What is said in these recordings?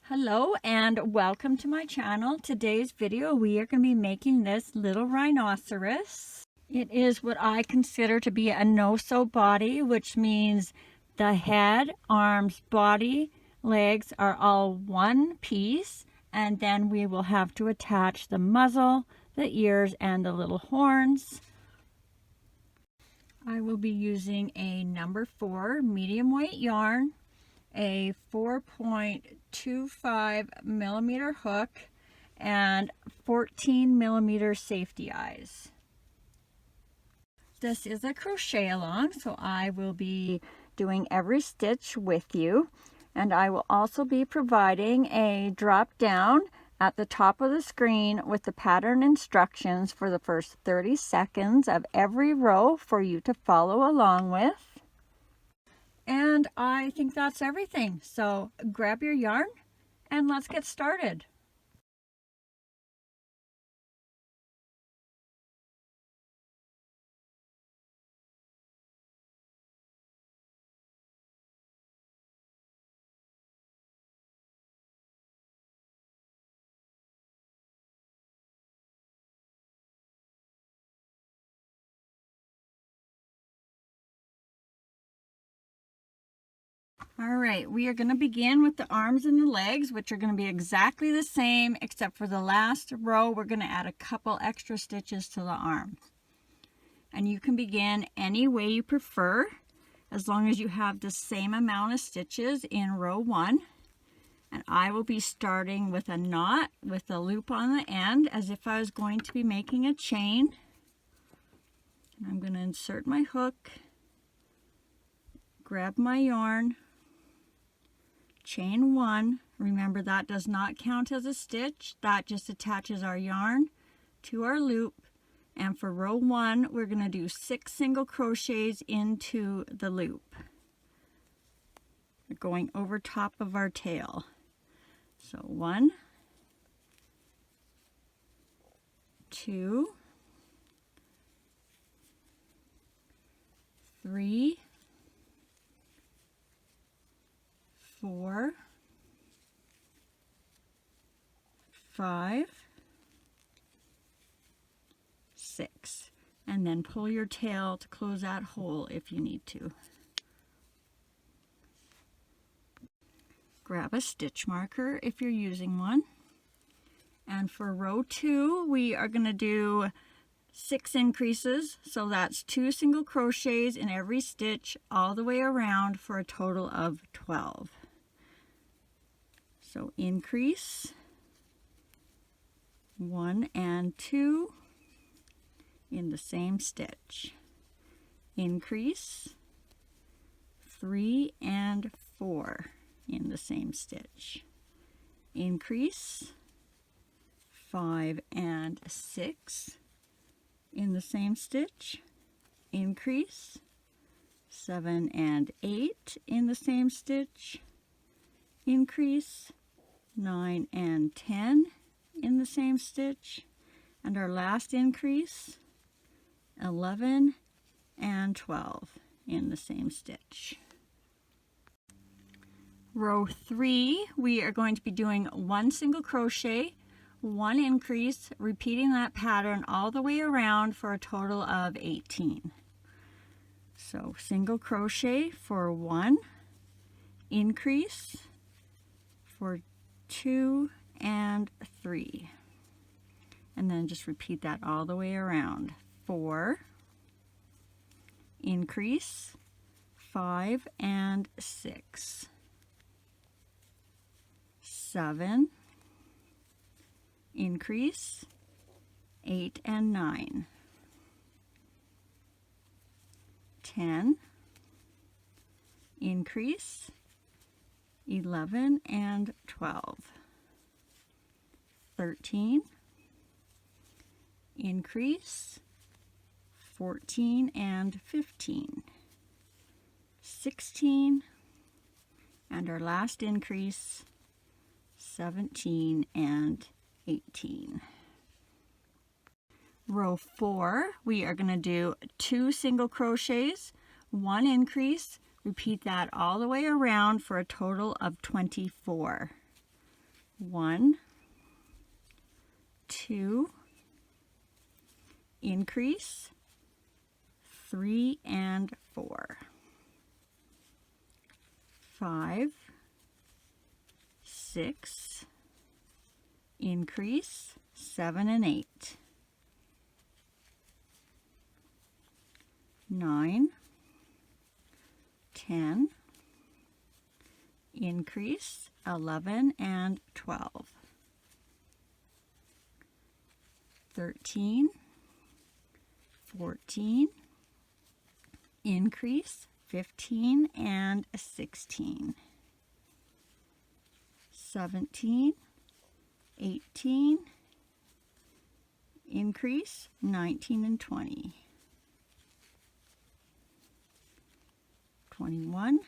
Hello and welcome to my channel. Today's video we are going to be making this little rhinoceros. It is what I consider to be a no-sew body, which means the head, arms, body, legs are all one piece, and then we will have to attach the muzzle, the ears, and the little horns. I will be using a number 4 medium weight yarn, a 4.25 millimeter hook, and 14 millimeter safety eyes. This is a crochet along, so I will be doing every stitch with you, and I will also be providing a drop down at the top of the screen with the pattern instructions for the first 30 seconds of every row for you to follow along with. And I think that's everything. So grab your yarn and let's get started. All right, we are going to begin with the arms and the legs, which are going to be exactly the same, except for the last row, we're going to add a couple extra stitches to the arms. And you can begin any way you prefer, as long as you have the same amount of stitches in row 1. And I will be starting with a knot with a loop on the end, as if I was going to be making a chain. And I'm going to insert my hook, grab my yarn, chain 1. Remember, that does not count as a stitch. That just attaches our yarn to our loop. And for row 1, we're going to do 6 single crochets into the loop, going over top of our tail. So 1, 2, 3, 4, 5, 6, and then pull your tail to close that hole if you need to. Grab a stitch marker if you're using one. And for row 2, we are going to do 6 increases, so that's 2 single crochets in every stitch all the way around for a total of 12. So increase 1 and 2 in the same stitch. Increase 3 and 4 in the same stitch. Increase 5 and 6 in the same stitch. Increase 7 and 8 in the same stitch. Increase 9 and 10 in the same stitch, and our last increase 11 and 12 in the same stitch. Row 3, we are going to be doing 1 single crochet, 1 increase, repeating that pattern all the way around for a total of 18. So single crochet for 1, increase for 2 and 3, and then just repeat that all the way around. 4, increase 5 and 6, 7, increase 8 and 9, 10, increase 11 and 12, 13, increase 14 and 15, 16, and our last increase 17 and 18. Row 4, we are going to do 2 single crochets, 1 increase, repeat that all the way around for a total of 24. 1, 2, increase, 3 and 4, 5, 6, increase, 7 and 8, 9, 10, increase, 11 and 12, 13, 14, increase, 15 and 16, 17, 18, increase, 19 and 20, 21,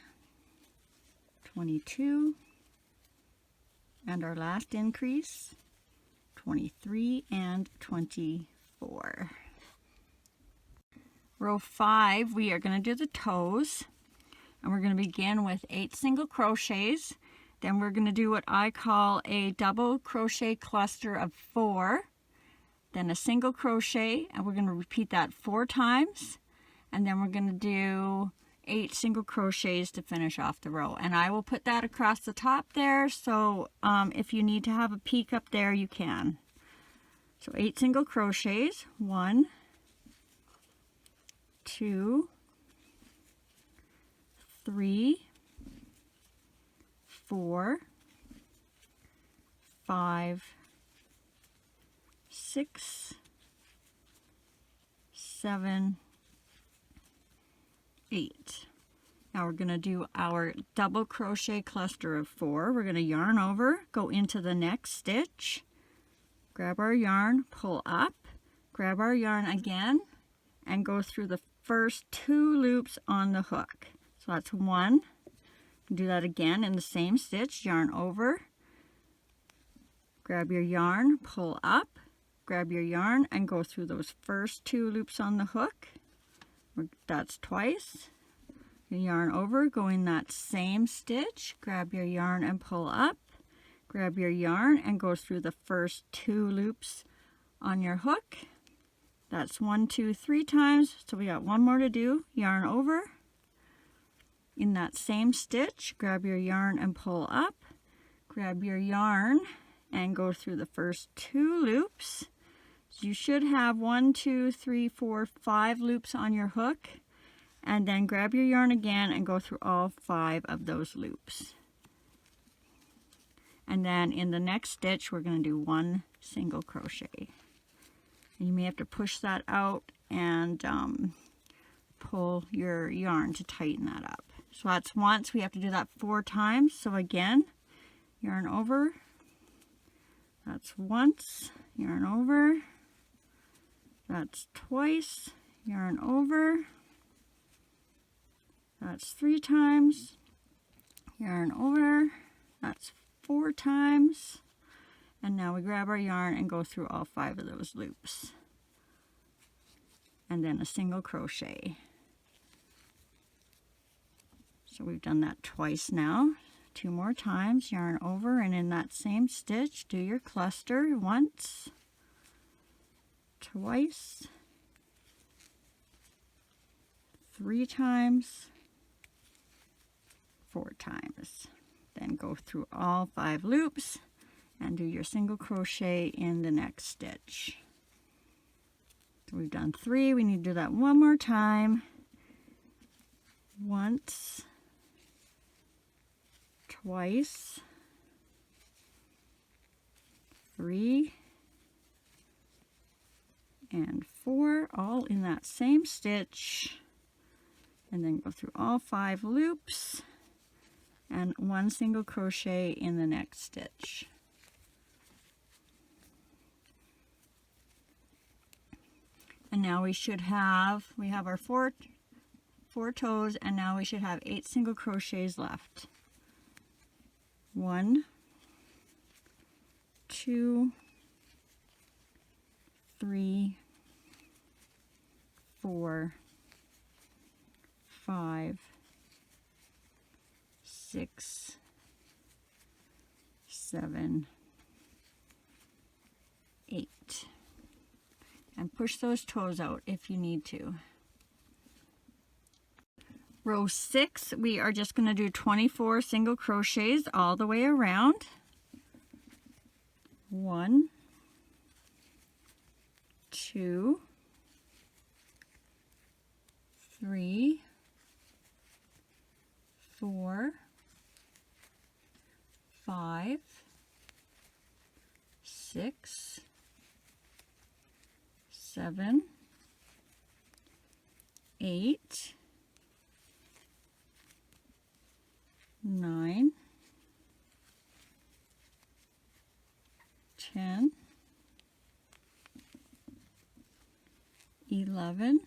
22, and our last increase, 23 and 24. Row 5, we are going to do the toes, and we're going to begin with 8 single crochets. Then we're going to do what I call a double crochet cluster of 4, then a single crochet, and we're going to repeat that 4 times, and then we're going to do 8 single crochets to finish off the row. And I will put that across the top there, so if you need to have a peek up there, you can. So 8 single crochets, 1, 2, 3, 4, 5, 6, 7, 8. Now we're going to do our double crochet cluster of 4. We're going to yarn over, go into the next stitch, grab our yarn, pull up, grab our yarn again, and go through the first 2 loops on the hook. So that's 1. Do that again in the same stitch, yarn over, grab your yarn, pull up, grab your yarn, and go through those first 2 loops on the hook. That's twice. Yarn over, go in that same stitch, grab your yarn and pull up, grab your yarn and go through the first 2 loops on your hook. That's 1, 2, 3 times, so we got 1 more to do. Yarn over, in that same stitch, grab your yarn and pull up, grab your yarn and go through the first 2 loops. So you should have 1, 2, 3, 4, 5 loops on your hook, and then grab your yarn again and go through all 5 of those loops. And then in the next stitch, we're going to do 1 single crochet. And you may have to push that out and pull your yarn to tighten that up. So that's once. We have to do that 4 times. So again, yarn over. That's once. Yarn over. That's twice. Yarn over. That's 3 times. Yarn over. That's 4 times. And now we grab our yarn and go through all 5 of those loops. And then a single crochet. So we've done that twice now. 2 more times, yarn over, and in that same stitch, do your cluster once, twice, 3 times, 4 times. Then go through all 5 loops and do your single crochet in the next stitch. So we've done 3. We need to do that 1 more time. Once, twice, 3, and 4, all in that same stitch. And then go through all 5 loops and 1 single crochet in the next stitch. And now we have our 4 toes, and now we should have 8 single crochets left. 1, 2, 3, 4, 5, 6, 7, 8. And push those toes out if you need to. Row 6, we are just going to do 24 single crochets all the way around. 1, 2, 3, 4, 5, 6, 7, 8, 9, 10, 11,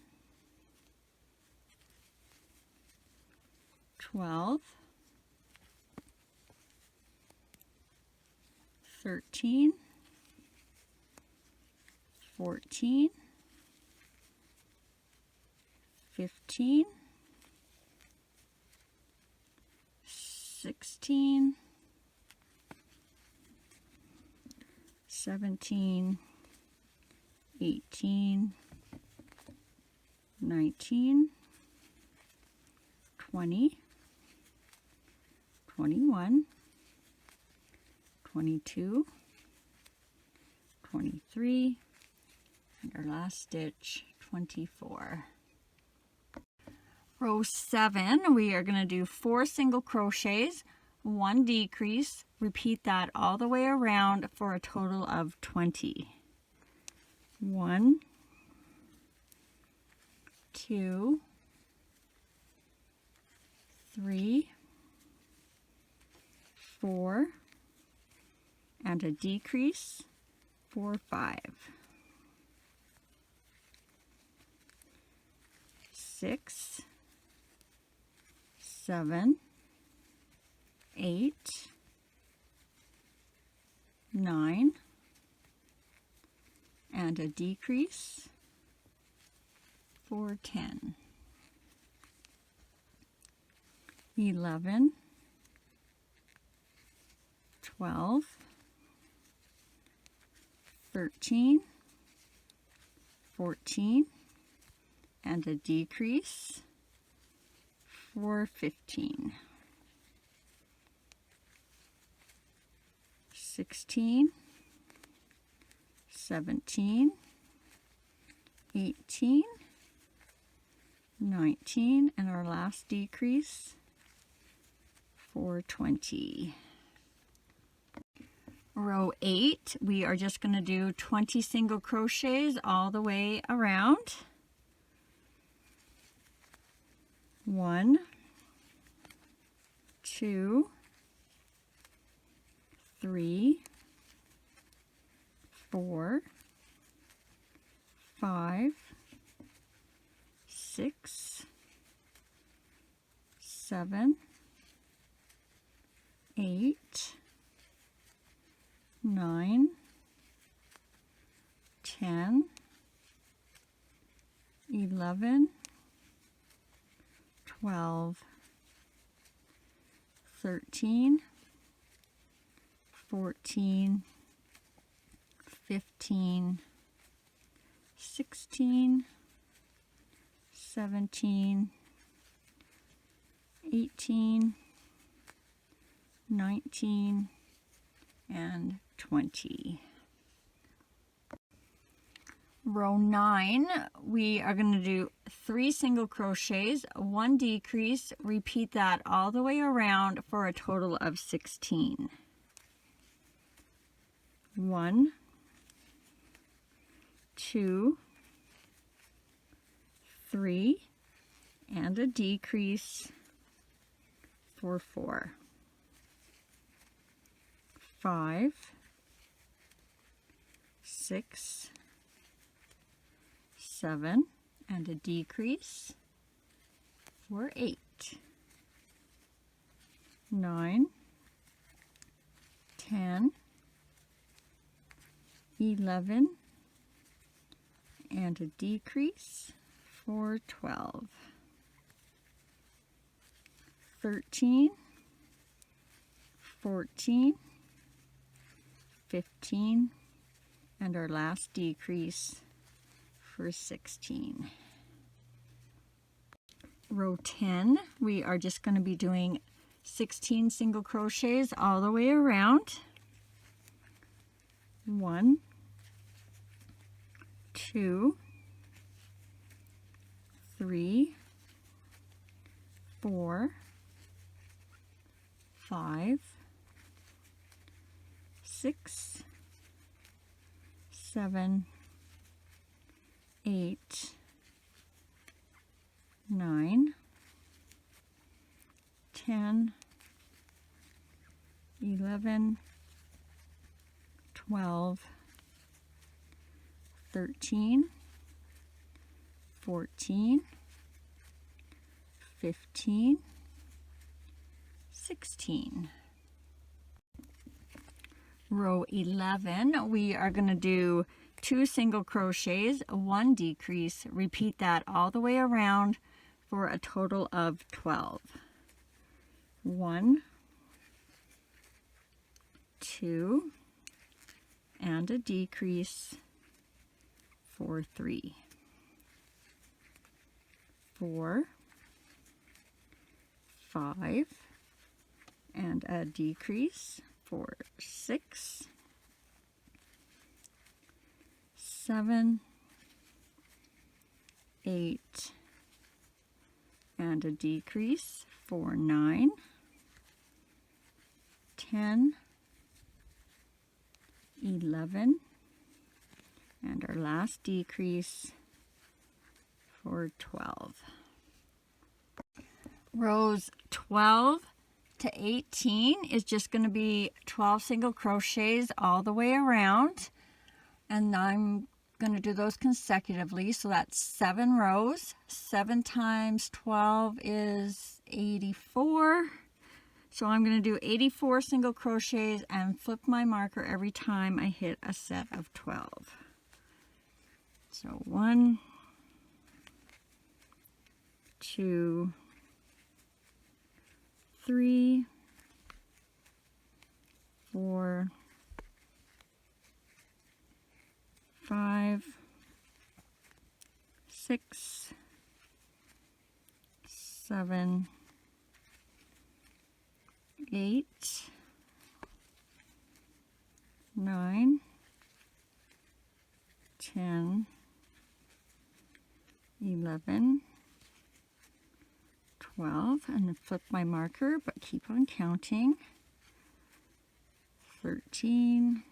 12, 13, 14, 15, 16, 17, 18, 19, 20, 21, 22, 23, and our last stitch, 24. Row 7, we are going to do 4 single crochets, 1 decrease. Repeat that all the way around for a total of 20. 1, 2, 3, 4, and a decrease for 5. 6, 7, 8, 9, and a decrease for 10. 11, 12, 13, 14, and a decrease for 15. 16, 17, 18, 19, and our last decrease for 20. Row 8, we are just going to do 20 single crochets all the way around. 1, 2, 3, 4, 5, 6, 7, 8, 9, 10, 11, 12, 13, 14, 15, 16, 17, 18, 19, and 20. Row 9, we are going to do 3 single crochets, 1 decrease. Repeat that all the way around for a total of 16. 1, 2, 3, and a decrease for 4. 5, 6, 7, and a decrease for 8. 9, 10, 11, and a decrease for 12. 13, 14, 15, and our last decrease for 16. Row 10, we are just going to be doing 16 single crochets all the way around. 1, 2, 3, 4, 5, 6, 7, 8, 9, 10, 11, 12, 13, 14, 15, 16. Row 11, we are going to do 2 single crochets, 1 decrease. Repeat that all the way around for a total of 12. 1, 2, and a decrease for 3. 4, 5, and a decrease for 6, 7, 8, and a decrease for 9, 10, 11, and our last decrease for 12. Rows 12 to 18 is just going to be 12 single crochets all the way around, and I'm going to do those consecutively, so that's 7 rows. 7 times 12 is 84, so I'm going to do 84 single crochets and flip my marker every time I hit a set of 12. So 1, 2, 3, 4, 5, 6, 7, 8, 9, 10, 11, 12, and then flip my marker, but keep on counting. 13,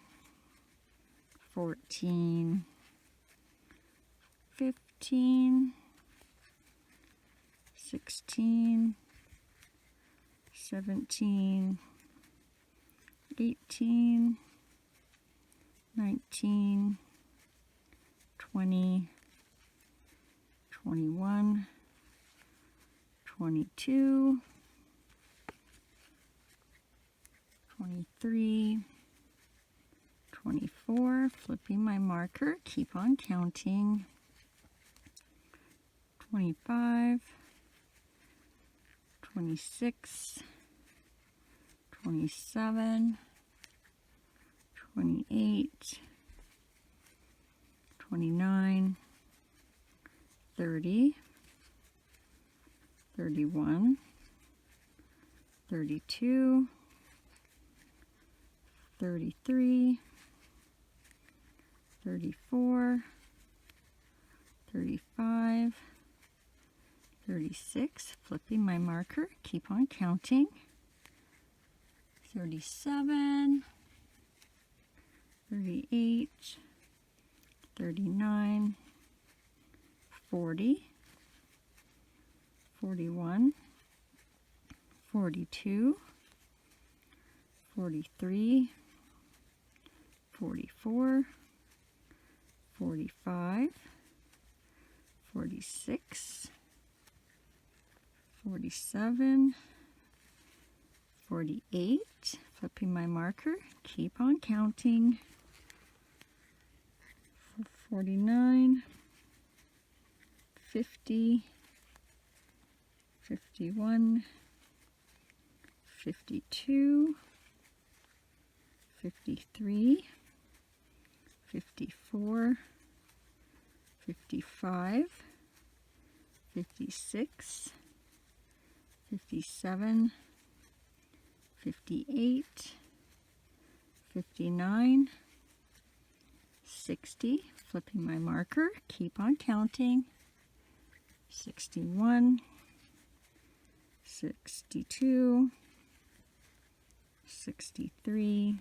14, 15, 16, 17, 18, 19, 20, 21, 22, 23, 24, flipping my marker, keep on counting. 25, 26, 27, 28, 29, 30, 31, 32, 33, 34, 35, 36, flipping my marker, keep on counting. 37, 38, 39, 40, 41, 42, 43, 44, 45, 46, 47, 48, flipping my marker, keep on counting. 49, 50, 51, 52, 53, 54, 55, 56, 57, 58, 59, 60, flipping my marker, keep on counting, 61, 62, 63,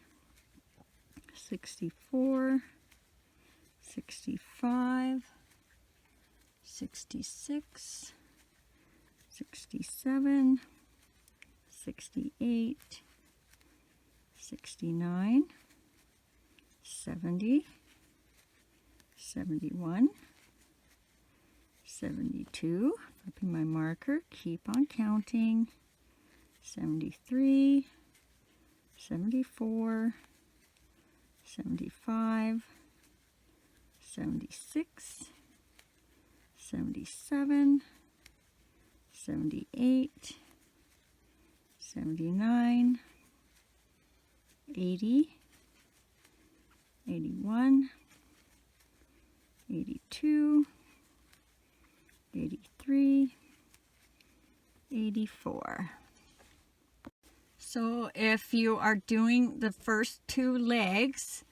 64, 65, 66, 67, 68, 69, 70, 71, 72, flipping my marker, keep on counting, 73, 74, 75, 76, 77, 78, 79, 80, 81, 82, 83, 84. So if you are doing the first two legs,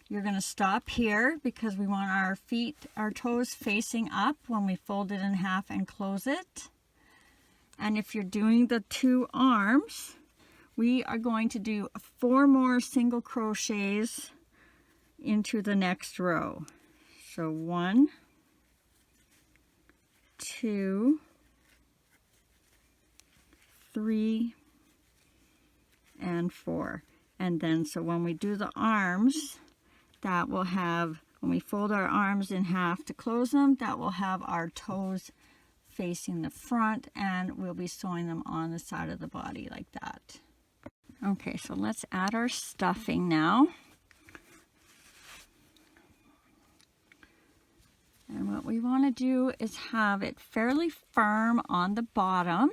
you're going to stop here because we want our feet, our toes facing up when we fold it in half and close it. And if you're doing the two arms, we are going to do 4 more single crochets into the next row. So 1, 2, 3, and 4. And then so when we do the arms, that will have, when we fold our arms in half to close them, that will have our toes facing the front, and we'll be sewing them on the side of the body like that. Okay, so let's add our stuffing now. And what we want to do is have it fairly firm on the bottom.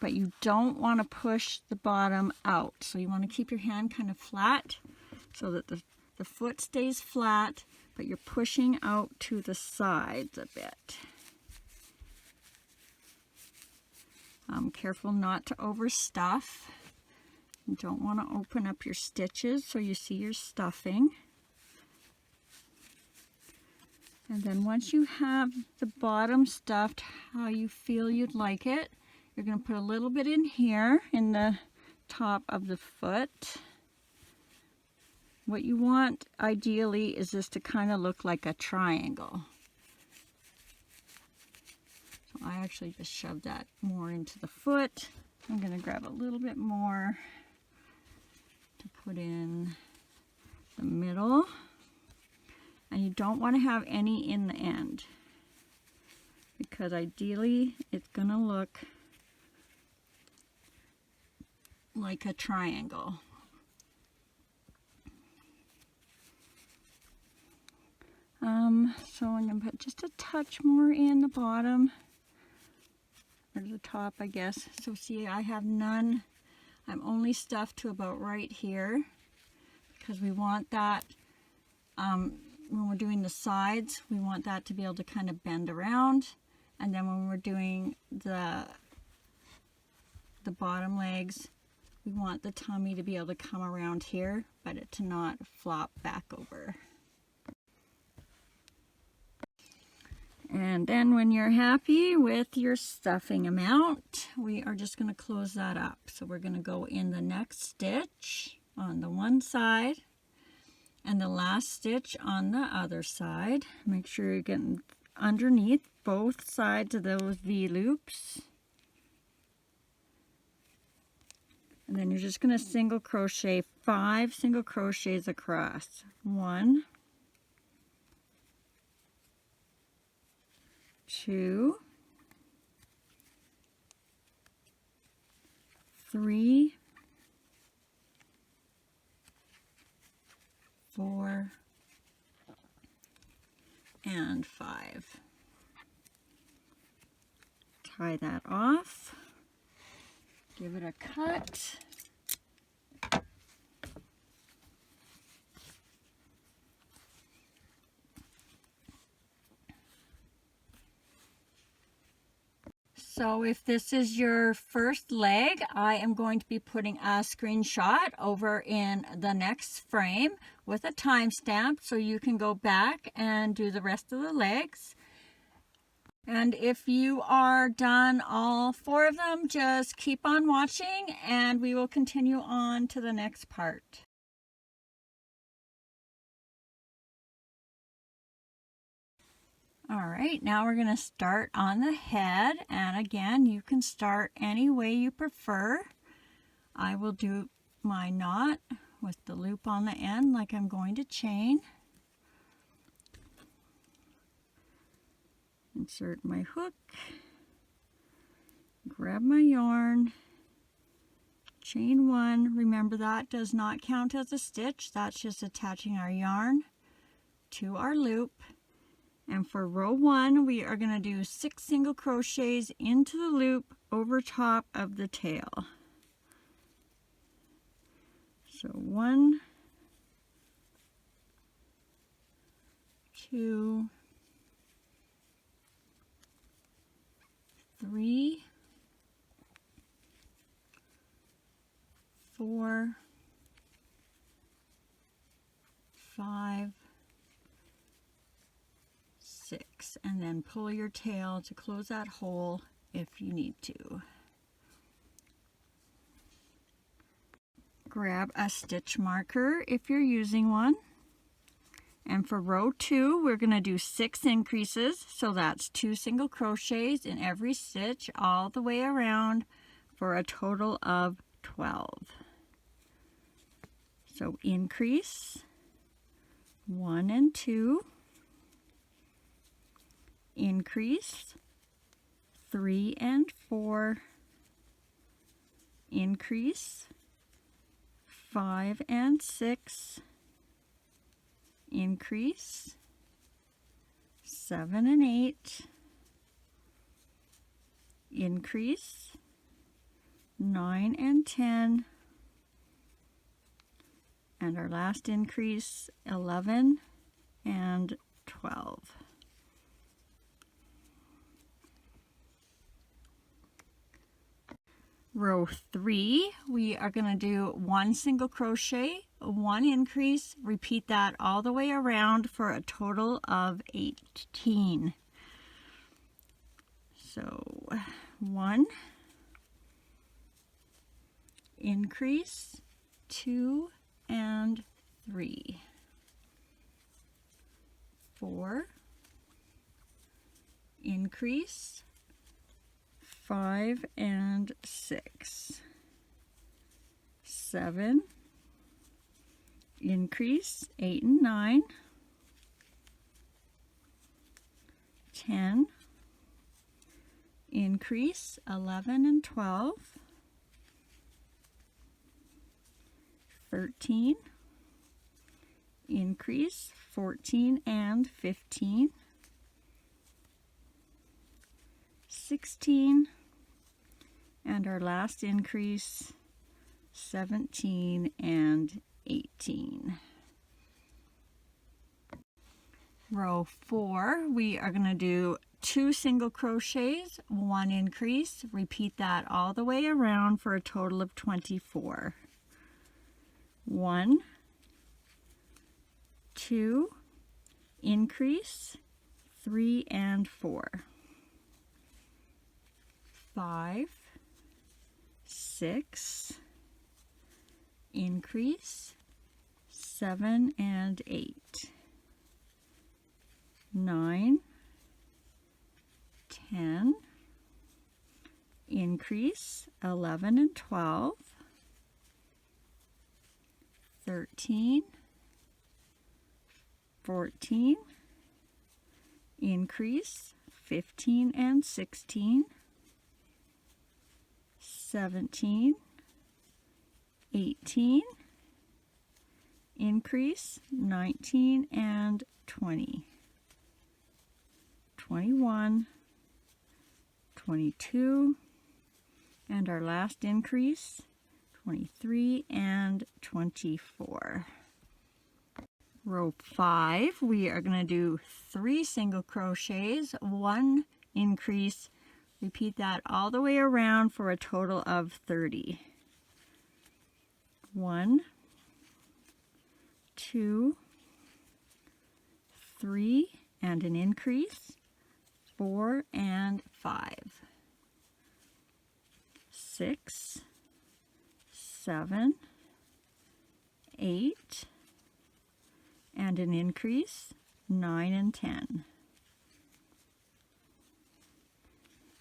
But you don't want to push the bottom out. So you want to keep your hand kind of flat so that the foot stays flat, but you're pushing out to the sides a bit. Careful not to overstuff. You don't want to open up your stitches so you see your stuffing. And then once you have the bottom stuffed how you feel you'd like it, you're going to put a little bit in here in the top of the foot. What you want ideally is this to kind of look like a triangle. So I actually just shoved that more into the foot. I'm going to grab a little bit more to put in the middle. And you don't want to have any in the end, because ideally it's going to look like a triangle. So I'm going to put just a touch more in the bottom, or the top, I guess. So see, I have none. I'm only stuffed to about right here, because we want that, when we're doing the sides, we want that to be able to kind of bend around. And then when we're doing the bottom legs, we want the tummy to be able to come around here, but it to not flop back over. And then when you're happy with your stuffing amount, we are just going to close that up. So we're going to go in the next stitch on the one side and the last stitch on the other side. Make sure you're getting underneath both sides of those V-loops. And then you're just going to single crochet 5 single crochets across. 1, 2, 3, 4, and 5. Tie that off. Give it a cut. So if this is your first leg, I am going to be putting a screenshot over in the next frame with a timestamp so you can go back and do the rest of the legs. And if you are done all 4 of them, just keep on watching and we will continue on to the next part. All right, now we're going to start on the head, and again, you can start any way you prefer. I will do my knot with the loop on the end like I'm going to chain. Insert my hook, grab my yarn, chain 1. Remember that does not count as a stitch, that's just attaching our yarn to our loop. And for row 1, we are going to do 6 single crochets into the loop over top of the tail. So 1, 2, 3, 4, 5, 6, and then pull your tail to close that hole if you need to. Grab a stitch marker if you're using one. And for row 2, we're going to do 6 increases, so that's 2 single crochets in every stitch all the way around for a total of 12. So increase 1 and 2, increase 3 and 4, increase 5 and 6, increase 7 and 8, increase 9 and 10, and our last increase 11 and 12. Row 3, we are going to do 1 single crochet, 1 increase, repeat that all the way around for a total of 18. So 1, increase, 2 and 3, 4, increase, 5 and 6, 7, increase 8 and 9, 10, increase 11 and 12, 13, increase 14 and 15, 16, and our last increase 17 and 18. Row 4, we are going to do 2 single crochets, 1 increase, repeat that all the way around for a total of 24. 1, 2, increase, 3 and 4, 5, 6, increase, 7 and 8, 9, 10, increase, 11 and 12, 13, 14, increase, 15 and 16, 17, 18, increase, 19 and 20, 21, 22, and our last increase, 23 and 24. Row 5, we are going to do 3 single crochets, 1 increase, Repeat that all the way around for a total of 30. 1, 2, 3, and an increase, 4 and 5, 6, 7, 8, and an increase, 9 and 10,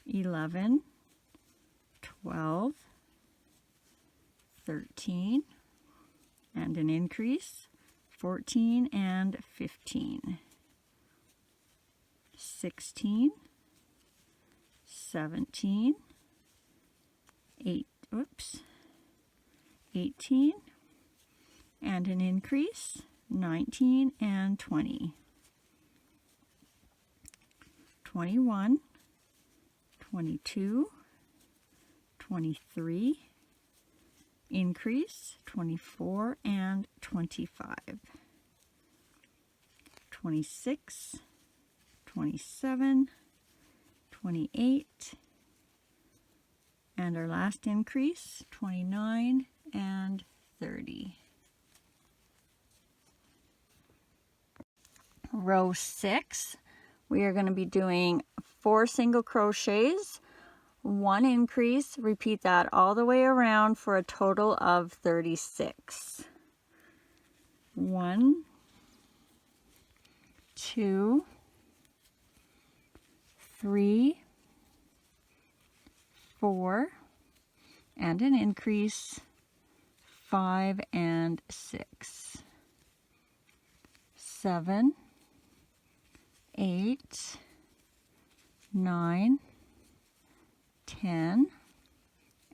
11, 12, 13, and an increase, 14 and 15, 16, 17, 18, and an increase, 19 and 20, 21, 22, 23, increase, 24 and 25, 26, 27, 28, and our last increase, 29 and 30. Row 6, we are going to be doing 4 single crochets, 1 increase. Repeat that all the way around for a total of 36. 1, 2, 3, 4, and an increase, 5 and 6, 7, 8, 9, 10,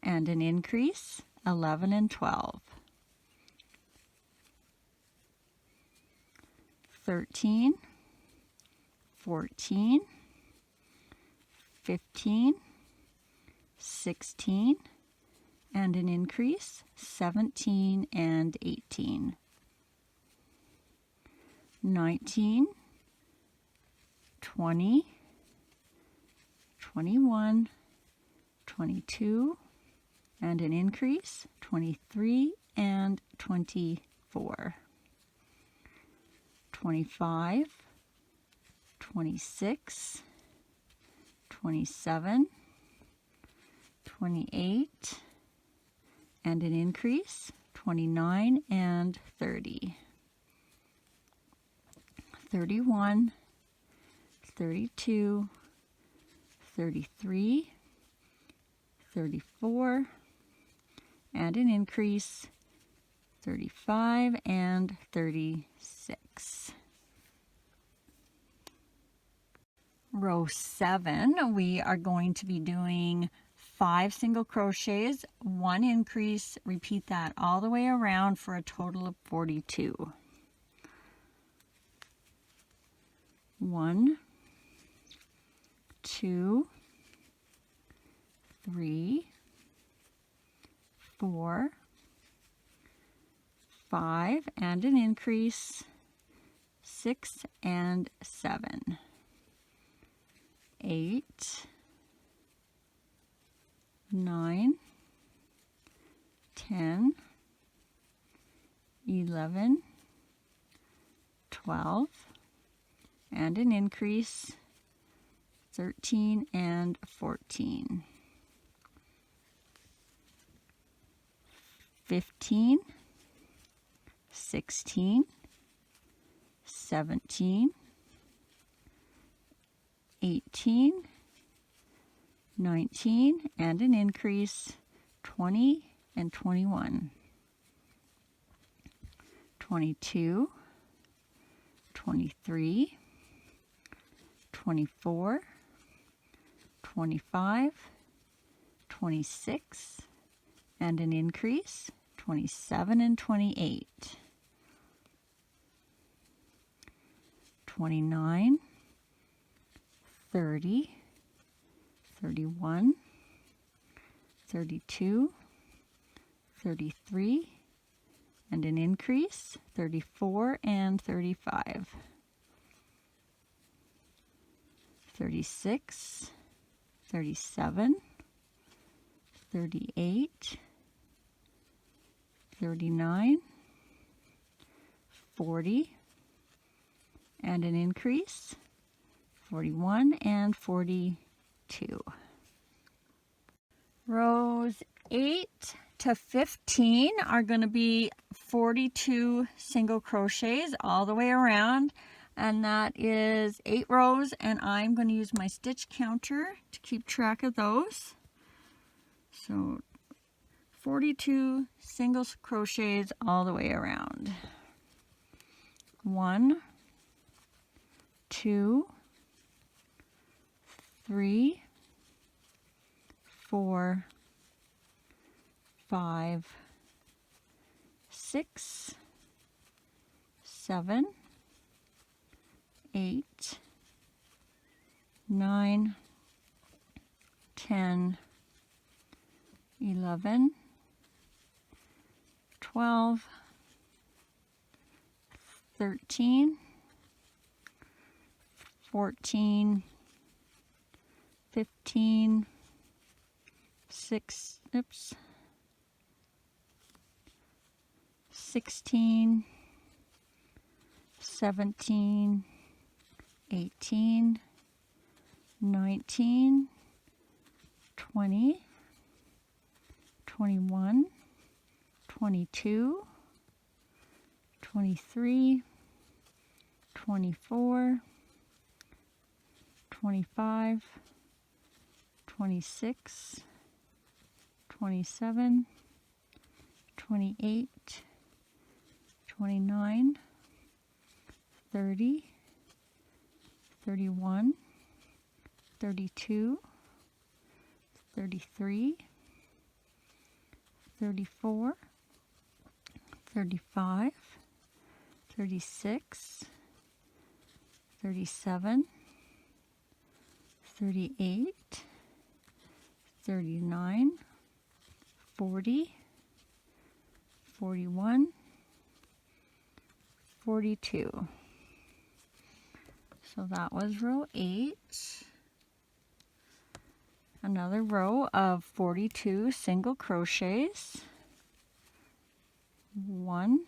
and an increase, 11 and 12, 13, 14, 15, 16, and an increase, 17 and 18, 19, 20, 21, 22, and an increase, 23 and 24, 25, 26, 27, 28, and an increase, 29 and 30, 31, 32, 33, 34, and an increase, 35 and 36. Row 7, we are going to be doing 5 single crochets, 1 increase. Repeat that all the way around for a total of 42. 1, 2, 3, 4, 5, and an increase, 6 and 7, 8, 9, 10, 11, 12, and an increase, 13 and 14, 15, 16, 17, 18, 19, and an increase, 20 and 21, 22, 23, 24, 25, 26, and an increase, 27 and 28, 29, 30, 31, 32, 33, and an increase, 34 and 35, 36, 37, 38, 39, 40, and an increase, 41 and 42. Rows 8 to 15 are going to be 42 single crochets all the way around, and that is 8 rows, and I'm going to use my stitch counter to keep track of those. So 42 single crochets all the way around. 1, 2, 3, 4, 5, 6, 7, 8, 9, 10, 11, 12, 13, 14, 15, 16, 17, 18, 19, 20, 21, 22, 23, 24, 25, 26, 27, 28, 29, 30, 31, 32, 33, 34, 35, 36, 37, 38, 39, 40, 41, 42. So that was row 8. Another row of 42 single crochets. 1,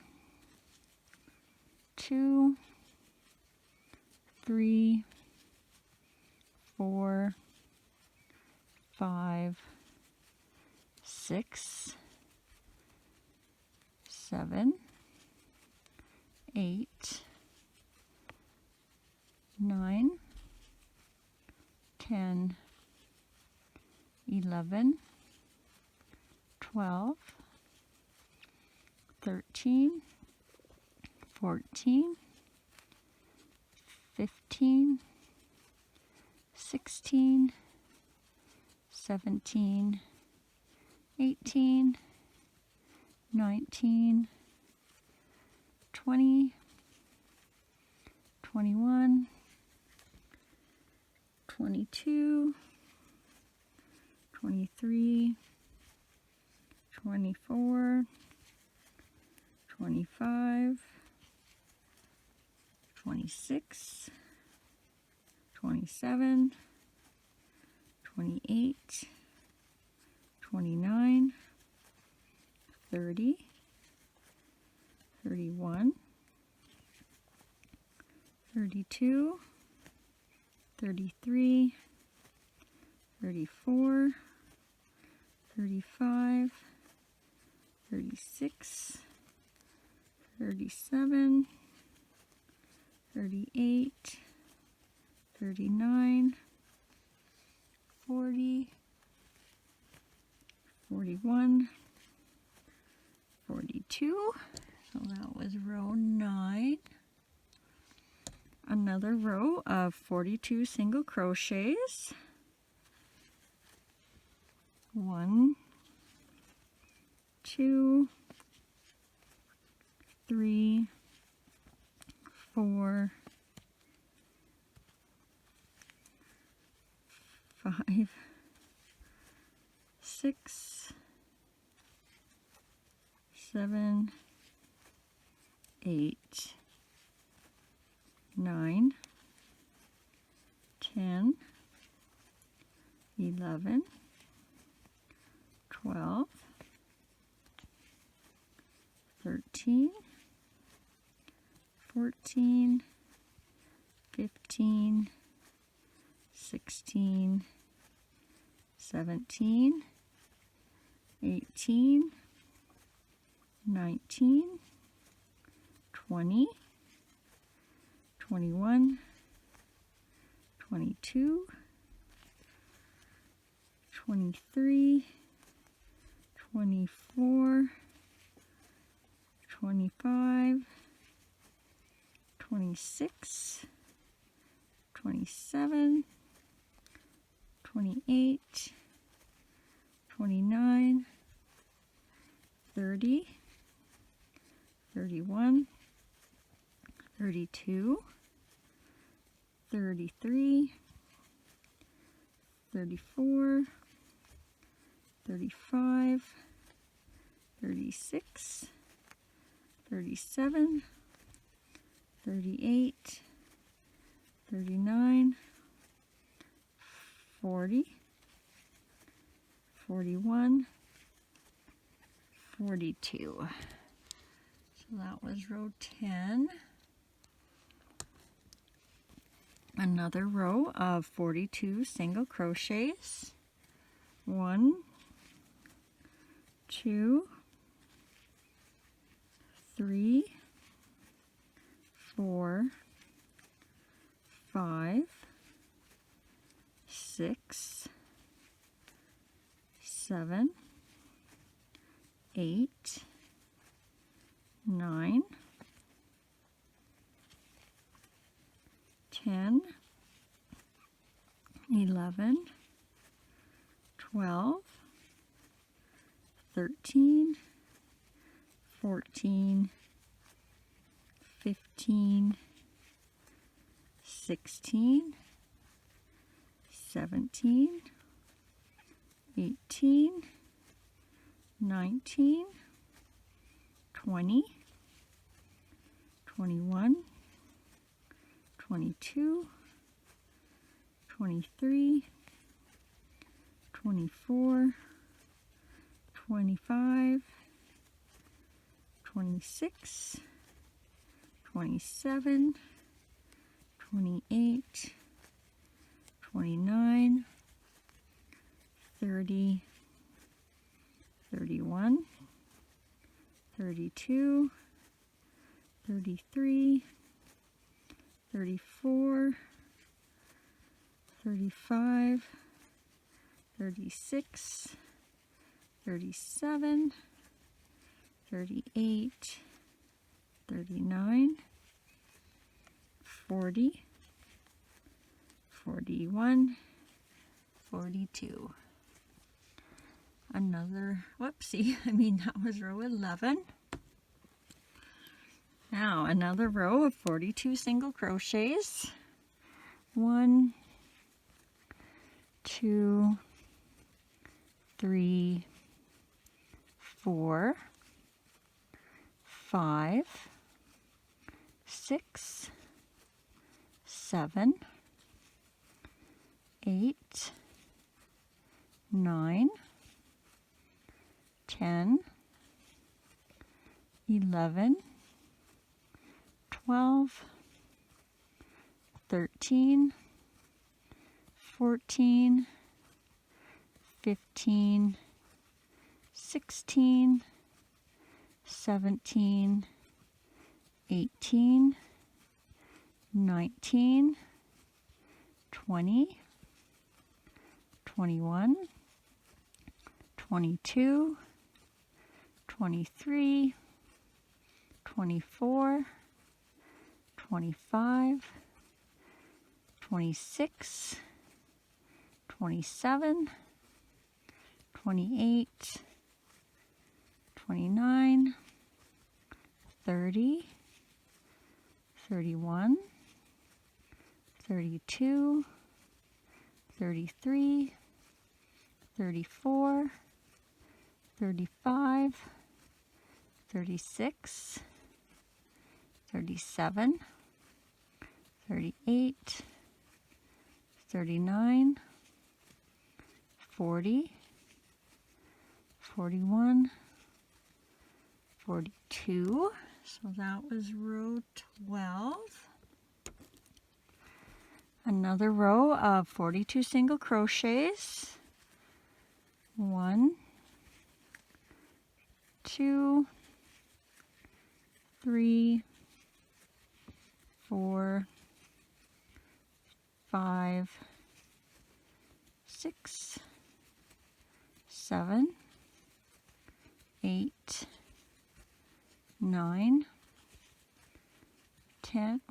2, 3, 4, 5, 6, 7, 8, 9, 10, 11, 12, 13, 14, 15, 16, 17, 18, 19, 20, 21, 22, 23, 24, 25, 26, 27, 28, 29, 30, 31, 32, 33, 34, 35, 36, 37, 38, 39, 40, 41, 42. So that was row 9. Another row of 42 single crochets. 1, 2, 3, 4, 5, 6, 7, 8, 9, 10, 11, 12, 13, 14, 15, 16, 17, 18, 19, 20, 21, 22, 23, 24, 25, 26, 27, 28, 29, 30, 31, 32, 33, 34, 35, 36, 37, 38, 39, 40, 41, 42. So that was row 10. Another row of 42 single crochets. 1, 2, 3, 4, 5, 6, 7, 8, 9, 10, 11, 12, 13, 14, 15, 16, 17, 18, 19, 20, 21, 22, 23, 24, 25, 26, 27, 28, 29, 30, 31, 32, 33, 34, 35, 36, 37, 38, 39, 40, 41, 42. Another, whoopsie, that was row 11. Now another row of 42 single crochets. 1, 2, 3, 4, 5, 6, 7, 8, 9, 10, 11, 12, 13, 14, 15, 16, 17, 18, 19, 20, 21, 22, 23, 24, 25, 26, 27, 28, 29, 30, 31, 32, 33, 34, 35, 36, 37, 38, 39, 40, 41, 42. So that was row 12. Another row of 42 single crochets. 1, 2, 3, 4, 5, 6, 7, 8, 9, 10,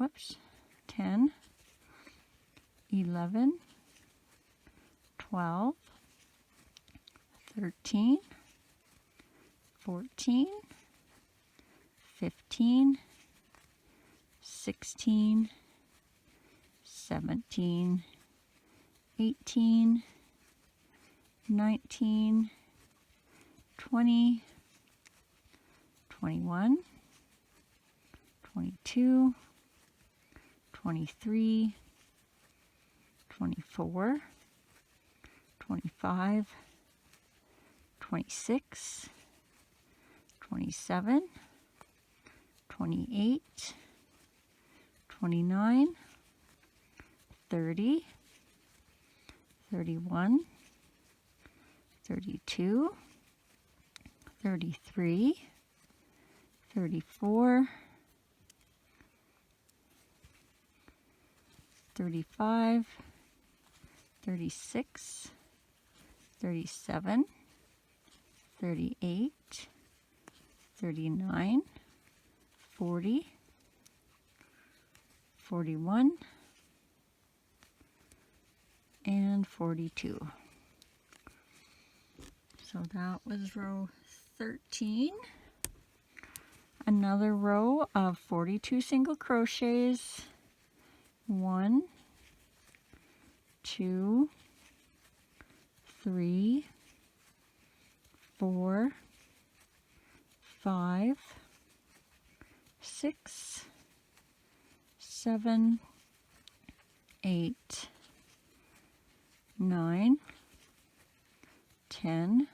10, 11, 12, 13, 14, 15, 16, 17, 18, 19, 20, 21, 22, 23, 24, 25, 26, 27, 28, 29, 30, 31, 32, 33, 34, 35, 36, 37, 38, 39, 40, 41, and 42. So that was row 13. Another row of 42 single crochets. 1, 2, 3, 4, 5, 6, 7, 8, 9, 10,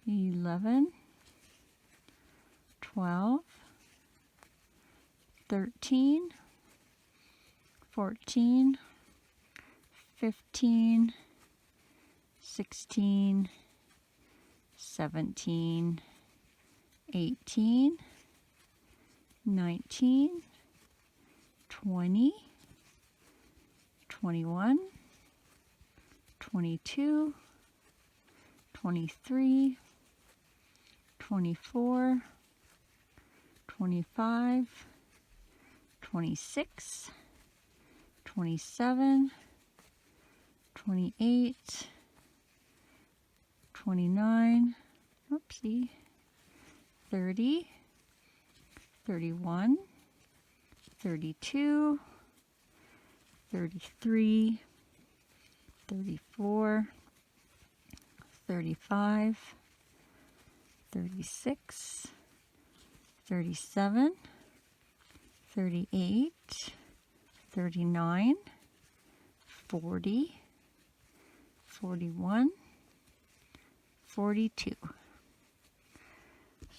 11, 12, 13, 14, 15, 16, 17, 18, 19, 20, 21, 22, 23, 24, 25, 26, 27, 28, 29, 30, 31, 32, 33, 34, 35, 36, 37, 38, 39, 40, 41, 42.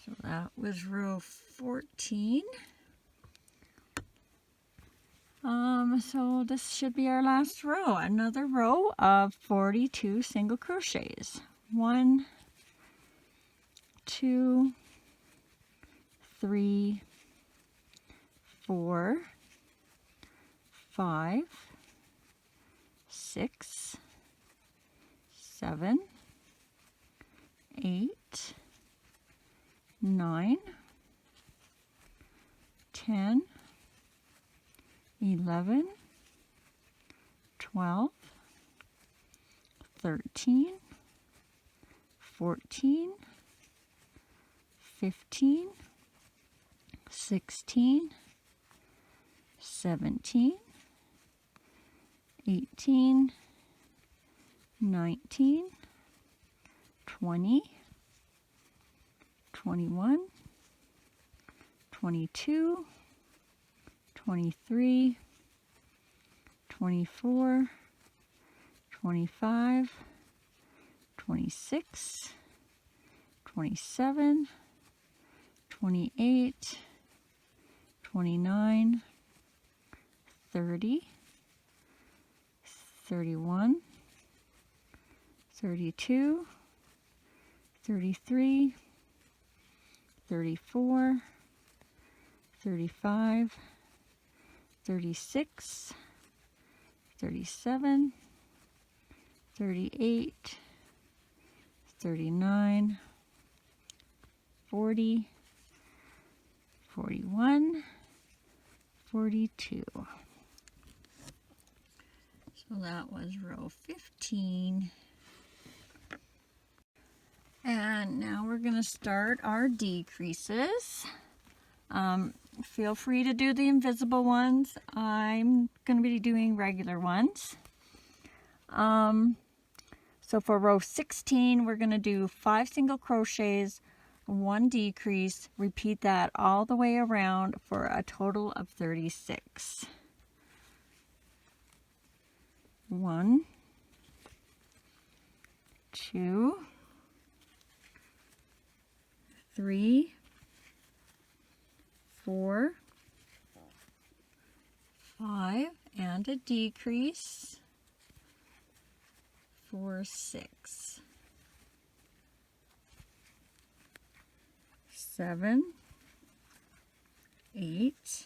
So that was row 14. So this should be our last row. Another row of 42 single crochets. 1, 2, 3, 4, 5, 6, 7, 8, 9, 10, 11, 12, 13, 14, 15, 16, 17, 18, 19, 20, 21, 22, 23, 24, 25, 26, 27, 28, 29, 30, 31, 32, 33, 34, 35, 36, 37, 38, 39, 40, 41, 42. So that was row 15. And now we're going to start our decreases. Feel free to do the invisible ones. I'm going to be doing regular ones. So for row 16, we're going to do 5 single crochets, 1 decrease. Repeat that all the way around for a total of 36. 1, 2, 3, 4, 5, and a decrease for 6, 7, 8,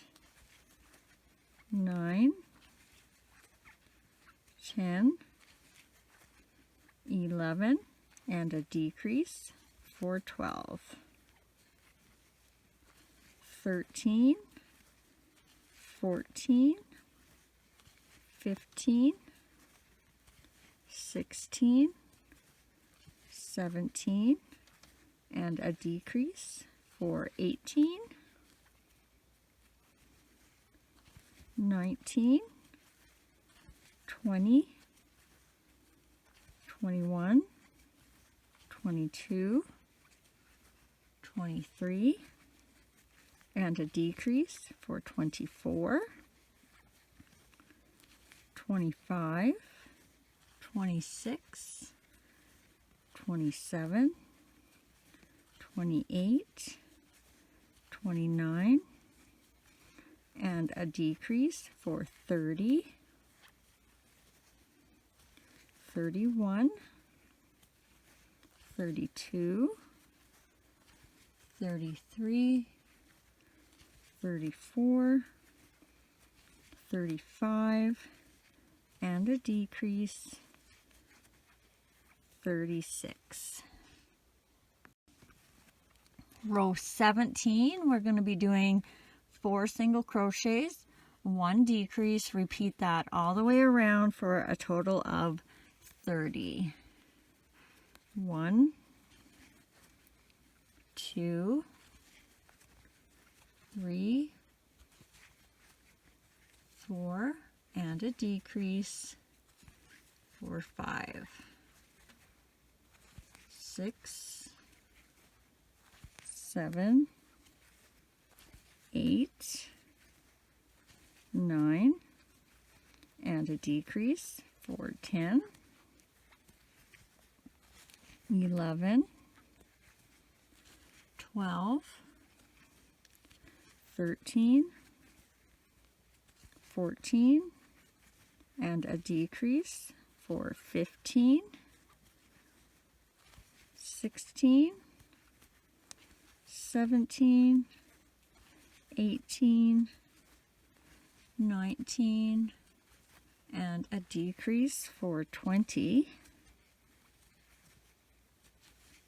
9, 10, 11, and a decrease for 12, 13, 14, 15, 16, 17, and a decrease for 18, 19, 20, 21, 22, 23, and a decrease for 24, 25, 26, 27, 28, 29, and a decrease for 30, 31, 32, 33, 34, 35, and a decrease 36. Row 17, we're going to be doing 4 single crochets, 1 decrease. Repeat that all the way around for a total of 30. 1, 2, 3, 4, and a decrease for 5, 6, 7, 8, 9, and a decrease for 10, 11, 12, 13, 14, and a decrease for 15, 16, 17, 18, 19, and a decrease for 20,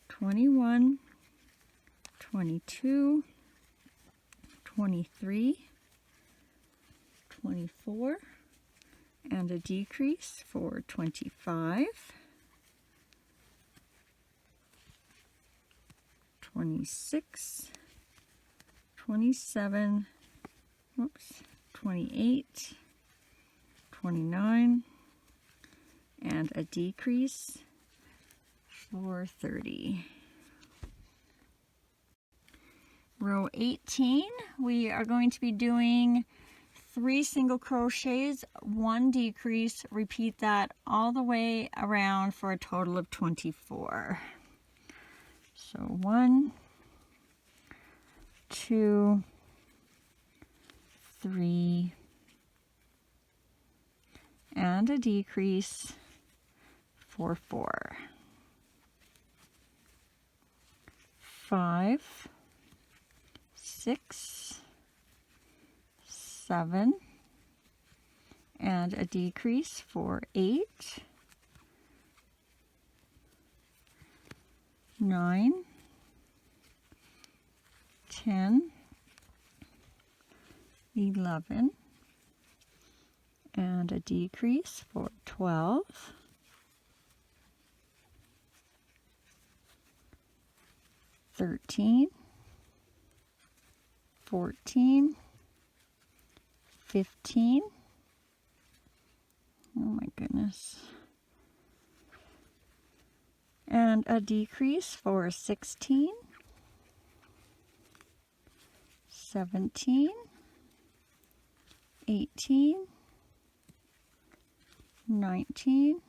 21, 22, 23, 24, and a decrease for 25, 26, 27, 28, 29, and a decrease for 30. Row 18, we are going to be doing 3 single crochets, 1 decrease. Repeat that all the way around for a total of 24. So 1, 2, 3, and a decrease for 4. 5, 6, 7, and a decrease for 8, 9, 10, 11, and a decrease for 12, 13, 14, 15, oh my goodness, and a decrease for 16, 17, 18, 19,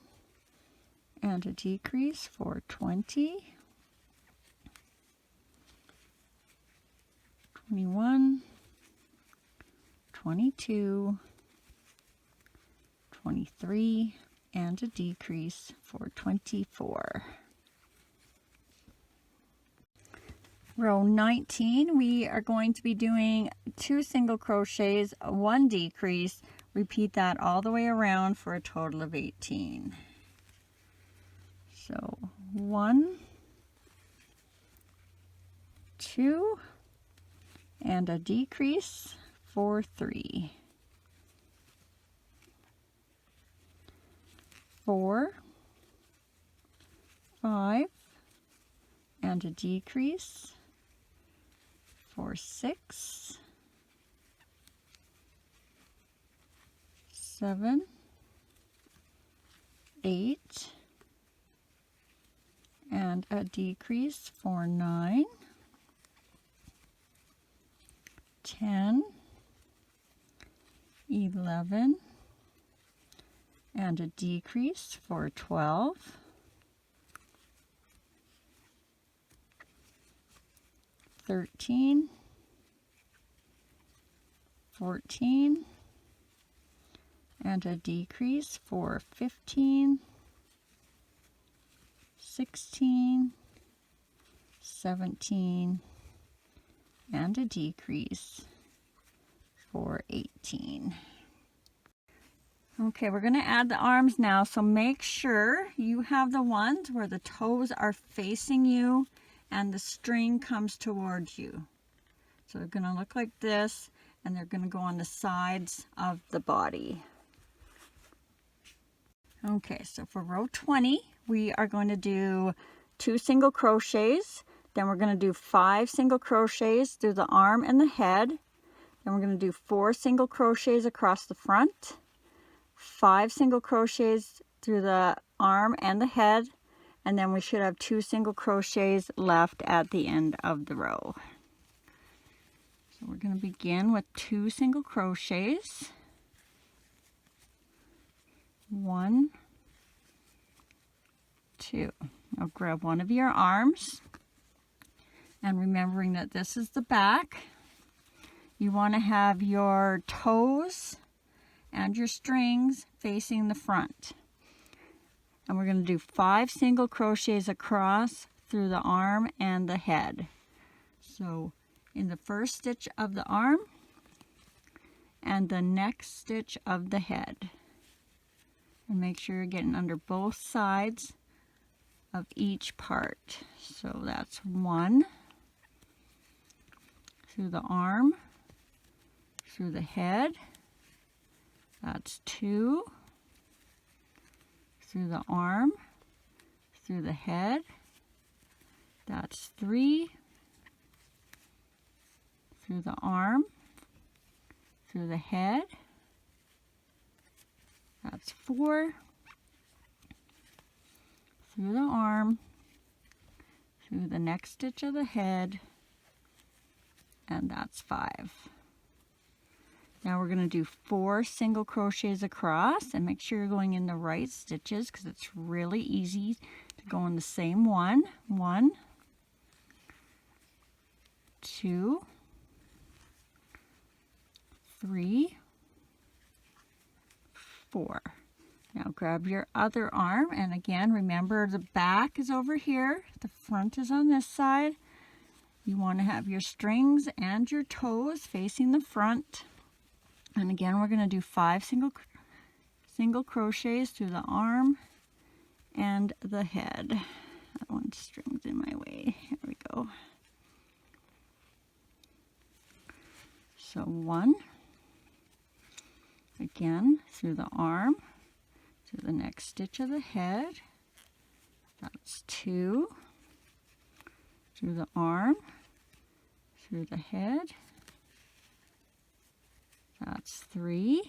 and a decrease for 20, 21, 22, 23, and a decrease for 24. Row 19, we are going to be doing 2 single crochets, 1 decrease. Repeat that all the way around for a total of 18. So 1, 2, and a decrease for 3, 4, 5, and a decrease for 6, 7, 8, and a decrease for 9, 10, 11, and a decrease for 12, 13, 14, and a decrease for 15, 16, 17, and a decrease for 18. Okay, we're going to add the arms now, so make sure you have the ones where the toes are facing you and the string comes towards you. So they're going to look like this, and they're going to go on the sides of the body. Okay, so for row 20, we are going to do 2 single crochets. Then we're going to do 5 single crochets through the arm and the head. Then we're going to do 4 single crochets across the front, 5 single crochets through the arm and the head, and then we should have 2 single crochets left at the end of the row. So we're going to begin with 2 single crochets. 1, 2. Now grab one of your arms, and remembering that this is the back, you want to have your toes and your strings facing the front. And we're going to do 5 single crochets across through the arm and the head. So in the first stitch of the arm and the next stitch of the head. And make sure you're getting under both sides of each part. So that's 1 through the arm, through the head. That's 2 through the arm, through the head. That's 3 through the arm, through the head. That's 4 through the arm, through the next stitch of the head, and that's 5. Now we're going to do 4 single crochets across, and make sure you're going in the right stitches because it's really easy to go in the same one. 1, 2, 3, 4. Now grab your other arm, and again, remember the back is over here, the front is on this side. You want to have your strings and your toes facing the front. And again, we're going to do 5 single crochets through the arm and the head. That one string's in my way. Here we go. So 1, again through the arm, to the next stitch of the head. That's 2, through the arm, through the head. That's 3,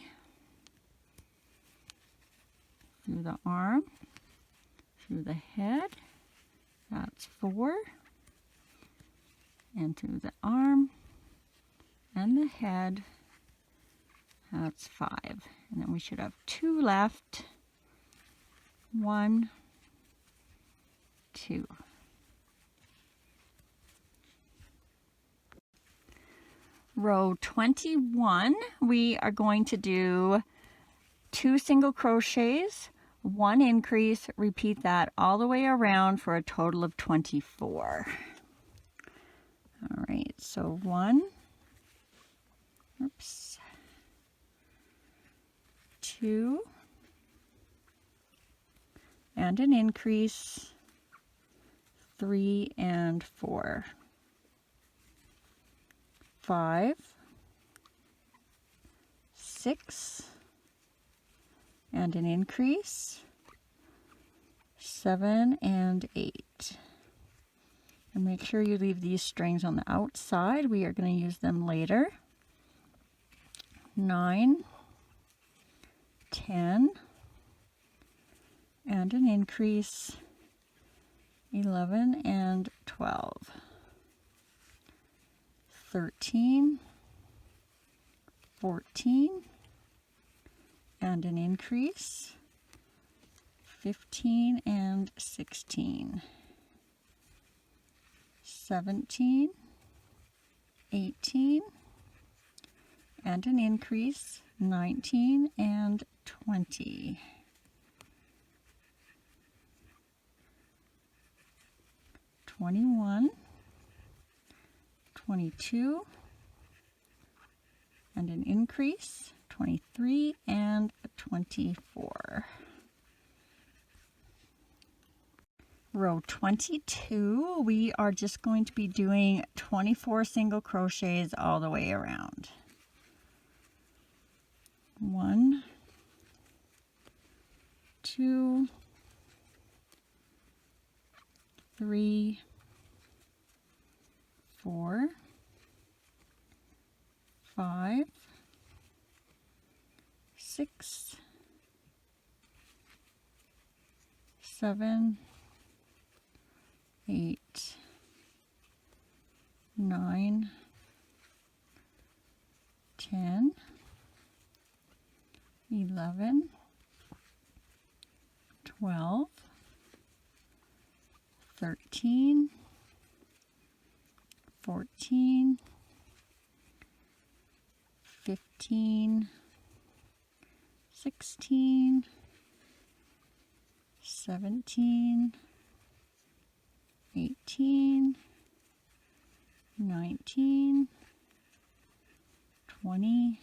through the arm, through the head. That's 4, and through the arm and the head. That's 5, and then we should have 2 left. 1, 2. Row 21, we are going to do 2 single crochets, 1 increase, repeat that all the way around for a total of 24. All right, so 1, 2, and an increase, 3 and 4. 5, 6, and an increase, 7 and 8. And make sure you leave these strings on the outside. We are going to use them later. 9, 10, and an increase, 11 and 12. 13, 14, and an increase, 15 and 16, 17, 18, and an increase, 19 and 20. 21, 22, and an increase, 23 and 24. Row 22, we are just going to be doing 24 single crochets all the way around. 1, 2, 3, 4, 5, 6, 7, 8, 9, 10, 11, 12, 13, 14, 15, 16, 17, 18, 19, 20,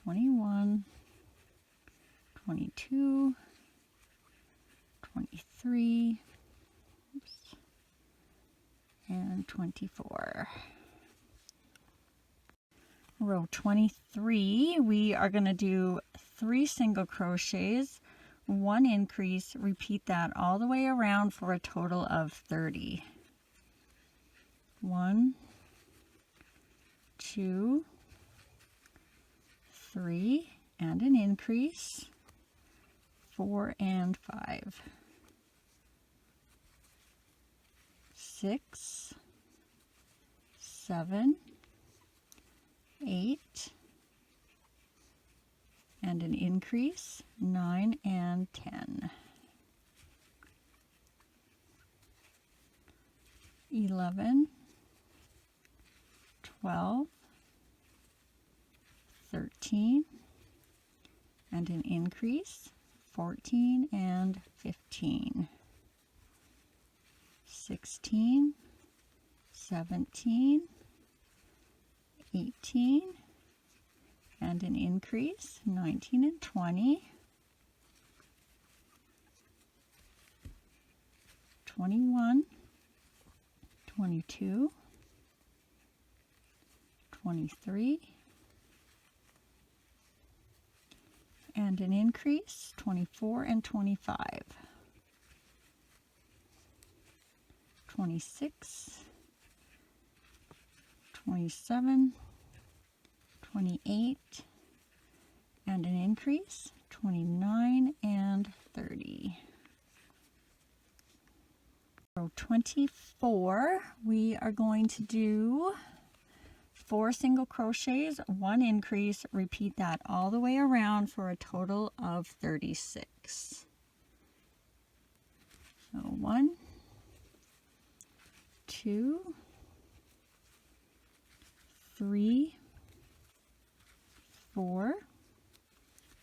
21, 22, 23, and 24. Row 23, we are going to do 3 single crochets, 1 increase, repeat that all the way around for a total of 30. 1, 2, 3, and an increase, 4 and 5. 6, 7, 8, and an increase, 9 and 10. 11, 12, 13, and an increase, 14 and 15. 16, 17, 18, and an increase, 19 and 20, 21, 22, 23, and an increase, 24 and 25, 26, 27, 28, and an increase, 29 and 30. Row 24, we are going to do 4 single crochets, 1 increase, repeat that all the way around for a total of 36. So 1, 2, 3, 4,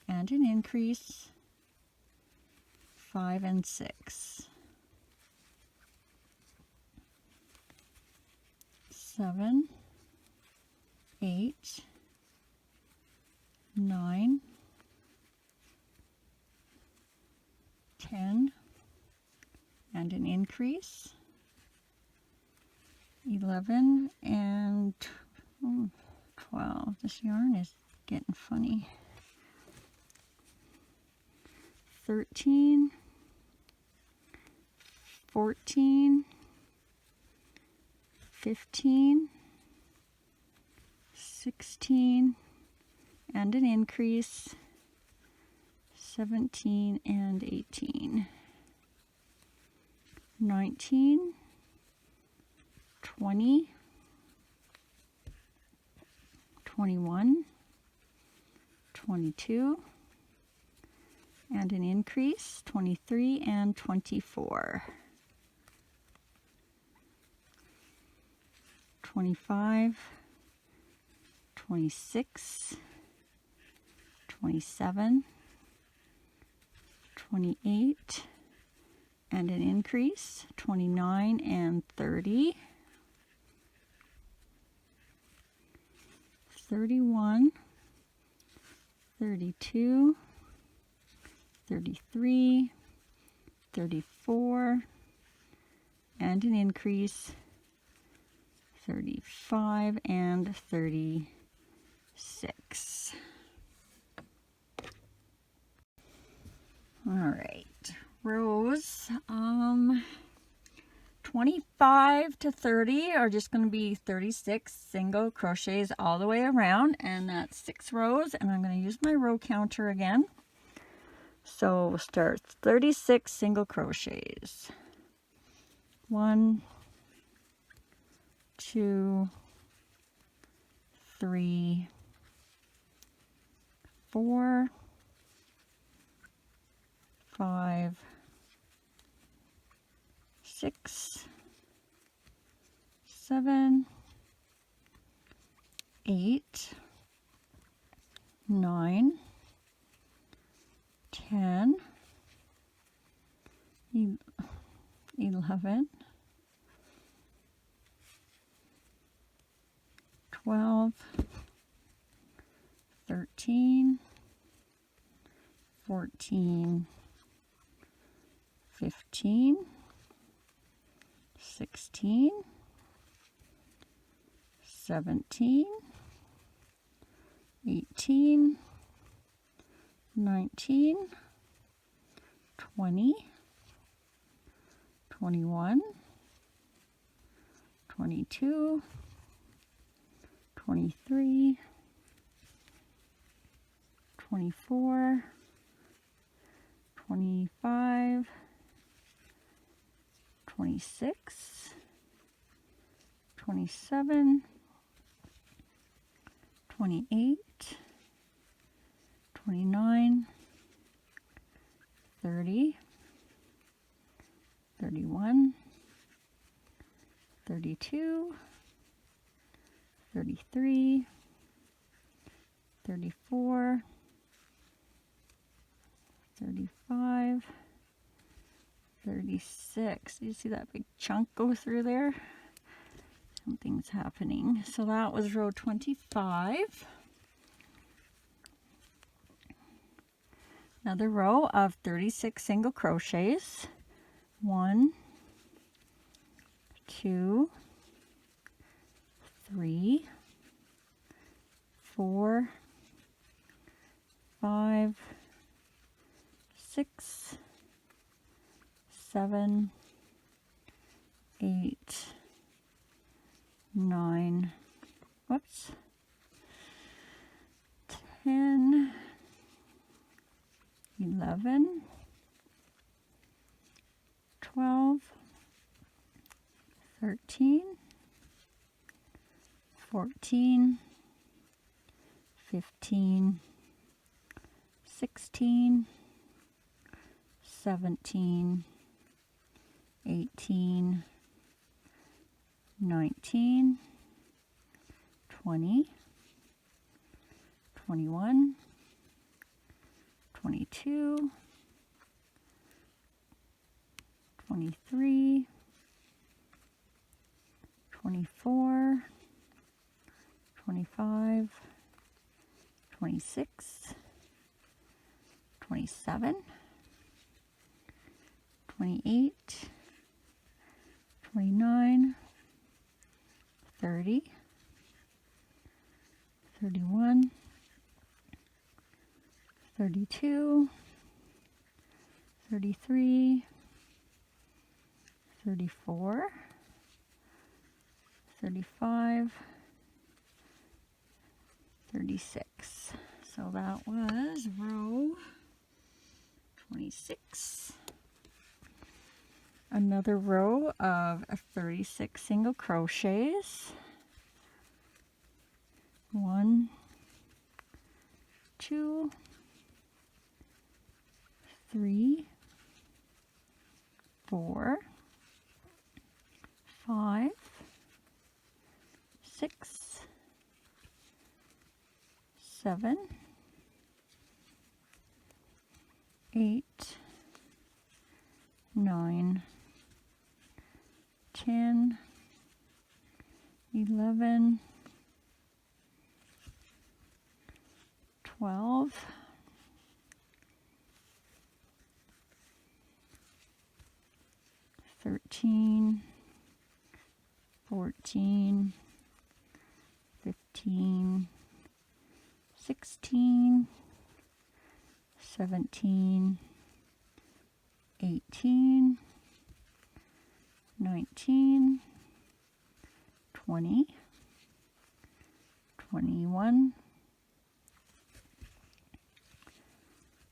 and an increase, 5 and 6. 7, 8, 9, 10, and an increase, 11 and 12. This yarn is getting funny. 13, 14, 15, 16, and an increase, 17 and 18, 19, 20, 21, 22, and an increase, 23 and 24, 25, 26, 27, 28, and an increase, 29 and 30, 31, 32, 33, 34, and an increase, 35 and 36. All right, rows 25 to 30 are just going to be 36 single crochets all the way around, and that's 6 rows, and I'm going to use my row counter again. So we'll start 36 single crochets. 1, 2, 3, 4, 5, 6, 7, 8, 9, 10, 11, 12, 13, 14, 15, 16, 17, 18, 19, 20, 21, 22, 23, 24, 25, 26, 27, 28, 29, 30, 31, 32, 33, 34, 35, 36. You see that big chunk go through there? Something's happening. So that was row 25. Another row of 36 single crochets. 1, 2, 3, 4, 5, 6, 7, 8, 9, whoops, 10, 11, 12, 13, 14, 15, 16, 17, 18, 19, 20, 21, 22, 23, 24, 25, 26, 27, 28, 29, 30, 31, 32, 33, 34, 35, 36. So that was row 26. Another row of 36 single crochets. 1, 2, 3, 4, 5, 6, 7, 8, 9, 10, 11, 12, 13, 14, 15, 16, 17, 18, 19, 20, 21,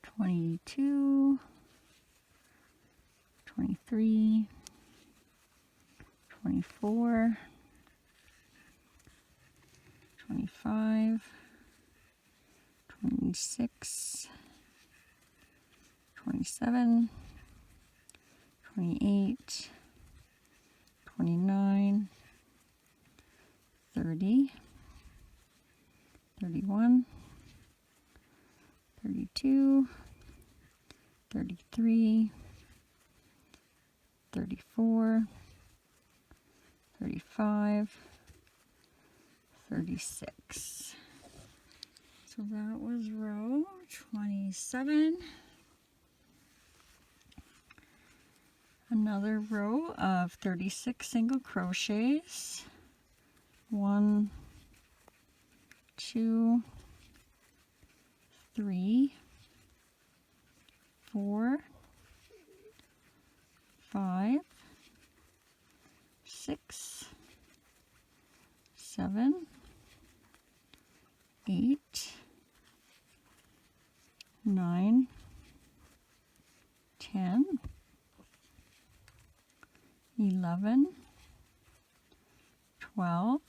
22, 23, 24, 25, 26, 27, 28, 29, 30, 31, 32, 33, 34, 35, 36. So that was row 27. Another row of 36 single crochets. 1, 2, 3, 4, 5, 6, 7, 8, 9, 10, 11, 12,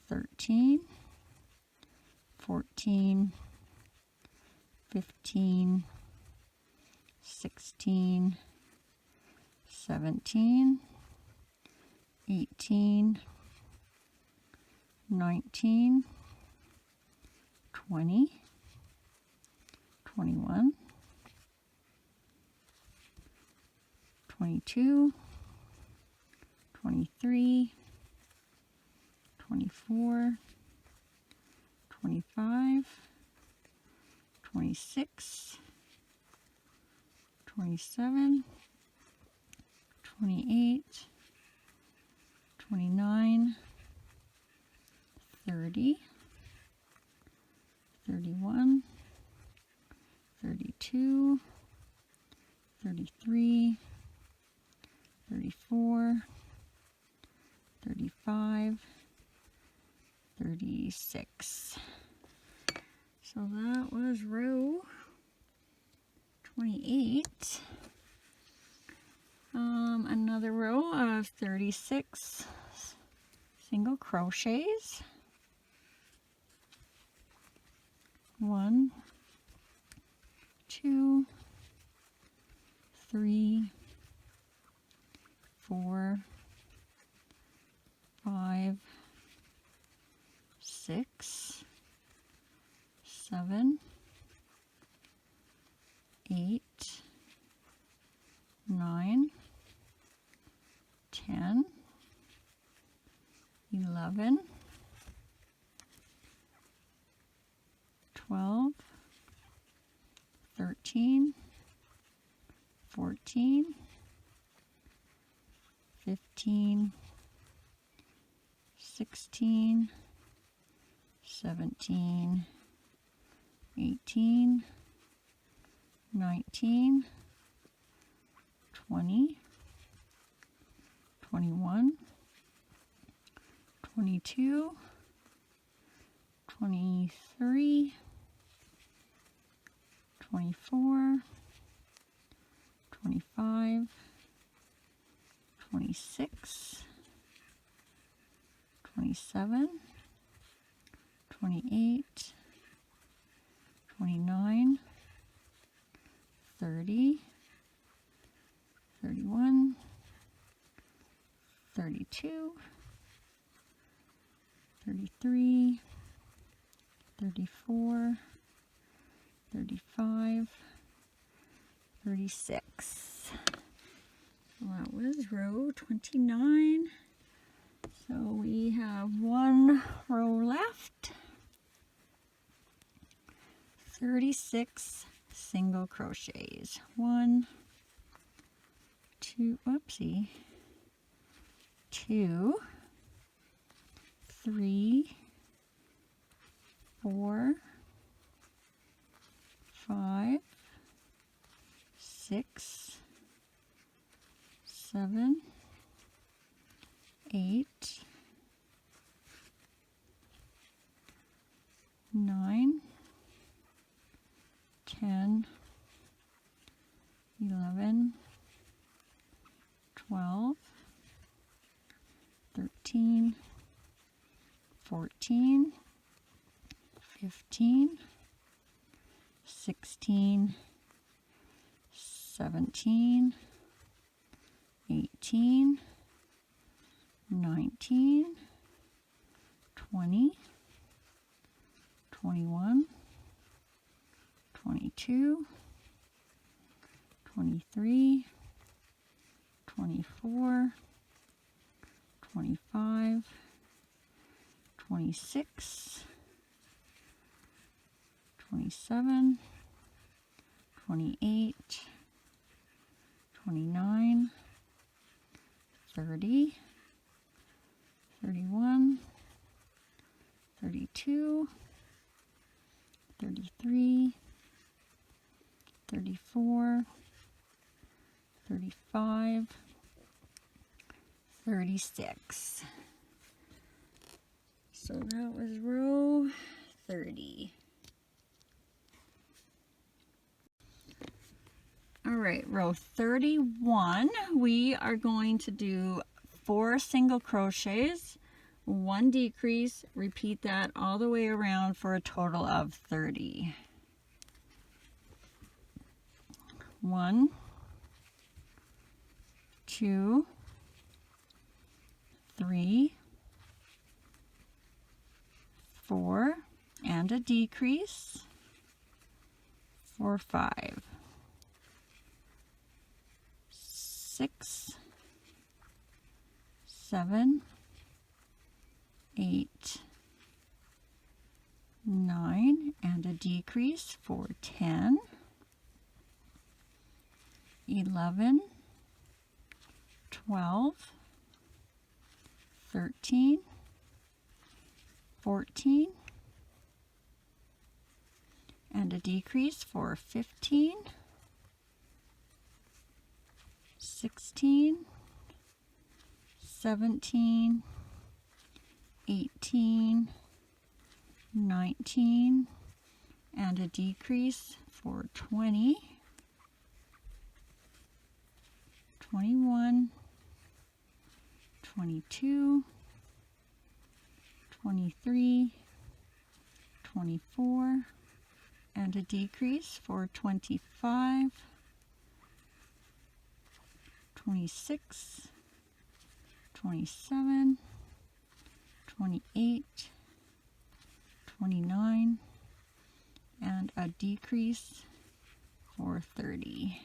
13, 14, 15, 16, 17, 18, 19, 20, 21, 22, 23, 24, 25, 26, 27, 28, 29, 30, 31, 32, 33, 34, 35, 36. So that was row 28. Another row of 36 single crochets. 1, 2, 3, 4, 5, 6, 7, 8, 9, 10, 11, 12, 13, 14, 15, 16, 17, 18, 19, 20, 21, 22, 23, 24, 25, 26, 27, 28, 29, 30, 31, 32, 33, 34, 35, 36. So that was row 29. So we have one row left. 36 single crochets. 1, 2, whoopsie. 2, 3, 4, 5, 6, 7, 8, 9, 10, 11, 12, 13, 14, 15, 16, 17, 18, 19, 20, 21, 22, 23, 24, 25, 26, 27, 28, 29, 30, 31, 32, 33, 34, 35, 36. So that was row 30. All right, row 31, we are going to do 4 single crochets 1 decrease, repeat that all the way around for a total of 30. 1, 2, 3, 4, and a decrease for 5, 6, 7, 8, 9, and a decrease for 10, 11, 12, 13, 14, and a decrease for 15, 16, 17, 18, 19, and a decrease for 20, 21, 22, 23, 24, and a decrease for 25, 26, 27, 28, 29, and a decrease for 30.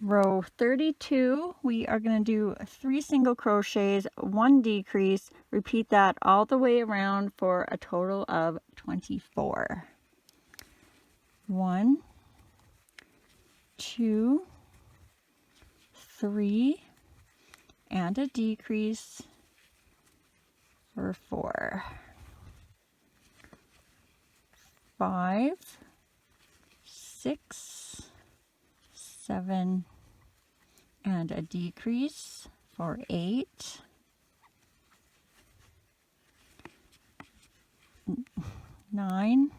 Row 32, we are going to do 3 single crochets, 1 decrease. Repeat that all the way around for a total of 24. 1, 2, 3, and a decrease for 4. 5, 6, 7, and a decrease for 8, 9,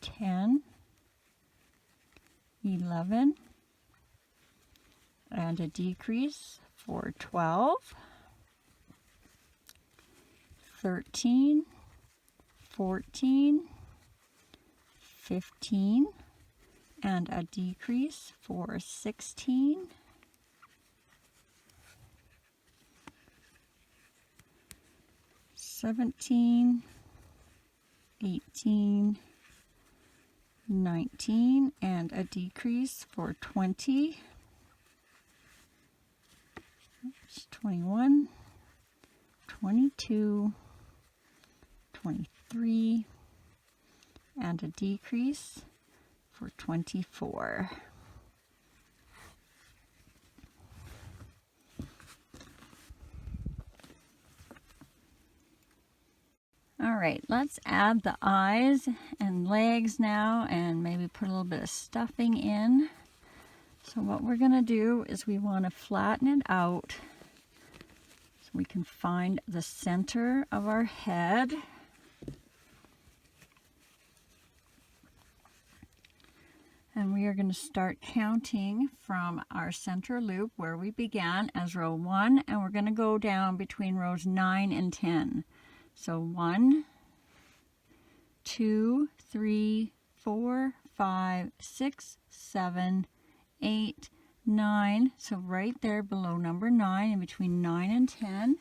10, 11, and a decrease for 12, 13, 14, 15, and a decrease for 16, 17, 18, 19, and a decrease for 20, 21, 22, 23, and a decrease for 24. All right, let's add the eyes and legs now and maybe put a little bit of stuffing in. So what we're going to do is we want to flatten it out so we can find the center of our head. And we are going to start counting from our center loop where we began as row 1, and we're going to go down between rows 9 and 10. So 1, 2, 3, 4, 5, 6, 7, 8, 9. So right there below number 9 and between 9 and 10.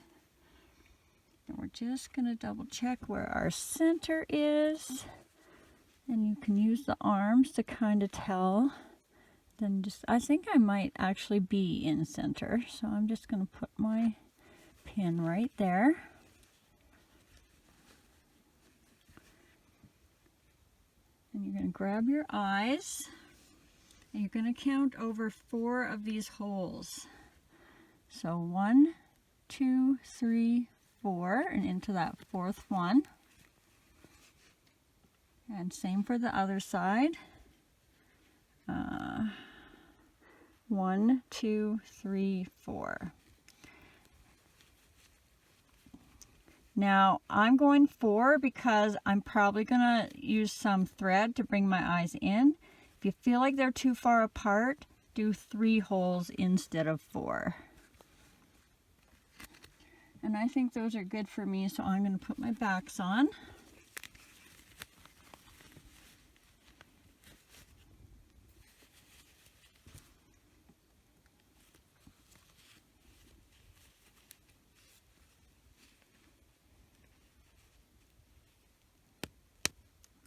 And we're just going to double check where our center is. And you can use the arms to kind of tell. Then just, I think I might actually be in center. So I'm just going to put my pin right there. And you're going to grab your eyes. And you're going to count over 4 of these holes. So 1, 2, 3, 4, and into that 4th one. And same for the other side. 1, 2, 3, 4. Now I'm going 4 because I'm probably going to use some thread to bring my eyes in. If you feel like they're too far apart, do 3 holes instead of 4. And I think those are good for me, so I'm going to put my backs on.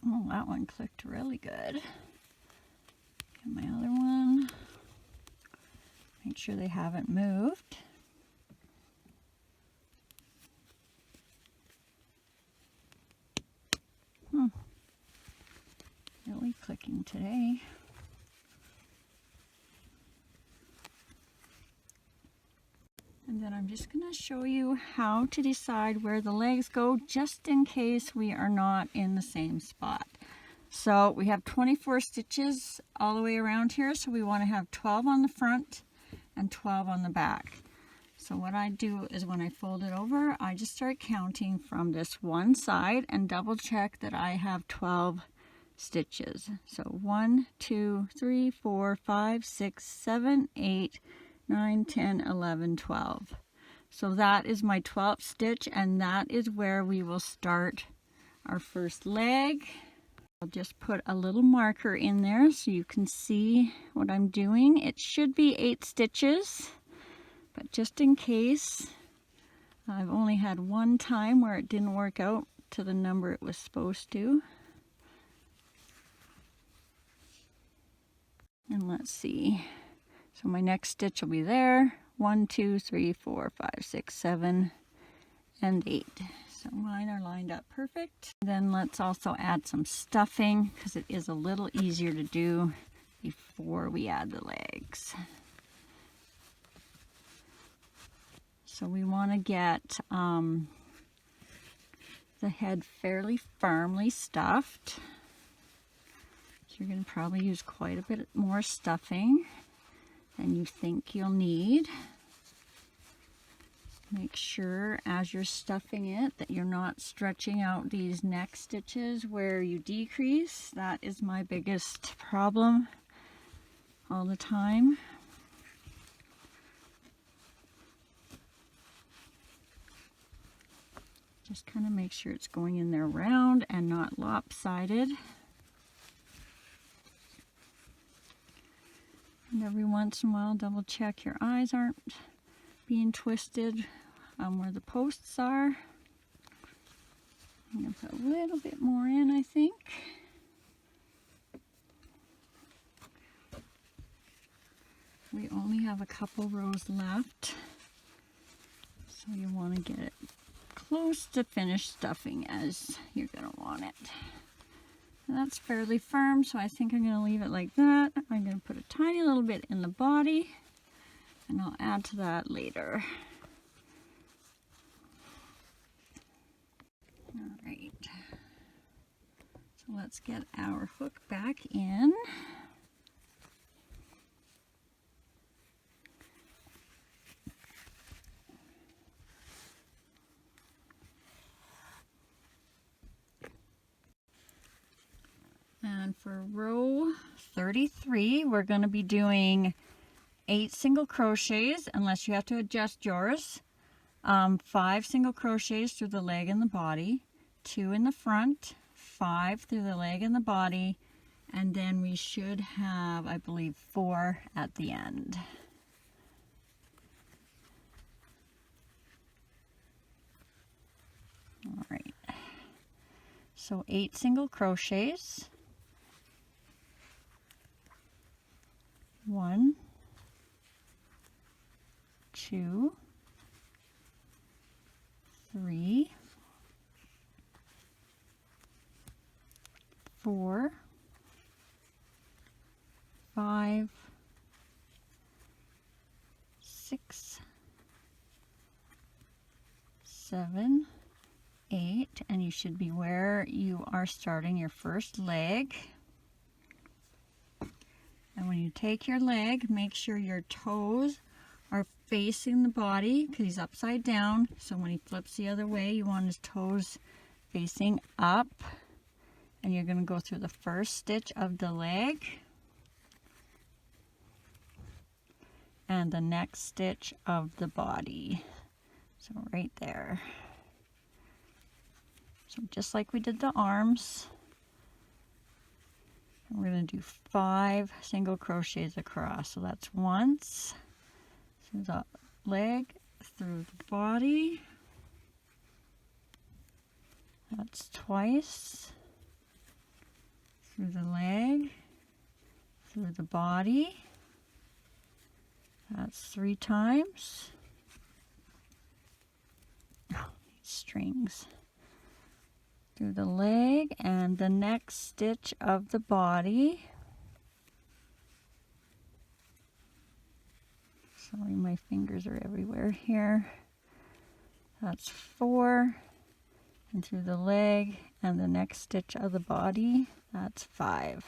Oh, that one clicked really good. Get my other one. Make sure they haven't moved. Really clicking today. And then I'm just going to show you how to decide where the legs go, just in case we are not in the same spot. So we have 24 stitches all the way around here, so we want to have 12 on the front and 12 on the back. So what I do is when I fold it over, I just start counting from this one side and double check that I have 12 stitches. So 1, 2, 3, 4, 5, 6, 7, 8, 9, 10, 11, 12. So that is my 12th stitch, and that is where we will start our first leg. I'll just put a little marker in there so you can see what I'm doing. It should be 8 stitches, but just in case, I've only had one time where it didn't work out to the number it was supposed to. And let's see. So my next stitch will be there. 1, 2, 3, 4, 5, 6, 7, and 8. So mine are lined up perfect. Then let's also add some stuffing because it is a little easier to do before we add the legs. So we want to get the head fairly firmly stuffed. So you're going to probably use quite a bit more stuffing than you think you'll need. Make sure as you're stuffing it that you're not stretching out these neck stitches where you decrease. That is my biggest problem all the time. Just kind of make sure it's going in there round and not lopsided. And every once in a while, double check your eyes aren't being twisted where the posts are. I'm going to put a little bit more in, I think. We only have a couple rows left, so you want to get it close to finished stuffing as you're going to want it. And that's fairly firm, so I think I'm going to leave it like that. I'm going to put a tiny little bit in the body, and I'll add to that later. All right, so let's get our hook back in. And for row 33, we're going to be doing 8 single crochets, unless you have to adjust yours. 5 single crochets through the leg and the body, 2 in the front, 5 through the leg and the body, and then we should have, I believe, 4 at the end. All right, so 8 single crochets. 1, 2, 3, 4, 5, 6, 7, 8, and you should be where you are starting your first leg. And when you take your leg, make sure your toes are facing the body because he's upside down. So when he flips the other way, you want his toes facing up. And you're going to go through the first stitch of the leg and the next stitch of the body. So right there. So just like we did the arms, we're going to do 5 single crochets across. So that's once through the leg, through the body. That's twice through the leg, through the body. That's 3 times. Oh, these strings. Through the leg and the next stitch of the body. Sorry, my fingers are everywhere here. That's 4. And through the leg and the next stitch of the body. That's 5.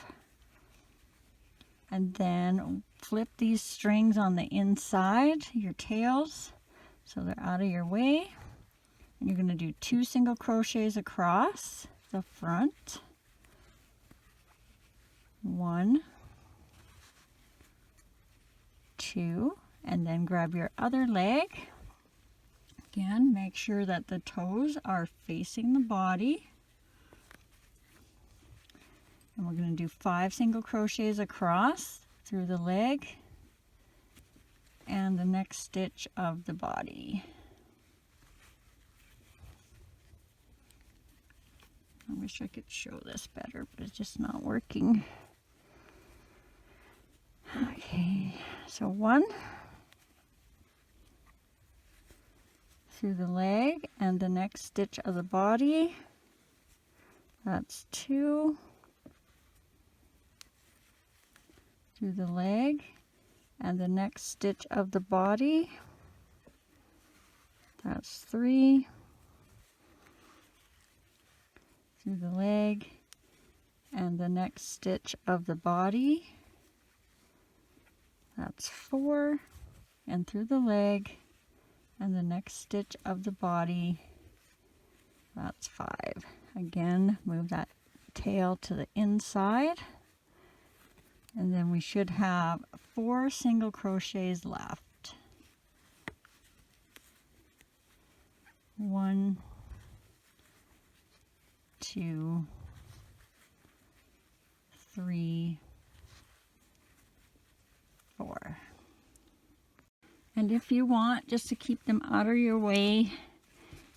And then flip these strings on the inside, your tails, so they're out of your way. And you're going to do 2 single crochets across the front. 1, 2, and then grab your other leg. Again, make sure that the toes are facing the body. And we're going to do 5 single crochets across through the leg and the next stitch of the body. I wish I could show this better, but it's just not working. Okay, so 1 through the leg and the next stitch of the body. That's 2 through the leg and the next stitch of the body. That's 3 through the leg and the next stitch of the body. That's 4, and through the leg and the next stitch of the body. That's 5. Again, move that tail to the inside, and then we should have 4 single crochets left. 1, 2, 3, 4. And if you want, just to keep them out of your way,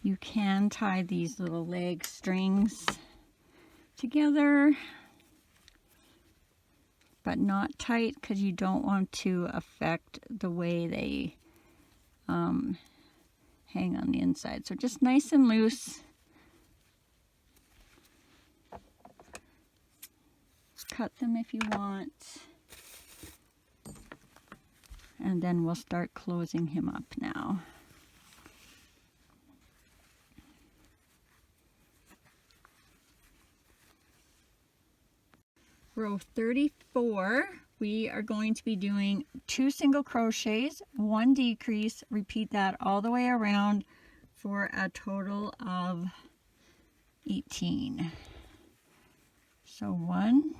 you can tie these little leg strings together, but not tight because you don't want to affect the way they hang on the inside. So just nice and loose. Cut them if you want. And then we'll start closing him up now. Row 34, we are going to be doing 2 single crochets, 1 decrease. Repeat that all the way around for a total of 18. So 1,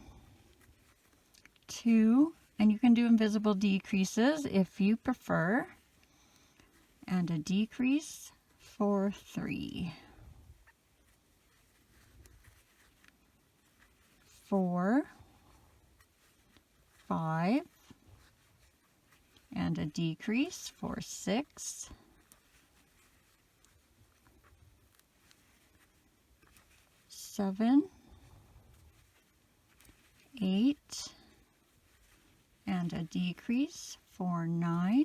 2, and you can do invisible decreases if you prefer, and a decrease for 3, 4, 5, and a decrease for 6, 7, 8, and a decrease for 9,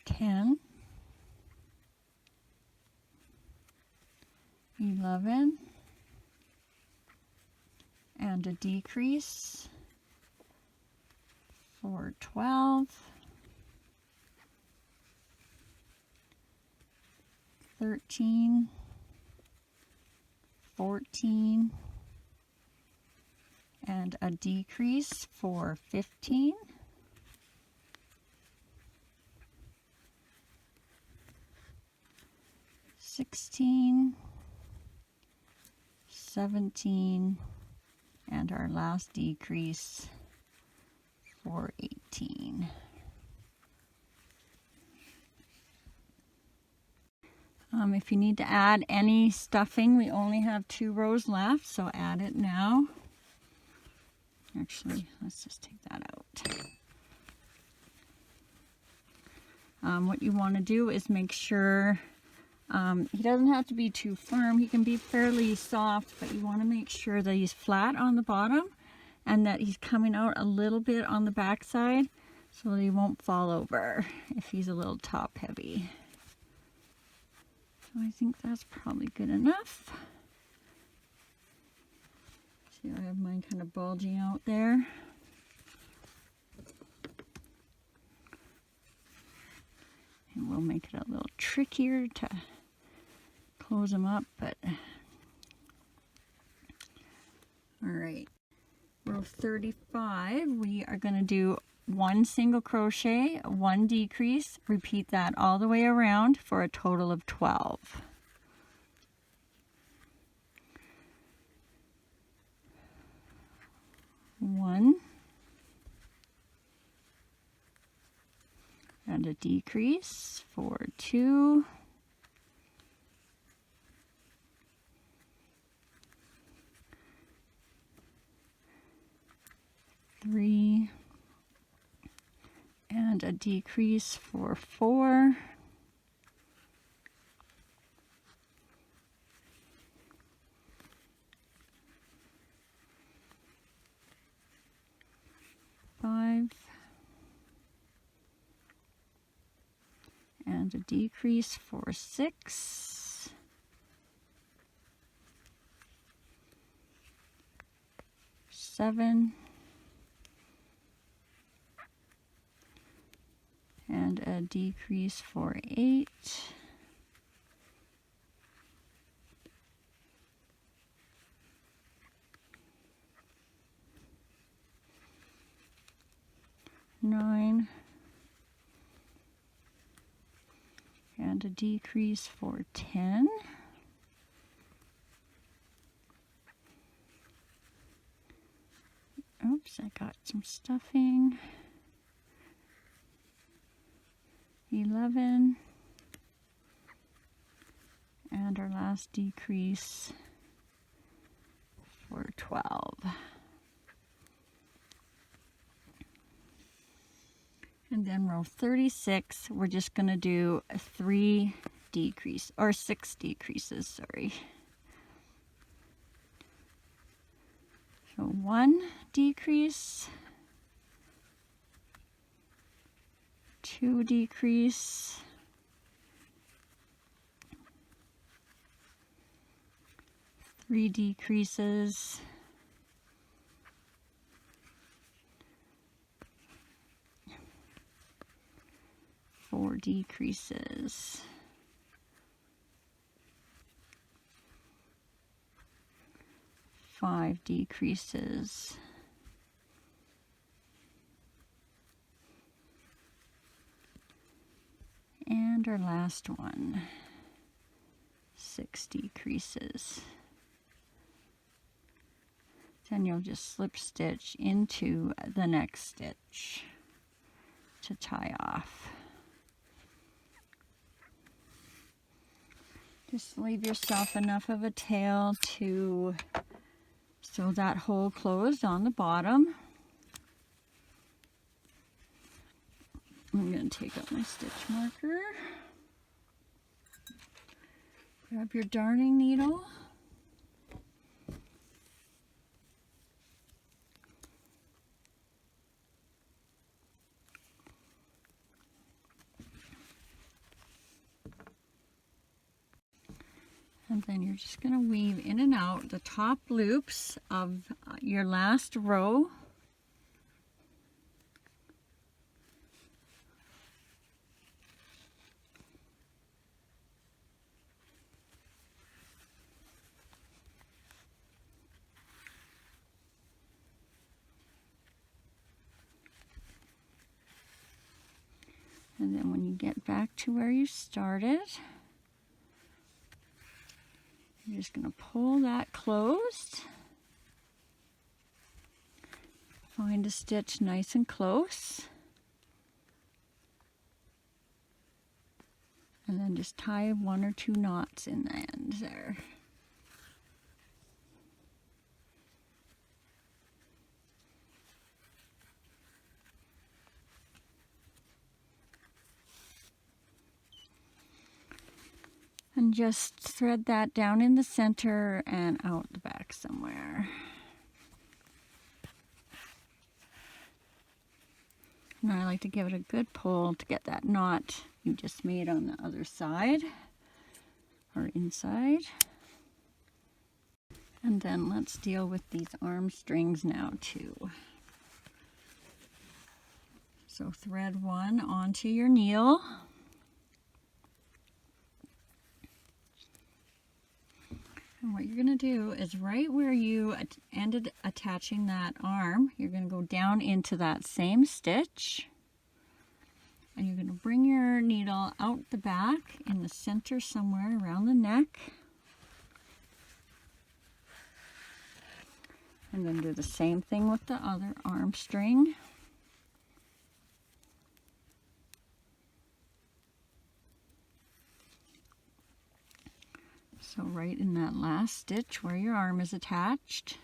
10, 11, and a decrease for 12, 13, 14, and a decrease for 15, 16, 17, and our last decrease for 18. If you need to add any stuffing, we only have 2 rows left, so add it now. Actually, let's just take that out. What you want to do is make sure he doesn't have to be too firm. He can be fairly soft, but you want to make sure that he's flat on the bottom and that he's coming out a little bit on the back side so that he won't fall over if he's a little top heavy. So I think that's probably good enough. See, I have mine kind of bulging out there. And we'll make it a little trickier to close them up, but all right. Row 35, we are going to do 1 single crochet, 1 decrease, repeat that all the way around for a total of 12. One and a decrease for 2, three, and a decrease for 4, 5, and a decrease for 6, 7, and a decrease for 8, 9, and a decrease for 10, oops, I got some stuffing, 11, and our last decrease for 12. And then row 36, we're just going to do 3 decrease or 6 decreases, sorry. So 1 decrease, 2 decrease, 3 decreases, 4 decreases, 5 decreases, 6 and our last one, 6 decreases. Then you'll just slip stitch into the next stitch to tie off. Just leave yourself enough of a tail to sew that hole closed on the bottom. I'm going to take out my stitch marker. Grab your darning needle. And then you're just going to weave in and out the top loops of your last row. And then when you get back to where you started, you're just going to pull that closed. Find a stitch nice and close. And then just tie 1 or 2 knots in the end there. And just thread that down in the center and out the back somewhere. Now I like to give it a good pull to get that knot you just made on the other side or inside. And then let's deal with these arm strings now too. So thread 1 onto your needle. And what you're going to do is right where you ended attaching that arm, you're going to go down into that same stitch. And you're going to bring your needle out the back in the center somewhere around the neck. And then do the same thing with the other arm string. So right in that last stitch where your arm is attached,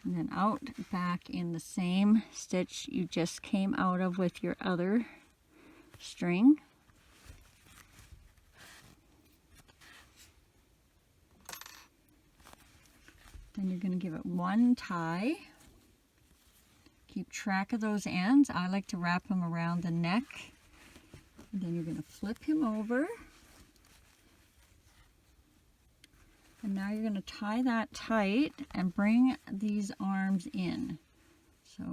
and then out back in the same stitch you just came out of with your other string. Then you're going to give it 1 tie. Keep track of those ends. I like to wrap them around the neck. And then you're going to flip him over. And now you're going to tie that tight and bring these arms in. So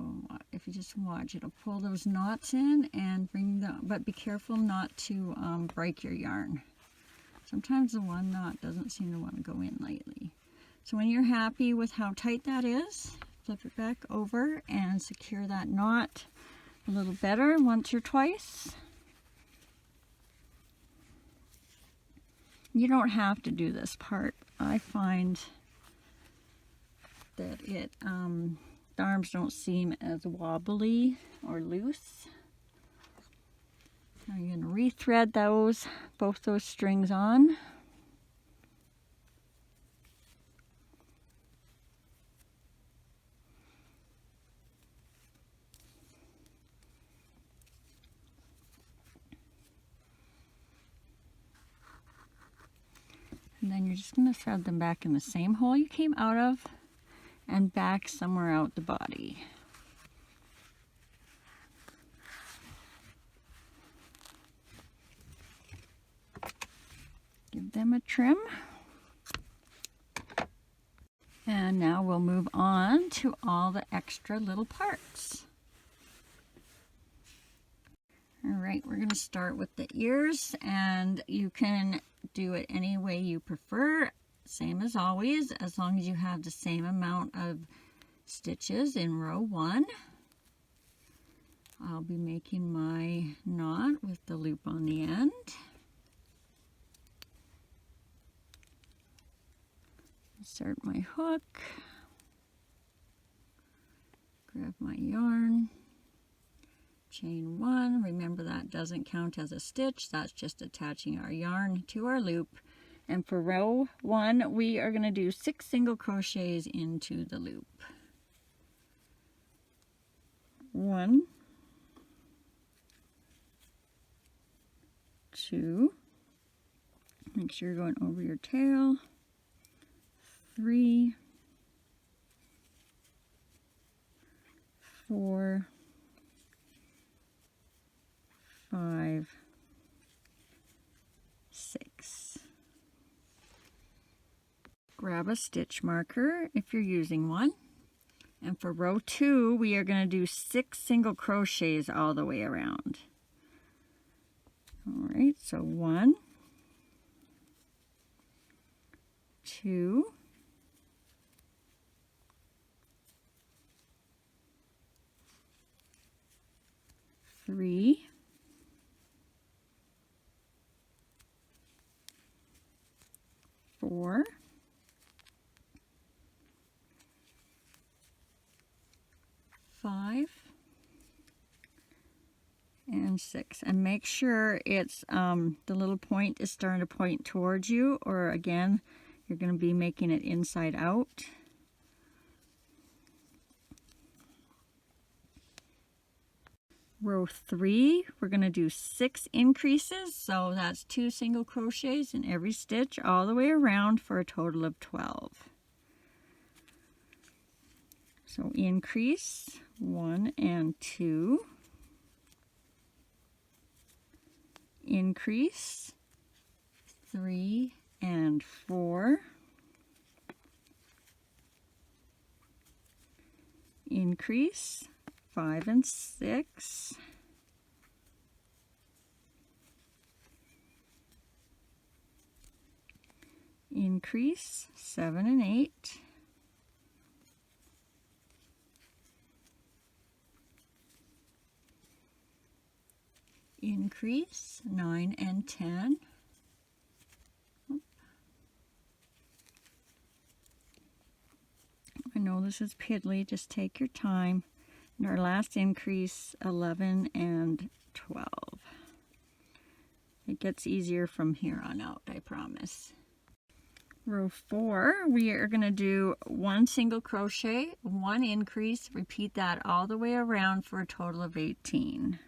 if you just watch, it'll pull those knots in and bring them, but be careful not to break your yarn. Sometimes the one knot doesn't seem to want to go in lightly. So when you're happy with how tight that is, flip it back over and secure that knot a little better once or twice. You don't have to do this part. I find that the arms don't seem as wobbly or loose. Now you're going to rethread both those strings on. And then you're just going to thread them back in the same hole you came out of and back somewhere out the body. Give them a trim. And now we'll move on to all the extra little parts. All right, we're going to start with the ears, and you can do it any way you prefer, same as always, as long as you have the same amount of stitches in row 1. I'll be making my knot with the loop on the end. Insert my hook, grab my yarn, chain 1. Remember that doesn't count as a stitch, that's just attaching our yarn to our loop. And for row 1 we are going to do 6 single crochets into the loop. 1, 2, make sure you're going over your tail, 3, 4, 5, 6. Grab a stitch marker if you're using one. And for row 2, we are going to do 6 single crochets all the way around. All right, so 1, 2, 3, 4, 5, and 6, and make sure it's the little point is starting to point towards you, or again you're going to be making it inside out. Row 3, we're going to do 6 increases, so that's 2 single crochets in every stitch all the way around for a total of 12. So increase 1 and 2, increase 3 and 4, increase 5 and 6, increase 7 and 8, increase 9 and 10, I know this is piddly, just take your time. And our last increase, 11 and 12. It gets easier from here on out, I promise. Row 4, we are going to do 1 single crochet, 1 increase, repeat that all the way around for a total of 18.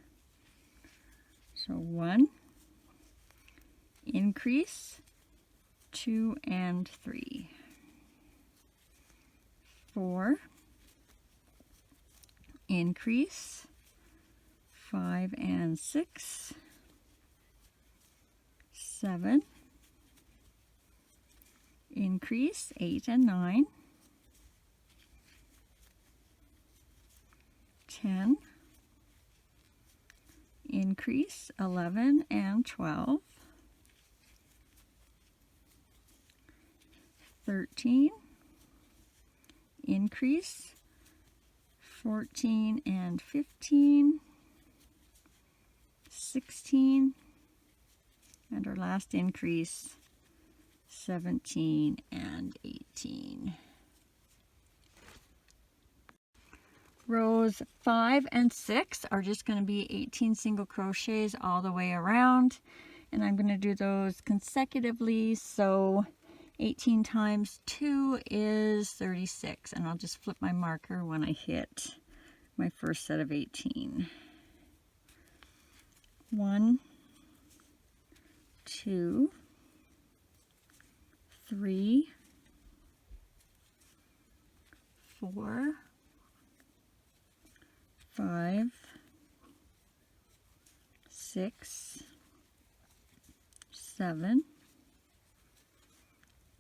So 1, increase, 2 and 3, 4, increase, 5 and 6, 7, increase, 8 and 9, 10, increase, 11 and 12, 13, increase, 14 and 15, 16, and our last increase, 17 and 18. Rows 5 and 6 are just going to be 18 single crochets all the way around, and I'm going to do those consecutively, so 18 times 2 is 36, and I'll just flip my marker when I hit my first set of 18. 1, 2, 3, 4, 5, 6, 7,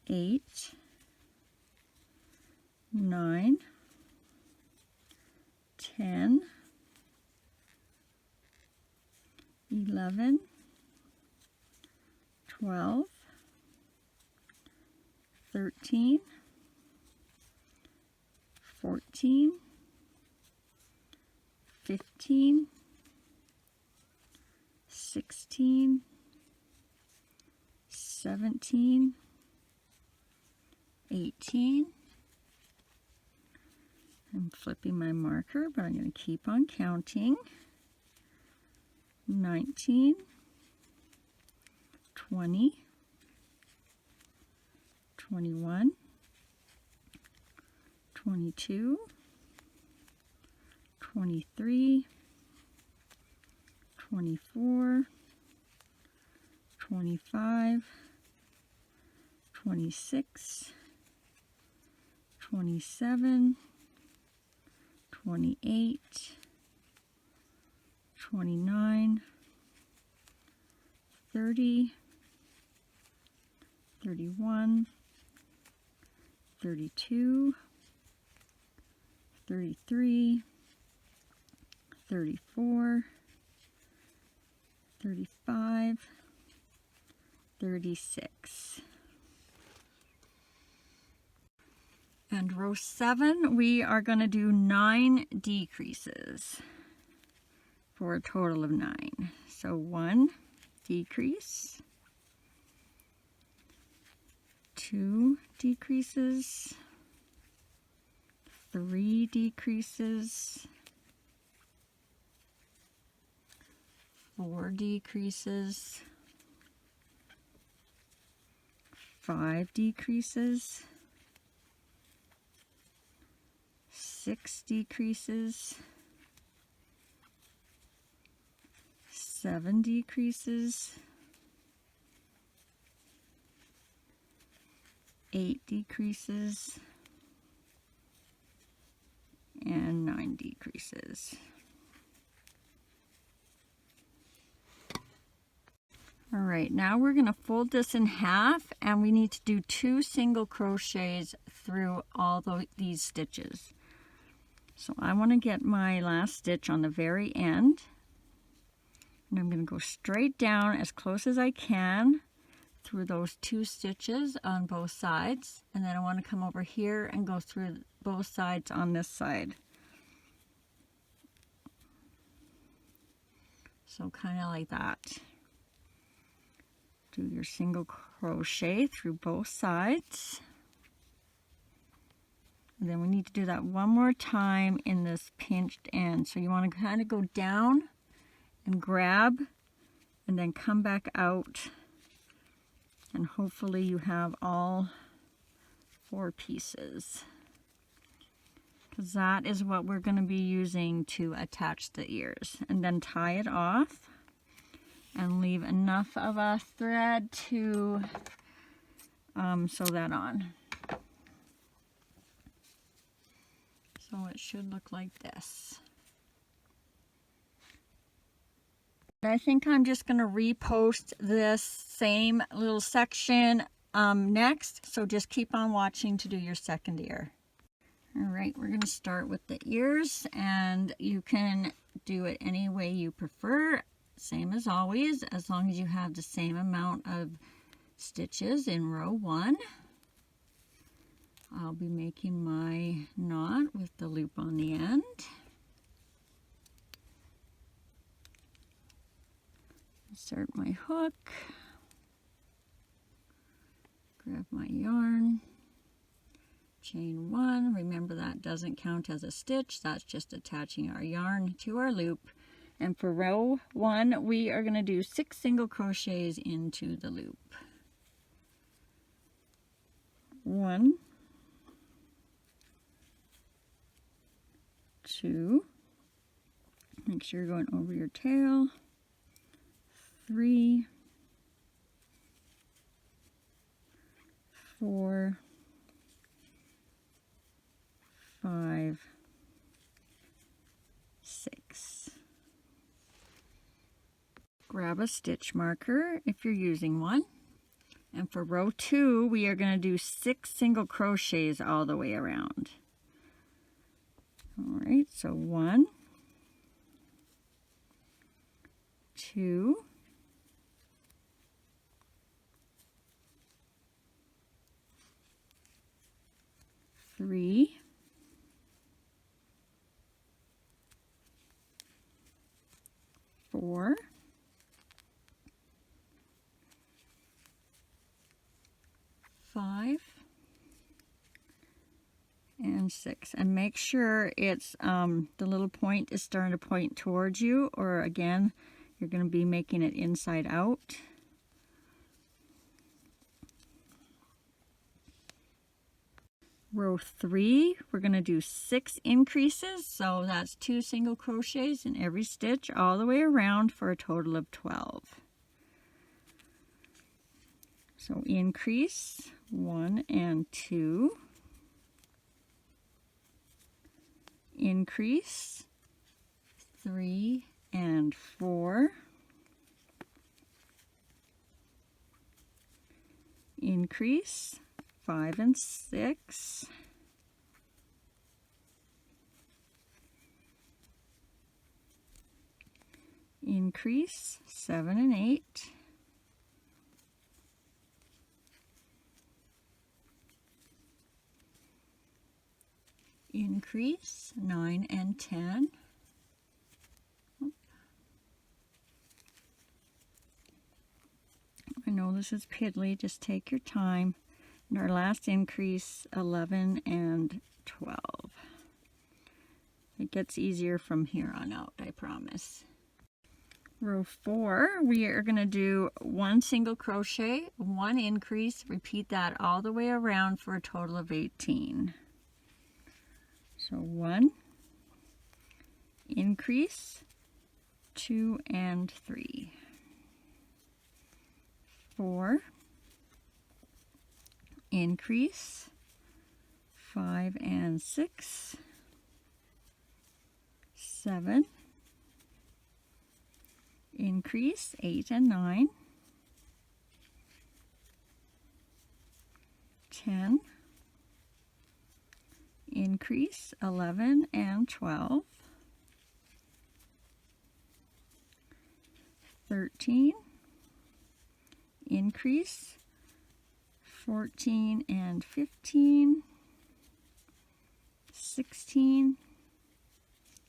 8, 9, 10, 11, 12, 13, 14, 15, 16, 17, 18. I'm flipping my marker, but I'm going to keep on counting. 19, 20, 21, 22, 23, 24, 25, 26, 27, 28, 29, 30, 31, 32, 33, 34, 35, 36. And row 7, we are going to do 9 decreases for a total of 9. So 1 decrease, 2 decreases, 3 decreases, 4 decreases, 5 decreases, 6 decreases, 7 decreases, 8 decreases, and 9 decreases. All right, now we're going to fold this in half, and we need to do 2 single crochets through all these stitches. So I want to get my last stitch on the very end, and I'm going to go straight down as close as I can through those 2 stitches on both sides, and then I want to come over here and go through both sides on this side. So kind of like that. Do your single crochet through both sides. And then we need to do that one more time in this pinched end. So you want to kind of go down and grab and then come back out. And hopefully you have all 4 pieces. Because that is what we're going to be using to attach the ears. And then tie it off. And leave enough of a thread to sew that on. So it should look like this. I think I'm just going to repost this same little section next, so just keep on watching to do your second ear. All right, we're going to start with the ears, and you can do it any way you prefer. Same as always, as long as you have the same amount of stitches in row 1. I'll be making my knot with the loop on the end. Insert my hook, grab my yarn, chain 1. Remember that doesn't count as a stitch, that's just attaching our yarn to our loop. And for row 1, we are going to do 6 single crochets into the loop. 1, 2, make sure you're going over your tail, 3, 4, 5, 6. Grab a stitch marker if you're using one. And for row 2, we are going to do 6 single crochets all the way around. All right, so 1, 2, 3, 4, 5, and 6. And make sure it's the little point is starting to point towards you, or again, you're going to be making it inside out. Row 3, we're going to do 6 increases, so that's 2 single crochets in every stitch all the way around for a total of 12. So increase 1 and 2, increase 3 and 4, increase 5 and 6, increase 7 and 8, increase 9 and 10, I know this is piddly, just take your time. And our last increase, 11 and 12. It gets easier from here on out, I promise. Row 4, we are going to do 1 single crochet, 1 increase, repeat that all the way around for a total of 18. So 1 increase, 2 and 3, 4 increase, 5 and 6, 7 increase, 8 and 9, 10 increase, 11 and 12, 13 increase, 14 and 15, 16,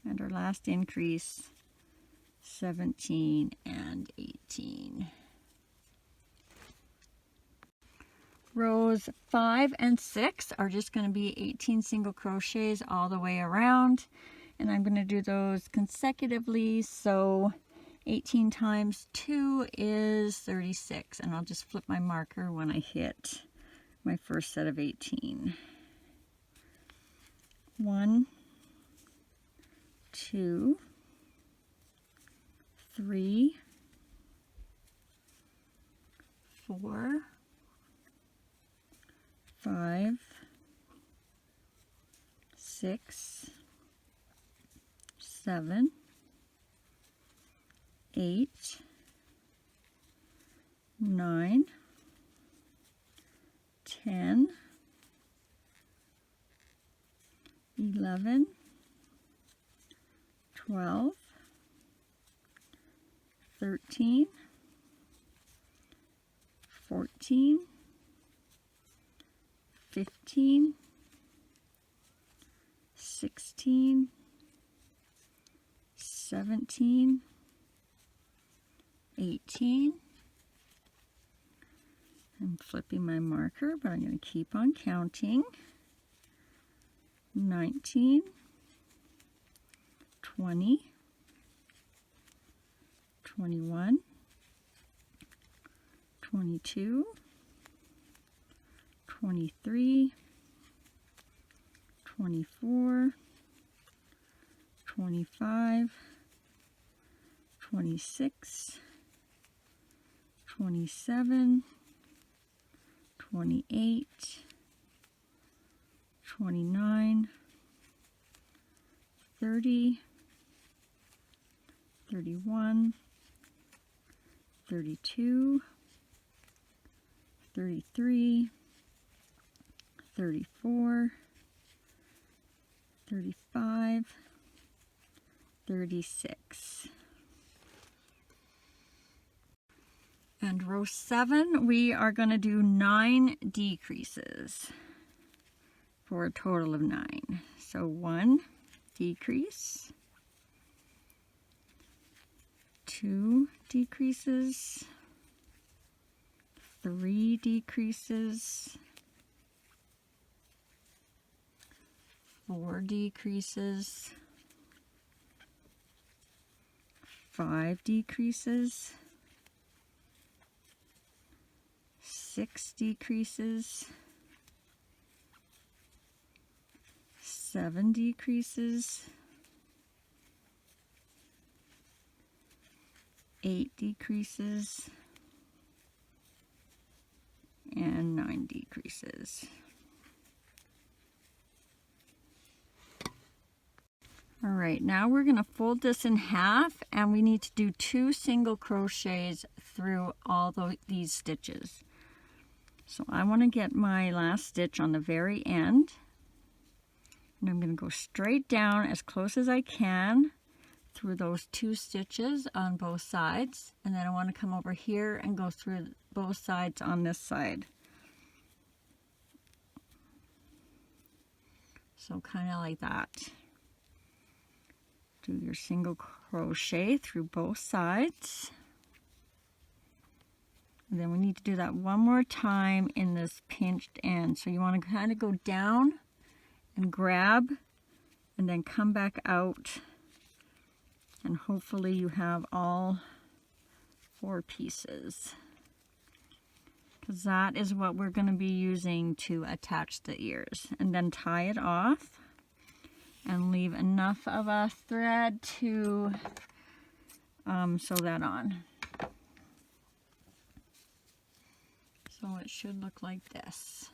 and our last increase, 17 and 18. Rows 5 and 6 are just going to be 18 single crochets all the way around, and I'm going to do those consecutively. So 18 times 2 is 36, and I'll just flip my marker when I hit my first set of 18. 1, 2, 3, 4, 5, 6, 7, 8, 9, 10, 11, 12, 13, 14, 15, 16, 17, 18. I'm flipping my marker, but I'm going to keep on counting. 19, 20, 21, 22, 23, 24, 25, 26, 27, 28, 29, 30, 31, 32, 33, 34, 35, 36. And row 7, we are going to do 9 decreases for a total of 9. So 1 decrease, 2 decreases, 3 decreases, 4 decreases, 5 decreases, 6 decreases, 7 decreases, 8 decreases, and 9 decreases. All right, now we're going to fold this in half, and we need to do 2 single crochets through all these stitches. So I want to get my last stitch on the very end, and I'm going to go straight down as close as I can through those 2 stitches on both sides, and then I want to come over here and go through both sides on this side. So kind of like that. Do your single crochet through both sides. And then we need to do that one more time in this pinched end. So you want to kind of go down and grab and then come back out, and hopefully you have all 4 pieces, because that is what we're going to be using to attach the ears. And then tie it off and leave enough of a thread to sew that on. So it should look like this.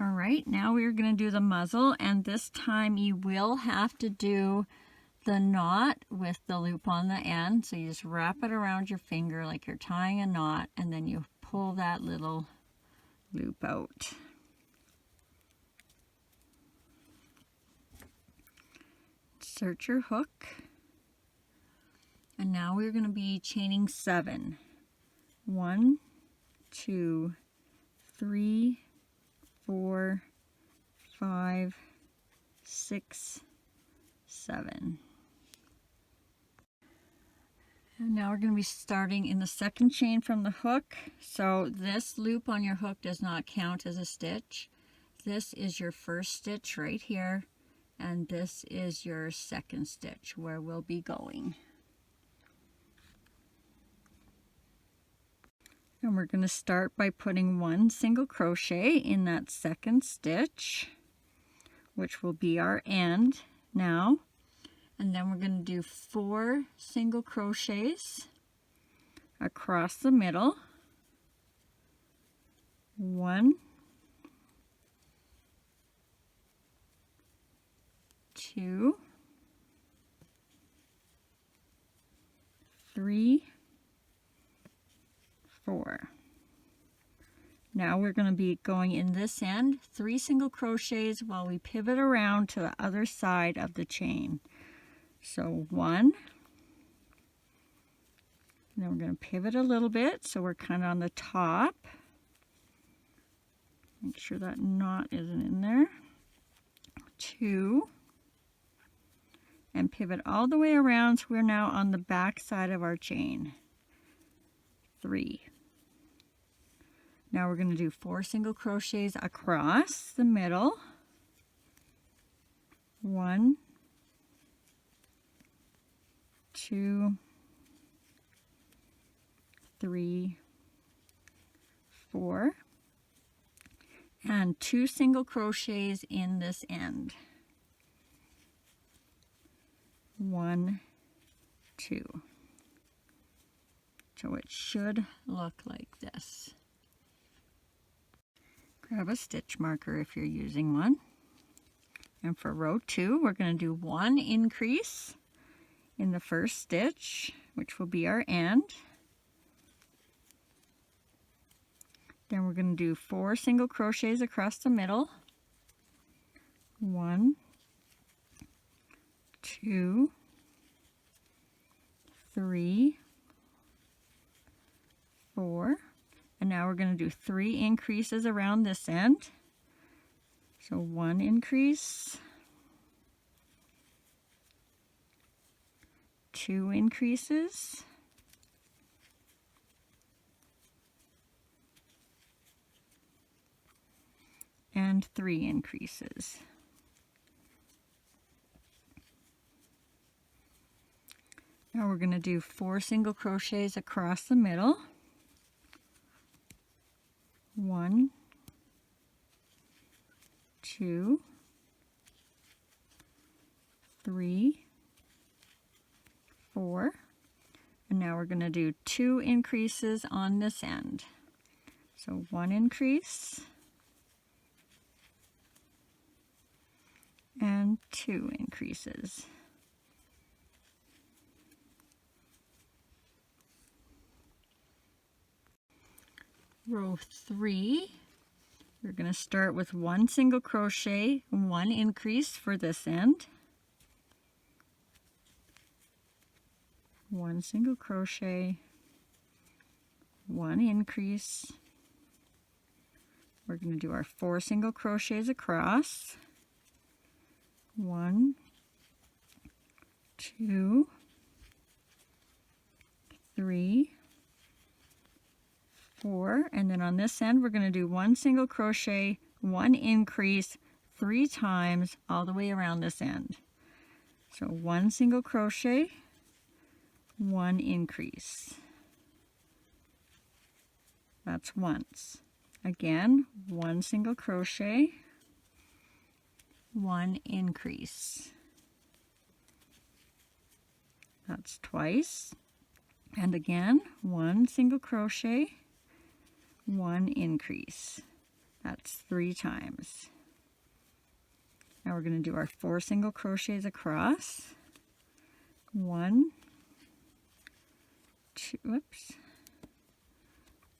All right, now we're going to do the muzzle, and this time you will have to do the knot with the loop on the end. So you just wrap it around your finger like you're tying a knot, and then you pull that little loop out. Insert your hook, and now we're going to be chaining 7. 1, 2, 3, 4, 5, 6, 7. And now we're going to be starting in the second chain from the hook. So this loop on your hook does not count as a stitch. This is your first stitch right here, and this is your second stitch where we'll be going. And we're going to start by putting 1 single crochet in that second stitch, which will be our end now. And then we're going to do 4 single crochets across the middle. 1, 2, 3, 4. Now we're going to be going in this end 3 single crochets while we pivot around to the other side of the chain. So 1, then we're going to pivot a little bit so we're kind of on the top. Make sure that knot isn't in there. 2, and pivot all the way around so we're now on the back side of our chain. 3. Now we're going to do 4 single crochets across the middle. 1, 2, 3, 4, and 2 single crochets in this end. 1, 2. So it should look like this. Grab a stitch marker if you're using one. And for row 2, we're going to do 1 increase in the first stitch, which will be our end. Then we're going to do 4 single crochets across the middle. 1, 2, 3, 4, and now we're going to do 3 increases around this end. So 1 increase, 2 increases, and 3 increases. Now we're going to do 4 single crochets across the middle. 1, 2, 3, 4, and now we're going to do 2 increases on this end. So 1 increase and 2 increases. Row 3, we're going to start with 1 single crochet, 1 increase for this end, 1 single crochet, 1 increase. We're going to do our 4 single crochets across. 1, 2, 3, 4, and then on this end we're going to do 1 single crochet, 1 increase 3 times all the way around this end. So 1 single crochet, 1 increase. That's once. Again, 1 single crochet, 1 increase. That's twice. And again, 1 single crochet, 1 increase. That's 3 times. Now we're going to do our 4 single crochets across. 1, 2, whoops,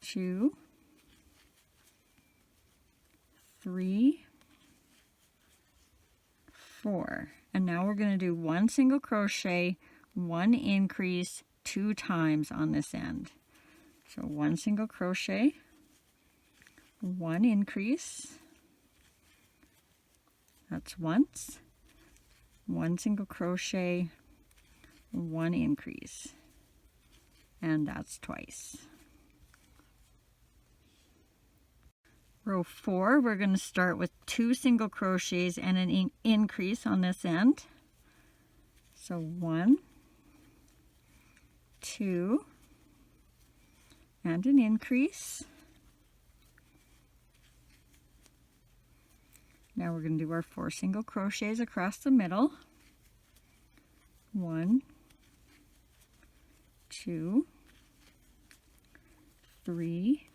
2, 3, 4. And now we're going to do 1 single crochet, 1 increase, 2 times on this end. So 1 single crochet, 1 increase. That's once. 1 single crochet, 1 increase. And that's twice. Row 4, we're going to start with 2 single crochets and an increase on this end. So 1, 2, and an increase. Now we're going to do our 4 single crochets across the middle. 1, 2, 3,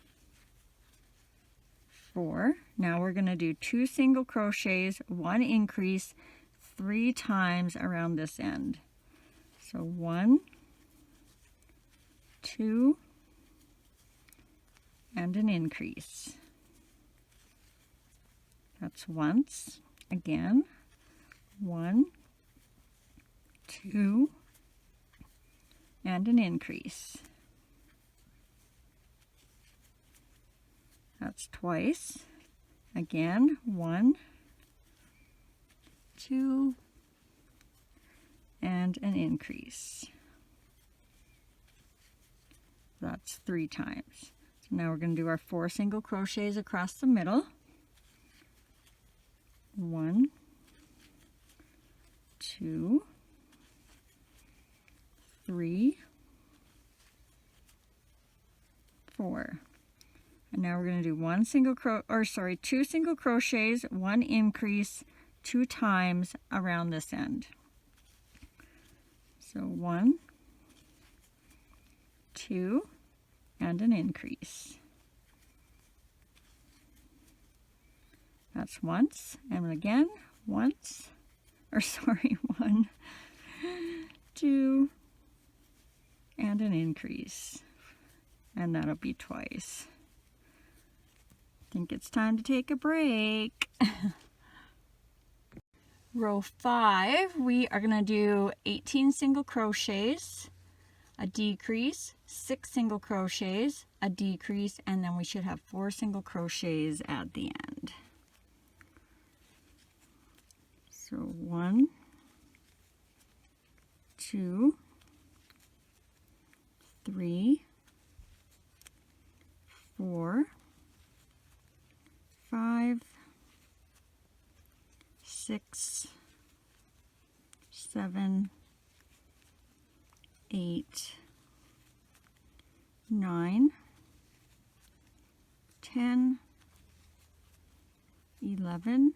4. Now we're going to do 2 single crochets, 1 increase, 3 times around this end. So 1, 2, and an increase. That's once. Again, 1, 2, and an increase. That's twice. Again, 1, 2, and an increase. That's 3 times. So now we're going to do our 4 single crochets across the middle. 1, 2, 3, 4. And now we're going to do 2 single crochets, 1 increase, 2 times around this end. So 1, 2, and an increase. That's once, and again, once, 1, 2, and an increase. And that'll be twice. I think it's time to take a break. Row 5, we are going to do 18 single crochets, a decrease, 6 single crochets, a decrease, and then we should have 4 single crochets at the end. So 1, 2, 3, 4, 5, 6, 7, 8, 9, 10, 11,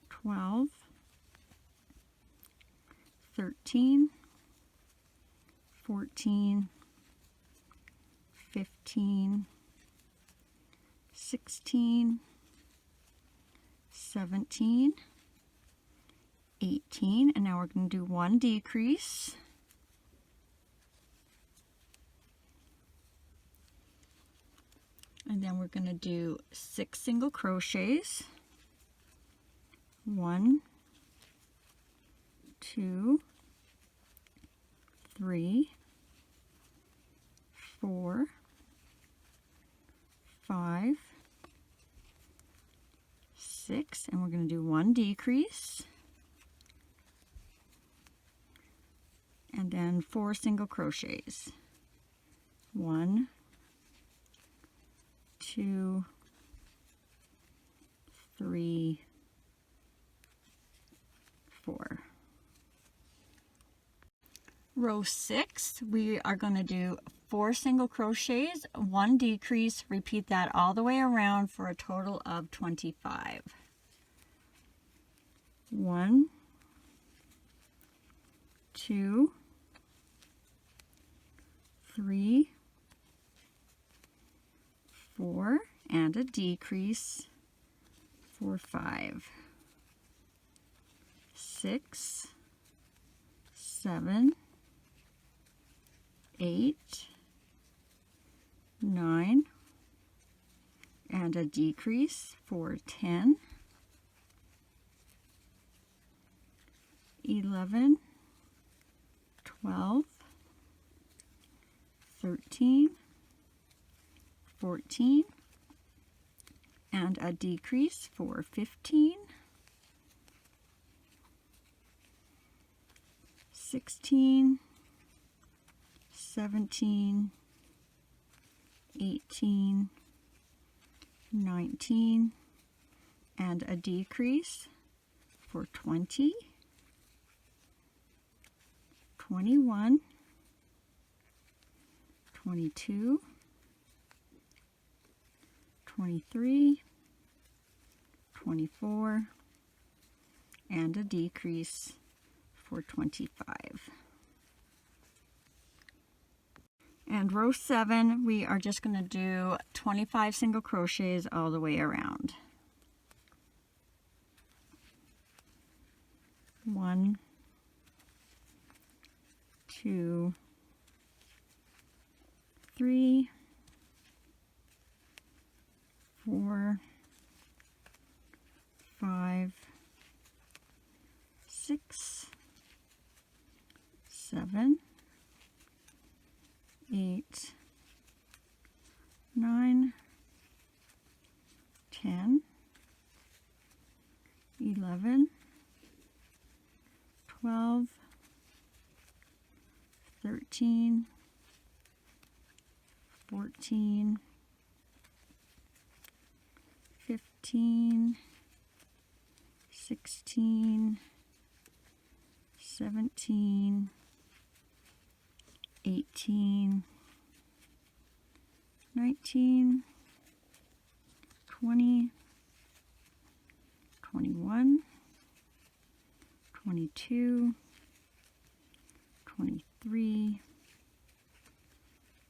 12, 13, 14, 15, 16, 17, 18, and now we're going to do 1 decrease. And then we're going to do 6 single crochets. 1, 2, 3, 4, 5, 6, and we're going to do 1 decrease, and then 4 single crochets. 1, 2, 3, 4. Row 6, we are going to do 4 single crochets, 1 decrease. Repeat that all the way around for a total of 25. 1, 2, 3, 4, and a decrease for 5, 6, 7, 8, 9, and a decrease for 10, 11, 12, 13, 14, and a decrease for 15, 16, 17, 18, 19, and a decrease for 20, 21, 22, 23, 24, and a decrease for 25. And row 7, we are just going to do 25 single crochets all the way around. 1, 2, 3, 4, 5, 6, 7, 8, 9, 10, 11, 12, 13, 14, 15, 16, 17, 18, 19, 20, 21, 22, 23,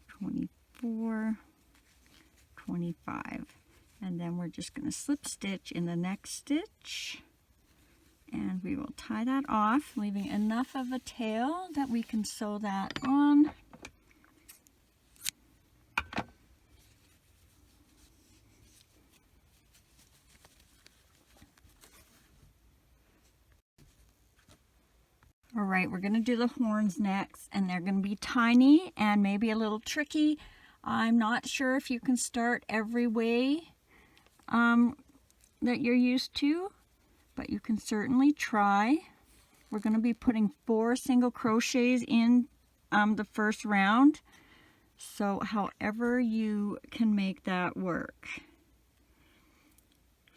24, 25. And then we're just going to slip stitch in the next stitch. And we will tie that off, leaving enough of a tail that we can sew that on. All right, we're going to do the horns next, and they're going to be tiny and maybe a little tricky. I'm not sure if you can start every way that you're used to, but you can certainly try. We're going to be putting 4 single crochets in the first round, so however you can make that work.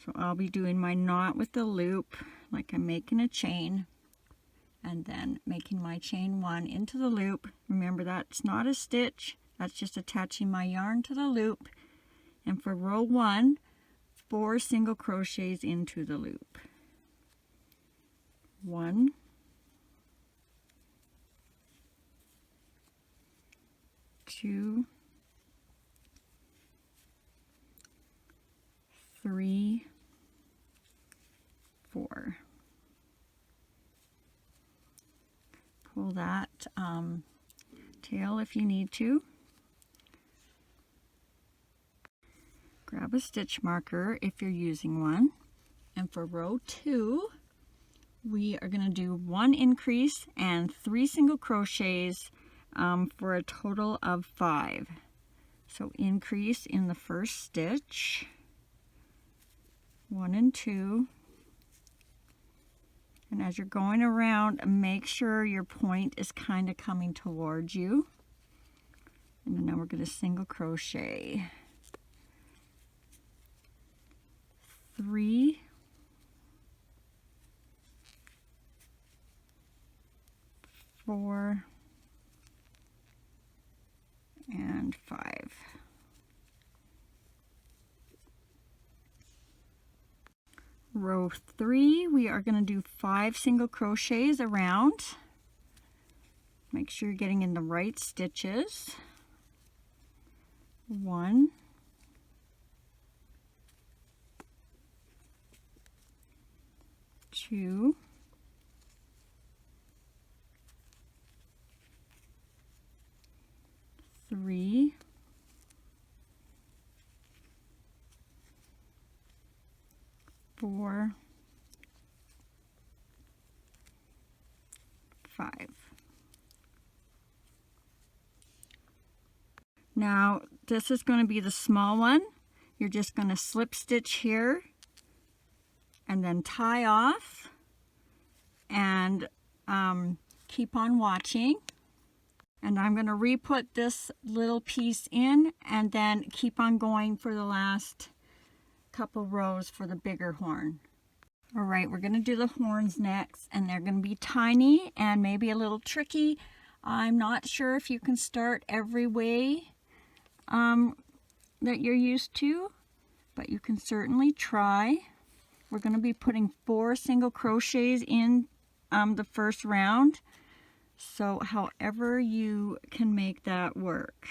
So I'll be doing my knot with the loop, like I'm making a chain, and then making my chain 1 into the loop. Remember, that's not a stitch, that's just attaching my yarn to the loop. And for row 1, 4 single crochets into the loop. 1, 2, 3, 4. Pull that tail if you need to. Grab a stitch marker if you're using one. And for row 2, we are going to do 1 increase and 3 single crochets for a total of 5. So increase in the first stitch, 1 and 2. And as you're going around, make sure your point is kind of coming towards you. And then we're going to single crochet. 3, 4, and 5. Row 3, we are going to do 5 single crochets around. Make sure you're getting in the right stitches. 1, 2, 3, 4, 5. Now this is going to be the small one. You're just going to slip stitch here and then tie off and keep on watching. And I'm going to re-put this little piece in and then keep on going for the last couple rows for the bigger horn. All right, we're going to do the horns next, and they're going to be tiny and maybe a little tricky. I'm not sure if you can start every way that you're used to, but you can certainly try. We're going to be putting 4 single crochets in the first round, so however you can make that work.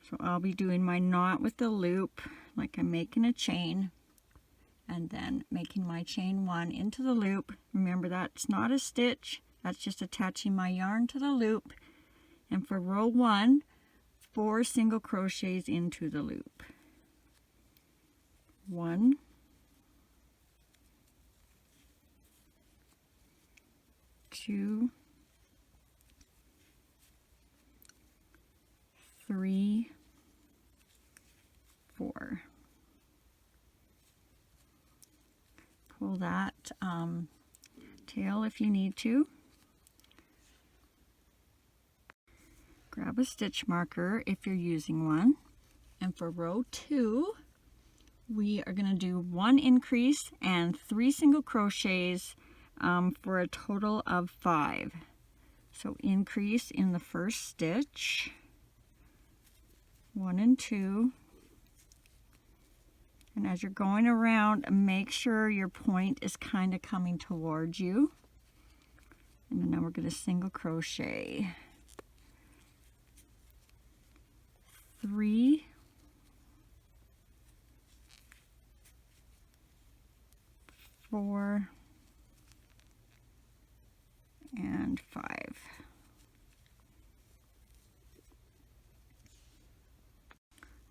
So I'll be doing my knot with the loop like I'm making a chain, and then making my chain 1 into the loop. Remember, that's not a stitch, that's just attaching my yarn to the loop. And for row 1, 4 single crochets into the loop. 1, 2, 3, 4. Pull that tail if you need to. Grab a stitch marker if you're using one. And for row 2, we are going to do 1 increase and 3 single crochets for a total of 5. So increase in the first stitch, 1 and 2. And as you're going around, make sure your point is kind of coming towards you. And then we're going to single crochet. 3, 4, and 5.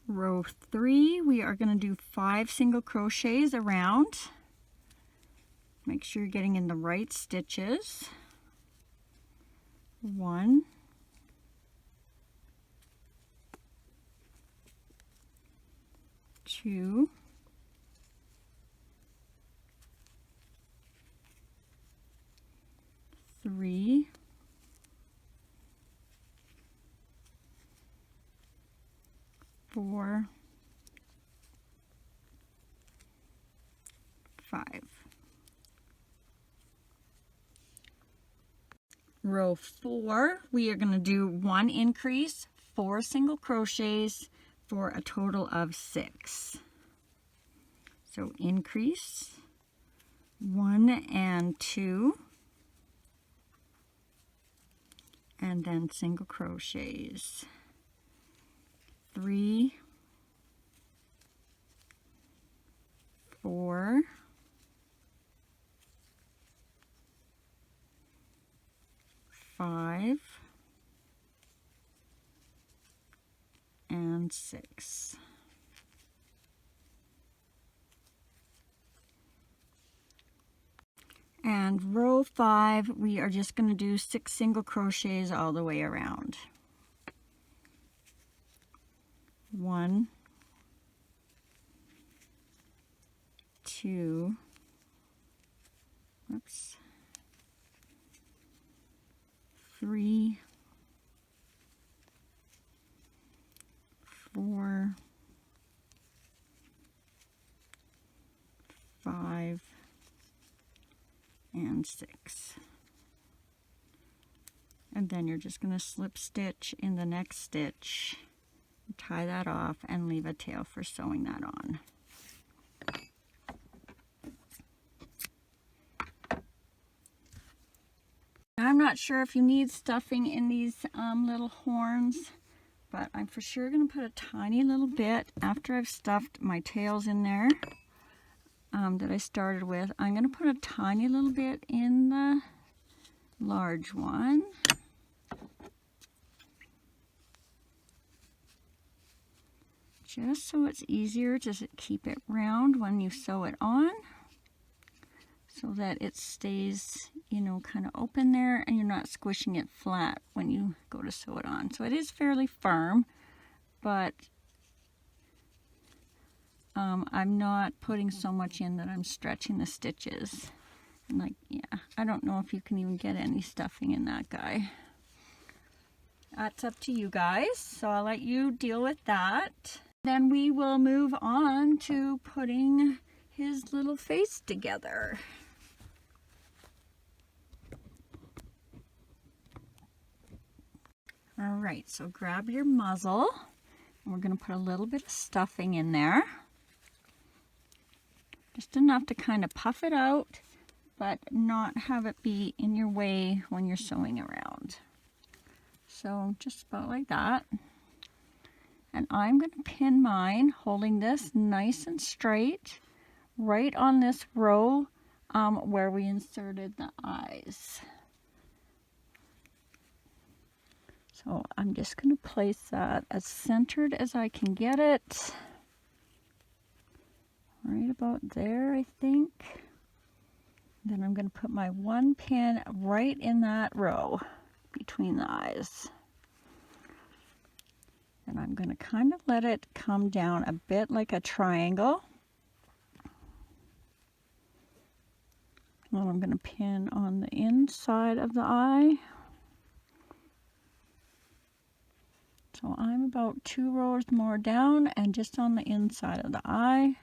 Row 3, we are going to do 5 single crochets around. Make sure you're getting in the right stitches. 1, 2, 3, 4, 5. Row 4, we are going to do 1 increase, 4 single crochets for a total of 6. So increase, 1 and 2, and then single crochets. 3, 4, 5, and 6. And row 5, we are just going to do 6 single crochets all the way around. 1, 2, oops, 3, 4, 5, and 6. And then you're just going to slip stitch in the next stitch, tie that off, and leave a tail for sewing that on. I'm not sure if you need stuffing in these little horns, but I'm for sure going to put a tiny little bit after I've stuffed my tails in there that I started with. I'm going to put a tiny little bit in the large one. Just so it's easier to keep it round when you sew it on, so that it stays, you know, kind of open there and you're not squishing it flat when you go to sew it on. So it is fairly firm, but I'm not putting so much in that I'm stretching the stitches. And like, yeah, I don't know if you can even get any stuffing in that guy. That's up to you guys, so I'll let you deal with that. Then we will move on to putting his little face together. All right, so grab your muzzle, and we're going to put a little bit of stuffing in there. Just enough to kind of puff it out, but not have it be in your way when you're sewing around. So just about like that. And I'm going to pin mine, holding this nice and straight, right on this row where we inserted the eyes. So I'm just going to place that as centered as I can get it. Right about there, I think. Then I'm going to put my one pin right in that row between the eyes. And I'm going to kind of let it come down a bit like a triangle. And I'm going to pin on the inside of the eye. So I'm about 2 rows more down and just on the inside of the eye.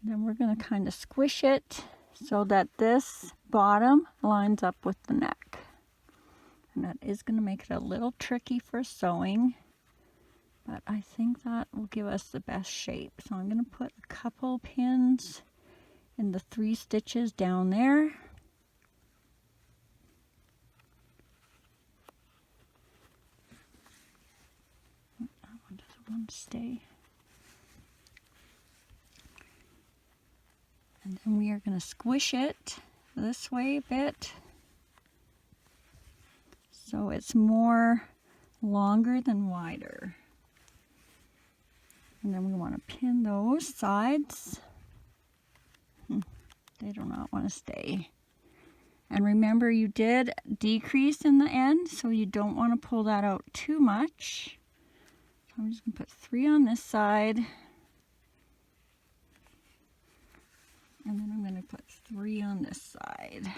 And then we're going to kind of squish it so that this bottom lines up with the neck. And that is going to make it a little tricky for sewing, but I think that will give us the best shape. So I'm going to put a couple pins in the 3 stitches down there. That one doesn't want to stay. And then we are going to squish it this way a bit, so it's more longer than wider. And then we want to pin those sides. They do not want to stay. And remember, you did decrease in the end, so you don't want to pull that out too much. So I'm just going to put 3 on this side. And then I'm going to put 3 on this side.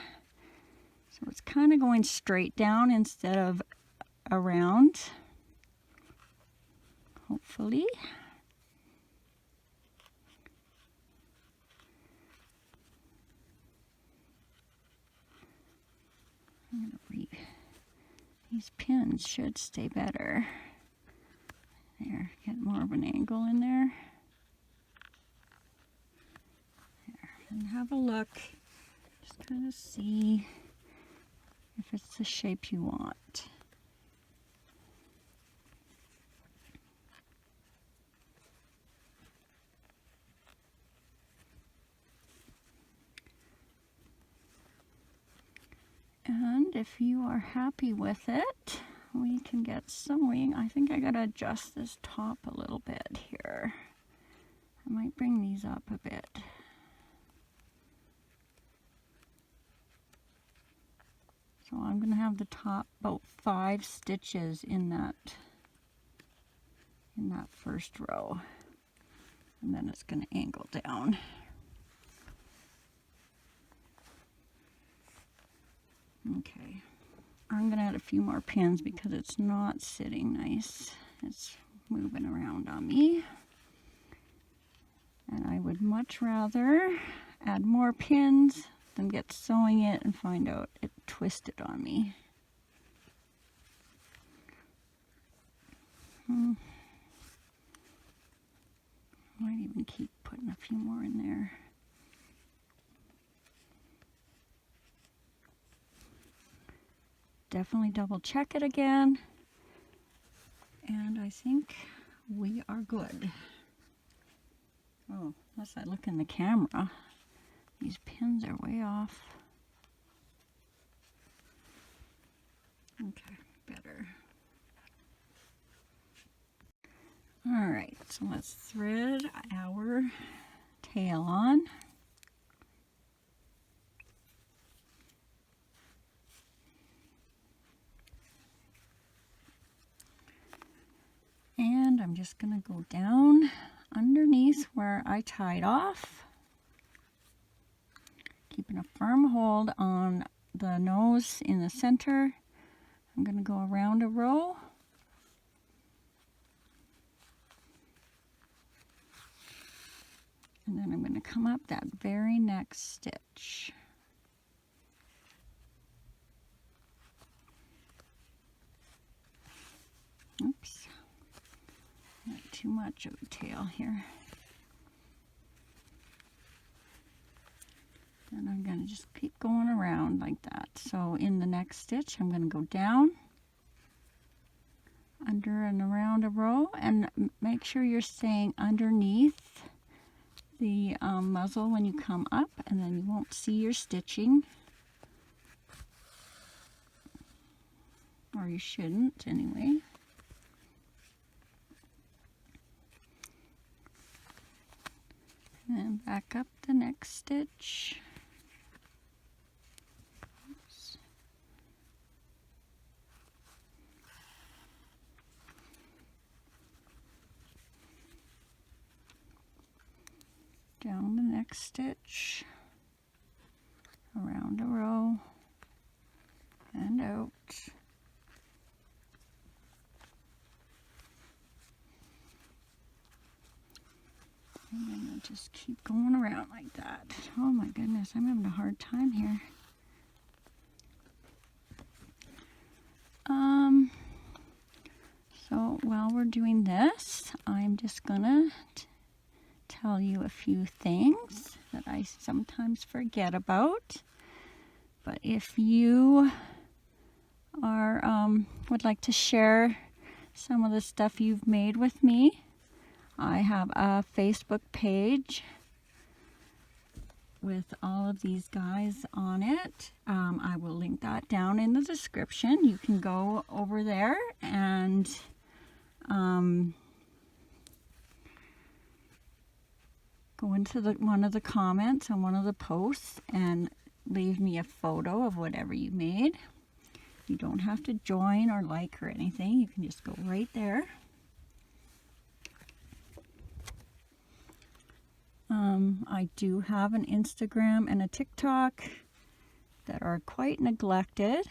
So it's kind of going straight down instead of around, hopefully. These pins should stay better. There, get more of an angle in there. There, and have a look. Just kind of see if it's the shape you want. And if you are happy with it, we can get sewing. I think I gotta adjust this top a little bit here. I might bring these up a bit. So I'm going to have the top about 5 stitches in that first row, and then it's going to angle down. Okay, I'm going to add a few more pins because it's not sitting nice. It's moving around on me, and I would much rather add more pins them get sewing it and find out it twisted on me. Might even keep putting a few more in there. Definitely double check it again. And I think we are good. Oh, unless I look in the camera. These pins are way off. Okay, better. All right, so let's thread our tail on. And I'm just going to go down underneath where I tied off, keeping a firm hold on the nose in the center. I'm going to go around a row. And then I'm going to come up that very next stitch. Oops. Not too much of a tail here. And I'm going to just keep going around like that. So in the next stitch, I'm going to go down, under and around a row, and make sure you're staying underneath the muzzle when you come up, and then you won't see your stitching. Or you shouldn't anyway. And then back up the next stitch. Oops. Down the next stitch, around a row, and out. And then I'll just keep going around like that. Oh my goodness, I'm having a hard time here. So while we're doing this, I'm just gonna tell you a few things that I sometimes forget about. But if you are would like to share some of the stuff you've made with me, I have a Facebook page with all of these guys on it. I will link that down in the description. You can go over there and go into one of the comments on one of the posts and leave me a photo of whatever you made. You don't have to join or like or anything. You can just go right there. I do have an Instagram and a TikTok that are quite neglected.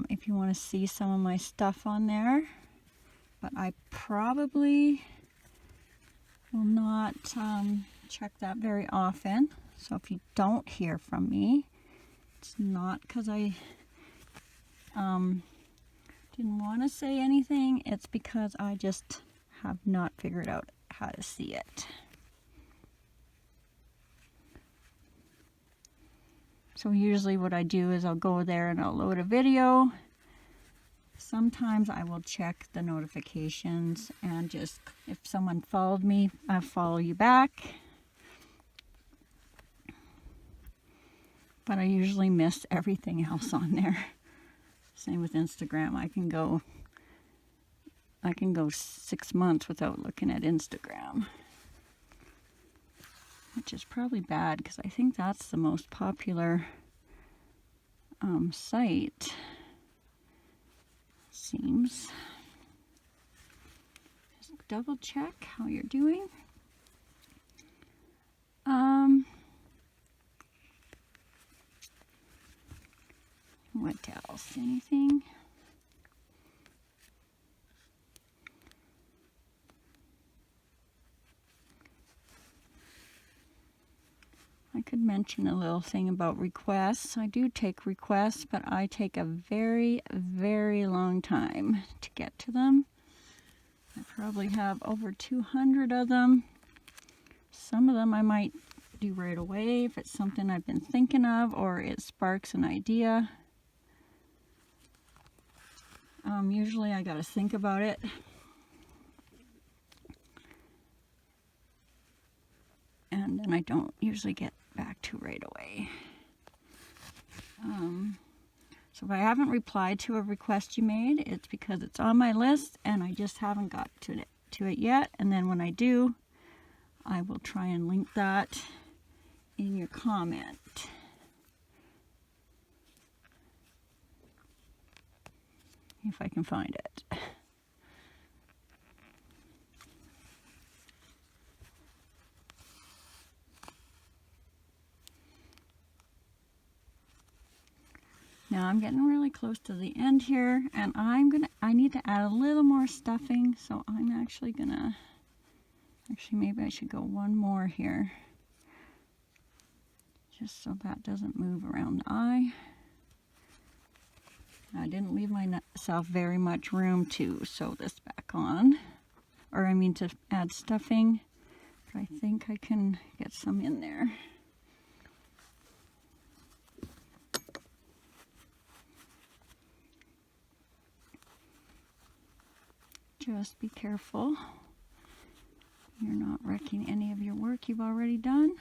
If you want to see some of my stuff on there, but I probably will not check that very often. So if you don't hear from me, it's not because I didn't want to say anything. It's because I just have not figured out how to see it. So usually what I do is I'll go there and I'll load a video. Sometimes I will check the notifications and just, if someone followed me, I'll follow you back. But I usually miss everything else on there. Same with Instagram. I can go 6 months without looking at Instagram, which is probably bad because I think that's the most popular site, seems. Just double check how you're doing. What else? Anything? I could mention a little thing about requests. I do take requests, but I take a very, very long time to get to them. I probably have over 200 of them. Some of them I might do right away if it's something I've been thinking of or it sparks an idea. Usually I gotta think about it. And then I don't usually get back to right away. So if I haven't replied to a request you made, it's because it's on my list and I just haven't got to it yet. And then when I do, I will try and link that in your comment. If I can find it. Now I'm getting really close to the end here, and I need to add a little more stuffing, so I'm actually maybe I should go one more here, just so that doesn't move around the eye. I didn't leave myself very much room to sew this back on, or I mean to add stuffing, but I think I can get some in there. Just be careful you're not wrecking any of your work you've already done.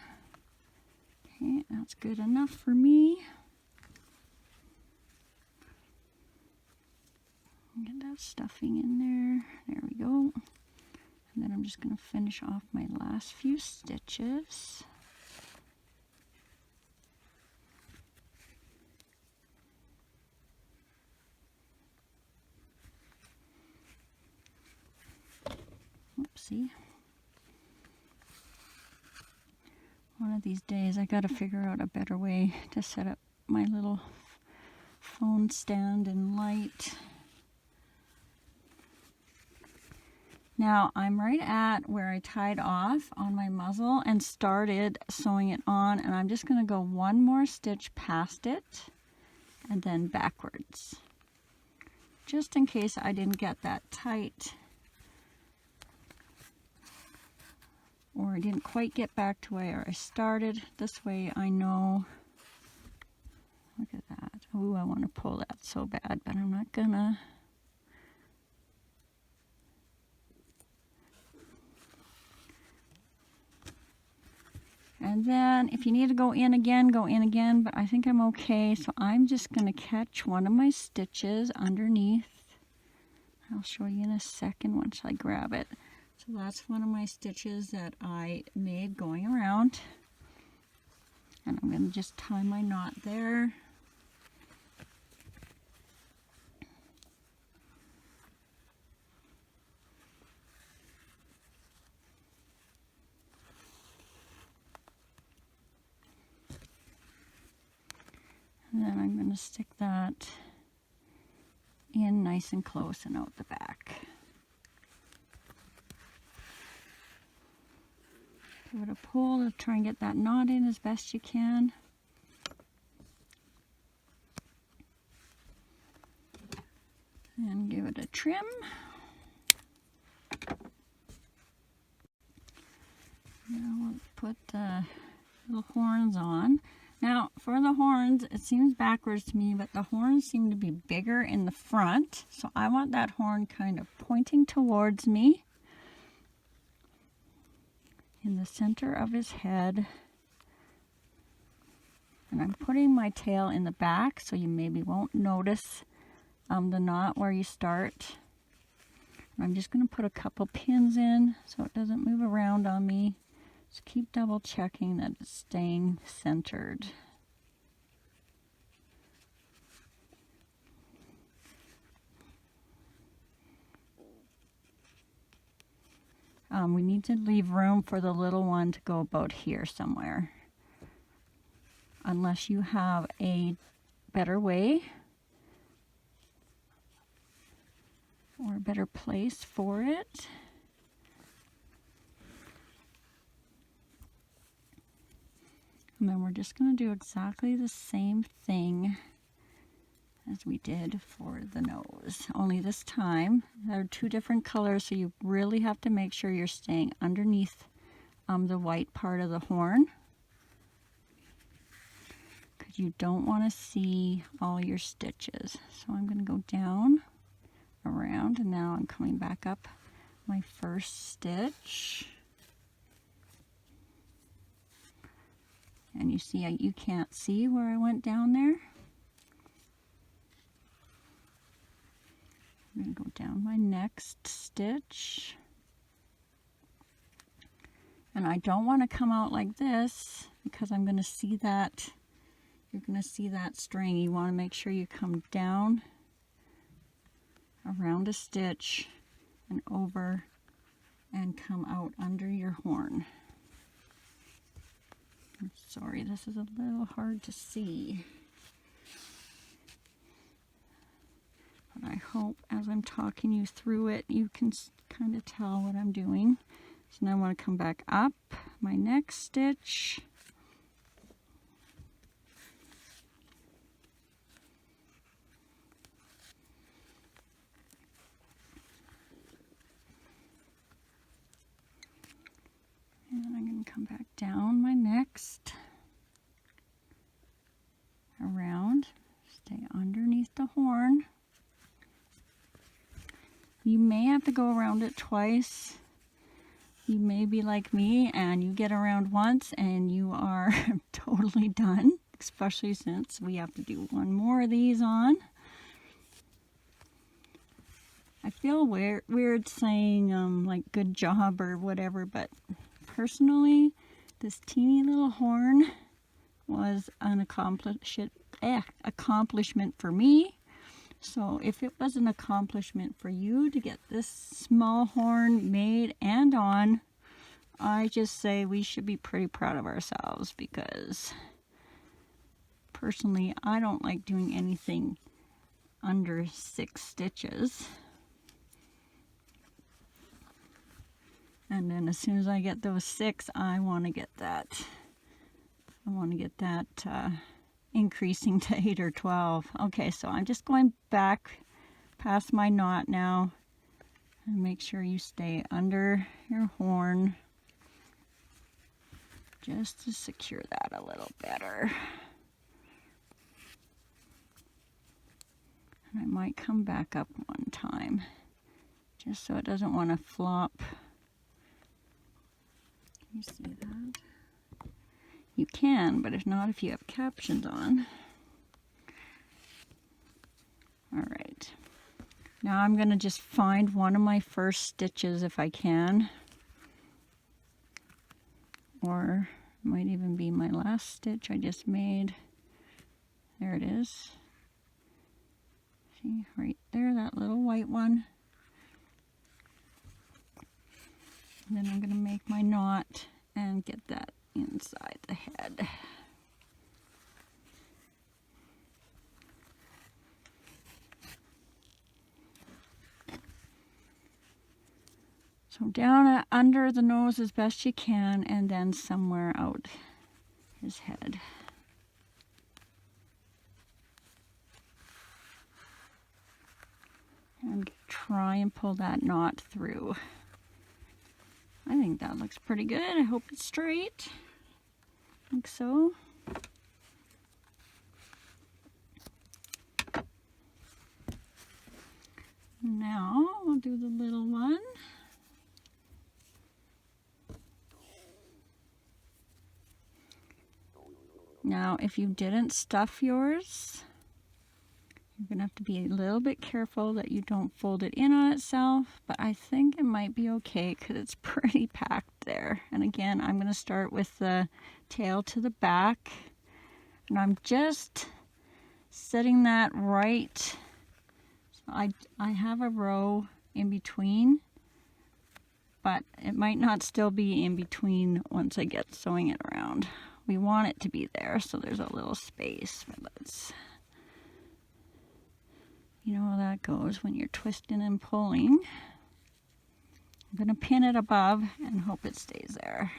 Okay, that's good enough for me. Get that stuffing in there. There we go. And then I'm just going to finish off my last few stitches. Oopsie. One of these days I got to figure out a better way to set up my little phone stand and light. Now I'm right at where I tied off on my muzzle and started sewing it on, and I'm just going to go one more stitch past it and then backwards, just in case I didn't get that tight or I didn't quite get back to where I started. This way I know. Look at that. Ooh, I want to pull that so bad, but I'm not gonna. And then if you need to go in again, but I think I'm okay. So I'm just going to catch one of my stitches underneath. I'll show you in a second once I grab it. So that's one of my stitches that I made going around. And I'm going to just tie my knot there. And then I'm going to stick that in nice and close and out the back. Give it a pull to try and get that knot in as best you can. And give it a trim. Now we'll put the little horns on. Now, for the horns, it seems backwards to me, but the horns seem to be bigger in the front. So I want that horn kind of pointing towards me in the center of his head. And I'm putting my tail in the back, so you maybe won't notice the knot where you start. And I'm just going to put a couple pins in so it doesn't move around on me. Just keep double checking that it's staying centered. We need to leave room for the little one to go about here somewhere. Unless you have a better way or a better place for it. And then we're just going to do exactly the same thing as we did for the nose. Only this time, there are two different colors, so you really have to make sure you're staying underneath the white part of the horn, because you don't want to see all your stitches. So I'm going to go down, around, and now I'm coming back up my first stitch. And you see, you can't see where I went down there. I'm going to go down my next stitch. And I don't want to come out like this because I'm going to see that, you're going to see that string. You want to make sure you come down around a stitch and over and come out under your horn. I'm sorry, this is a little hard to see. But I hope as I'm talking you through it, you can kind of tell what I'm doing. So now I want to come back up my next stitch. And then I'm going to come back down my next, around, stay underneath the horn. You may have to go around it twice. You may be like me and you get around once and you are totally done, especially since we have to do one more of these on. I feel weird saying like good job or whatever, but personally, this teeny little horn was an accomplishment for me. So if it was an accomplishment for you to get this small horn made and on, I just say we should be pretty proud of ourselves, because personally, I don't like doing anything under 6 stitches. And then as soon as I get those 6, I want to get that. Increasing to 8 or 12. Okay, so I'm just going back past my knot now. And make sure you stay under your horn, just to secure that a little better. And I might come back up one time, just so it doesn't want to flop. You see that? You can, but if not, if you have captions on. All right. Now I'm going to just find one of my first stitches if I can. Or it might even be my last stitch I just made. There it is. See, right there, that little white one. And then I'm going to make my knot and get that inside the head. So down under the nose as best you can, and then somewhere out his head. And try and pull that knot through. I think that looks pretty good. I hope it's straight. I think so. Now we'll do the little one. Now, if you didn't stuff yours, you're going to have to be a little bit careful that you don't fold it in on itself, but I think it might be okay because it's pretty packed there. And again, I'm going to start with the tail to the back, and I'm just setting that right. So I have a row in between, but it might not still be in between once I get sewing it around. We want it to be there, so there's a little space, but let's... You know how that goes when you're twisting and pulling. I'm going to pin it above and hope it stays there.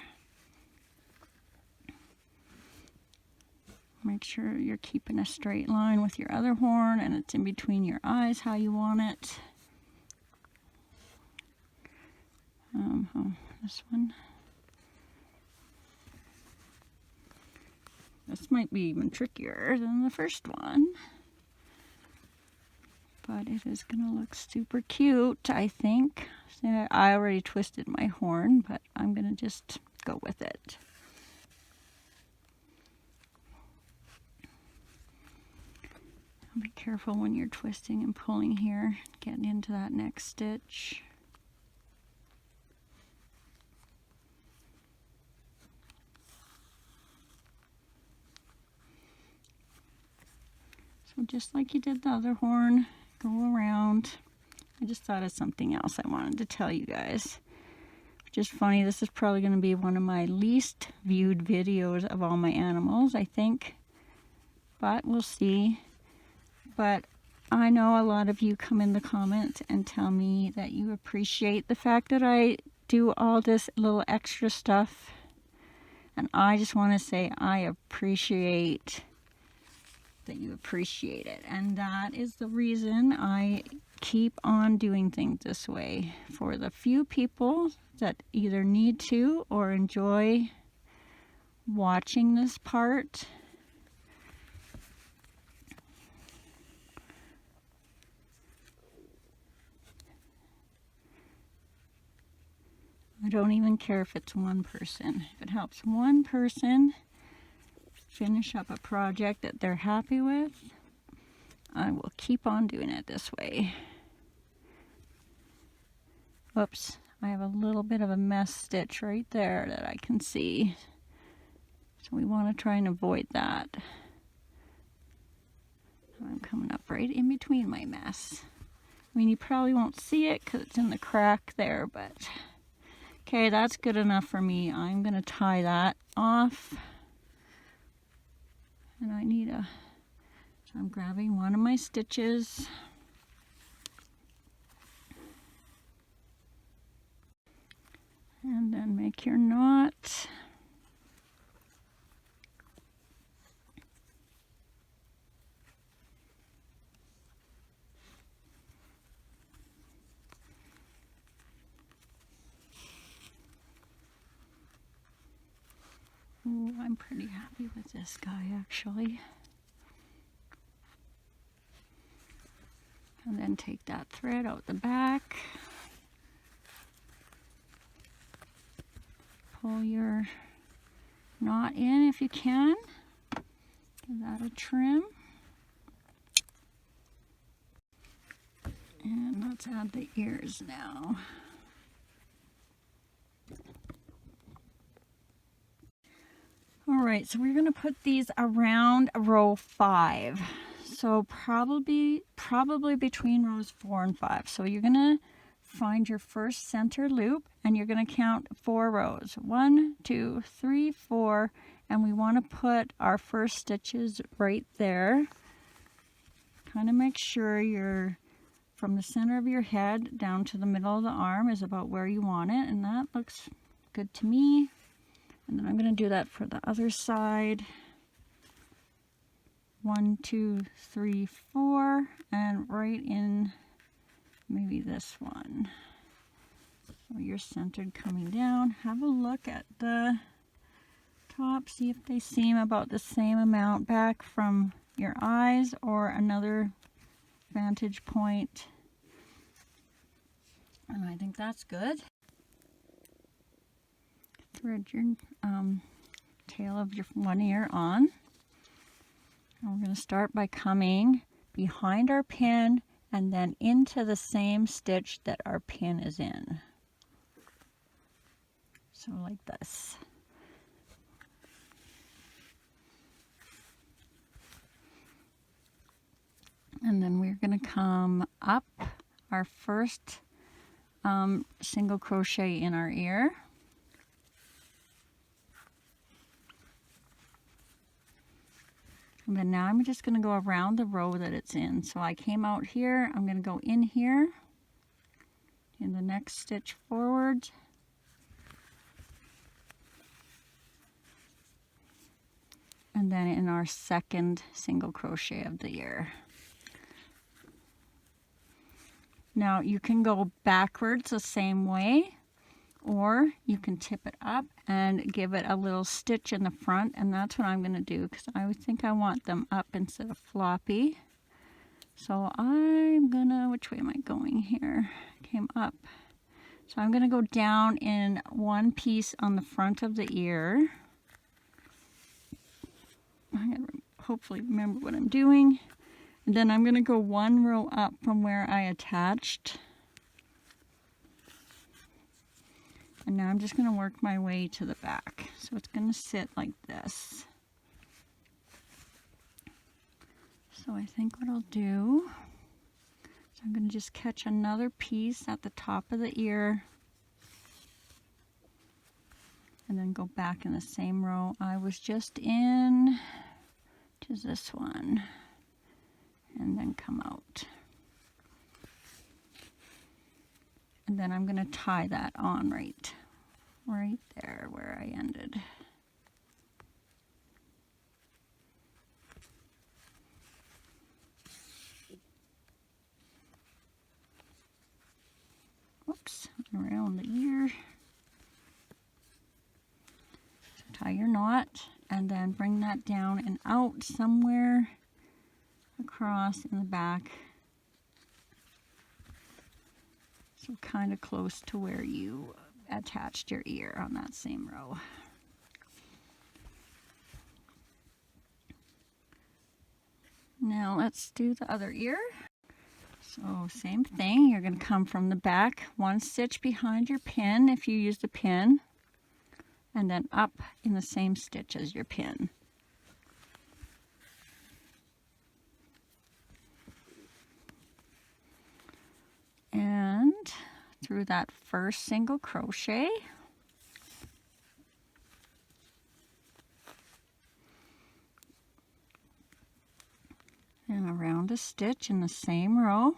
Make sure you're keeping a straight line with your other horn and it's in between your eyes how you want it. This one. This might be even trickier than the first one. But it is going to look super cute, I think. See, I already twisted my horn, but I'm going to just go with it. Be careful when you're twisting and pulling here, getting into that next stitch. So just like you did the other horn, go around. I just thought of something else I wanted to tell you guys. Which is funny, this is probably going to be one of my least viewed videos of all my animals, I think. But we'll see. But I know a lot of you come in the comments and tell me that you appreciate the fact that I do all this little extra stuff. And I just want to say I appreciate that you appreciate it. And that is the reason I keep on doing things this way. For the few people that either need to or enjoy watching this part. I don't even care if it's one person. If it helps one person finish up a project that they're happy with, I will keep on doing it this way. Whoops, I have a little bit of a mess stitch right there that I can see. So we want to try and avoid that. I'm coming up right in between my mess. I mean, you probably won't see it because it's in the crack there, but okay, that's good enough for me. I'm going to tie that off. And I need a, so I'm grabbing one of my stitches. And then make your knot. Ooh, I'm pretty happy with this guy actually. And then take that thread out the back. Pull your knot in if you can. Give that a trim. And let's add the ears now. Alright, so we're going to put these around row 5. So probably between rows 4 and 5. So you're going to find your first center loop and you're going to count 4 rows. 1, 2, 3, 4, and we want to put our first stitches right there. Kind of make sure you're from the center of your head down to the middle of the arm is about where you want it, and that looks good to me. And then I'm going to do that for the other side. 1, 2, 3, 4, and right in maybe this one. So you're centered coming down. Have a look at the top, see if they seem about the same amount back from your eyes or another vantage point. And I think that's good. Thread your tail of your one ear on. And we're going to start by coming behind our pin and then into the same stitch that our pin is in. So like this. And then we're going to come up our first single crochet in our ear. And then now I'm just going to go around the row that it's in. So I came out here, I'm going to go in here, in the next stitch forward. And and then in our second single crochet of the year. Now you can go backwards the same way, or you can tip it up and give it a little stitch in the front, and that's what I'm going to do because I think I want them up instead of floppy. So I'm gonna, which way am I going here? Came up. So I'm gonna go down in one piece on the front of the ear. I gotta hopefully remember what I'm doing. And then I'm gonna go one row up from where I attached. And now I'm just gonna work my way to the back. So it's gonna sit like this. So I think what I'll do, so I'm going to just catch another piece at the top of the ear and then go back in the same row I was just in to this one and then come out. And then I'm going to tie that on right there where I ended. Whoops, around the ear. So tie your knot and then bring that down and out somewhere across in the back. So kind of close to where you attached your ear on that same row. Now let's do the other ear. So same thing, you're going to come from the back, one stitch behind your pin if you used a pin, and then up in the same stitch as your pin. And through that first single crochet, and around a stitch in the same row,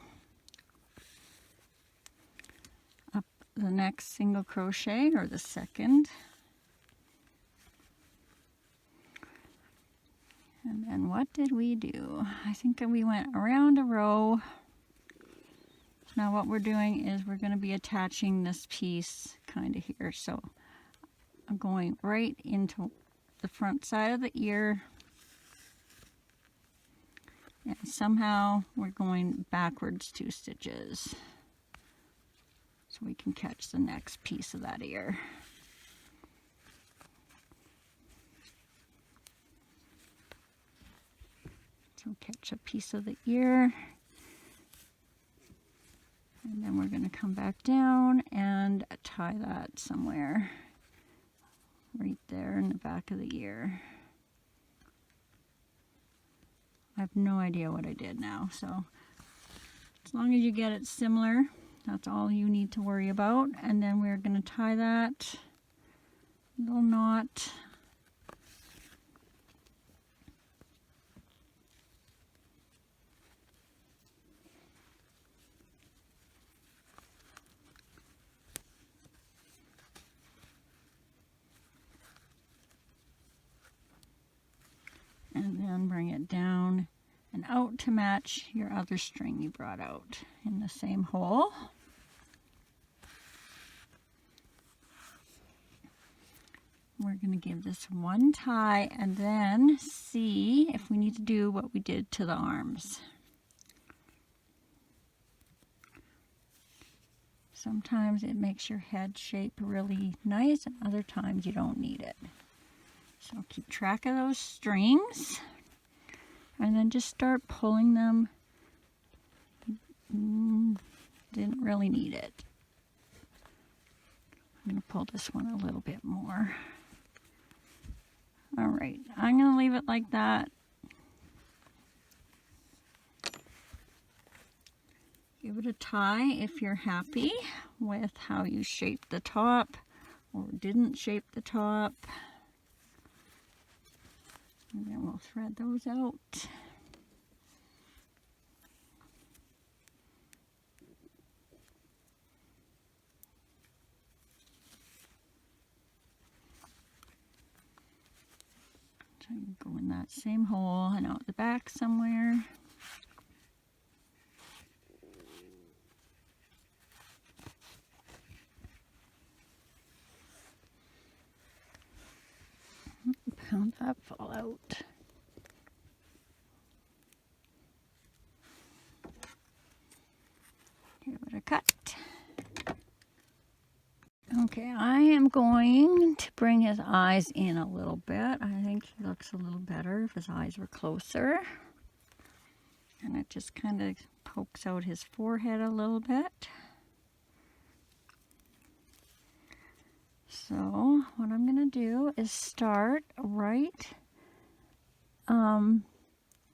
up the next single crochet or the second, and then what did we do? I think we went around a row. Now what we're doing is we're going to be attaching this piece kind of here, so I'm going right into the front side of the ear. And somehow we're going backwards 2 stitches so we can catch the next piece of that ear. So catch a piece of the ear, and then we're going to come back down and tie that somewhere right there in the back of the ear. I have no idea what I did now, so as long as you get it similar, that's all you need to worry about. And then we're going to tie that little knot and then bring it down and out to match your other string you brought out in the same hole. We're going to give this one tie and then see if we need to do what we did to the arms. Sometimes it makes your head shape really nice, and other times you don't need it. So keep track of those strings and then just start pulling them. Didn't really need it. I'm going to pull this one a little bit more. All right, I'm going to leave it like that. Give it a tie if you're happy with how you shaped the top or didn't shape the top. And then we'll thread those out. So you go in that same hole and out the back somewhere. How'd that fall out? Give it a cut. Okay, I am going to bring his eyes in a little bit. I think he looks a little better if his eyes were closer. And it just kind of pokes out his forehead a little bit. So what I'm going to do is start right,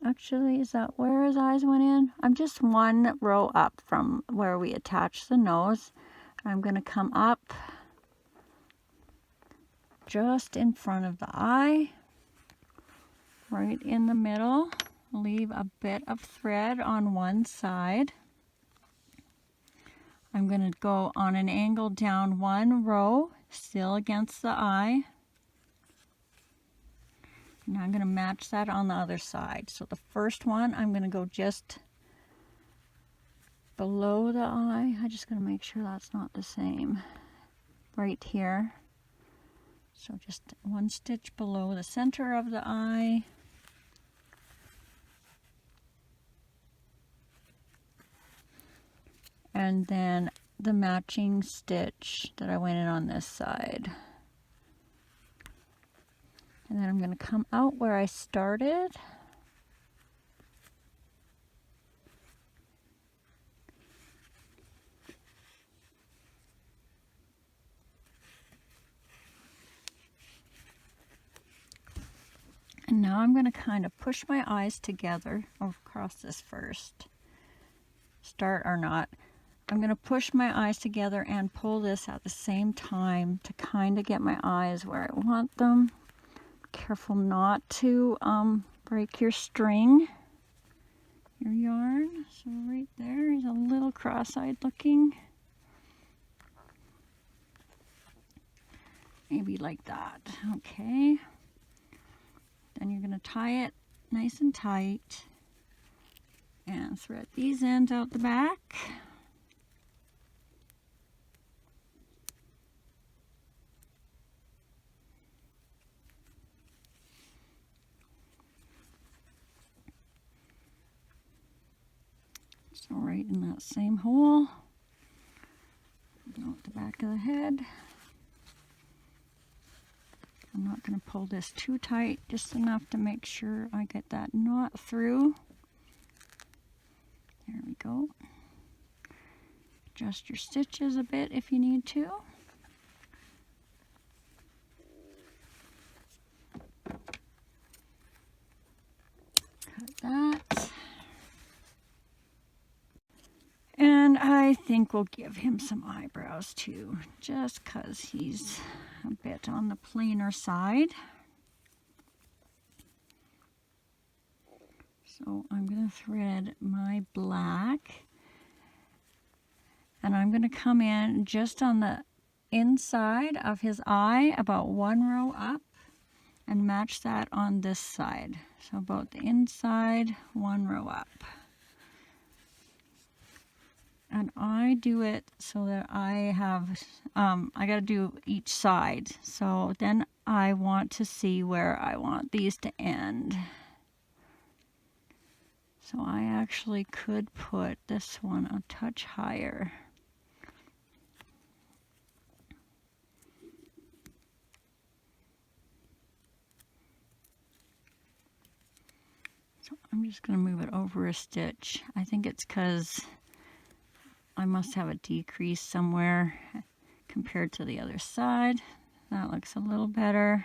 actually, is that where his eyes went in? I'm just one row up from where we attach the nose. I'm going to come up just in front of the eye, right in the middle. Leave a bit of thread on one side. I'm going to go on an angle down one row, still against the eye. Now I'm going to match that on the other side. So the first one, I'm going to go just below the eye. I'm just going to make sure that's not the same. Right here. So just one stitch below the center of the eye. And then the matching stitch that I went in on this side. And then I'm going to come out where I started. And now I'm going to kind of push my eyes together across this first. Start or not. I'm going to push my eyes together and pull this at the same time to kind of get my eyes where I want them. Careful not to break your string, your yarn. So right there is a little cross-eyed looking. Maybe like that. Okay. Then you're going to tie it nice and tight and thread these ends out the back. So right in that same hole, out the back of the head. I'm not going to pull this too tight, just enough to make sure I get that knot through. There we go. Adjust your stitches a bit if you need to. Cut that. And I think we'll give him some eyebrows too, just because he's a bit on the plainer side. So I'm going to thread my black, and I'm going to come in just on the inside of his eye, about one row up, and match that on this side. So about the inside, one row up. And I do it so that I have, I got to do each side. So then I want to see where I want these to end. So I actually could put this one a touch higher. So I'm just going to move it over a stitch. I think it's because I must have a decrease somewhere compared to the other side. That looks a little better.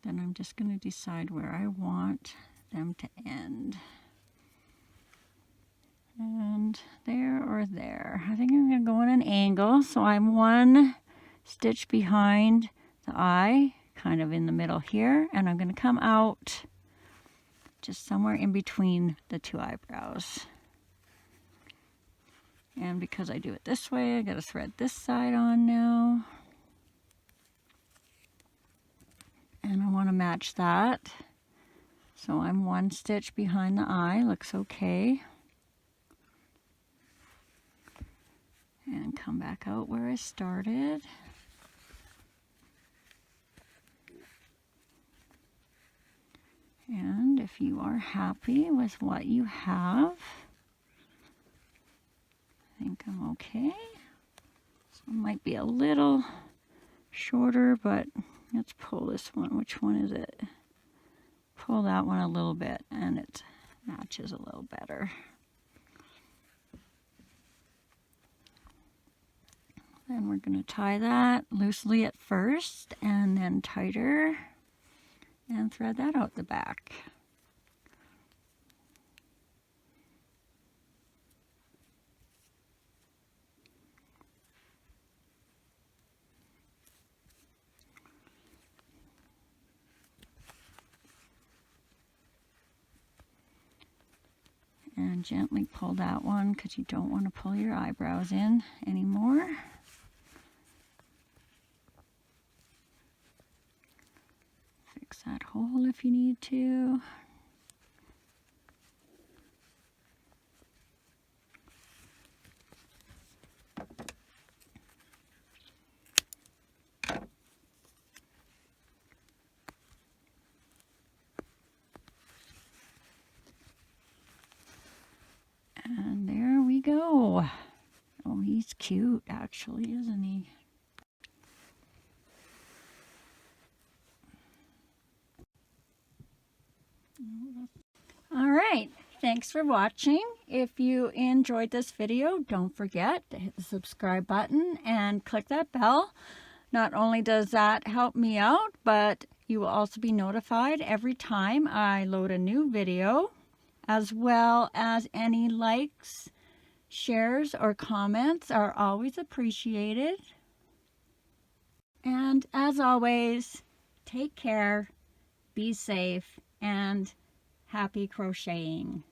Then I'm just going to decide where I want them to end. And there or there. I think I'm going to go in an angle. So I'm one stitch behind the eye, kind of in the middle here. And I'm going to come out just somewhere in between the two eyebrows. And because I do it this way, I got to thread this side on now. And I want to match that. So I'm 1 stitch behind the eye, looks okay. And come back out where I started. And if you are happy with what you have, I think I'm okay. So it might be a little shorter, but let's pull this one. Which one is it? Pull that one a little bit and it matches a little better. Then we're going to tie that loosely at first and then tighter and thread that out the back. And gently pull that one because you don't want to pull your eyebrows in anymore. Fix that hole if you need to. And there we go. Oh, he's cute actually, isn't he? All right, thanks for watching. If you enjoyed this video, don't forget to hit the subscribe button and click that bell. Not only does that help me out, but you will also be notified every time I load a new video, as well as any likes, shares, or comments are always appreciated. And as always, take care, be safe, and happy crocheting.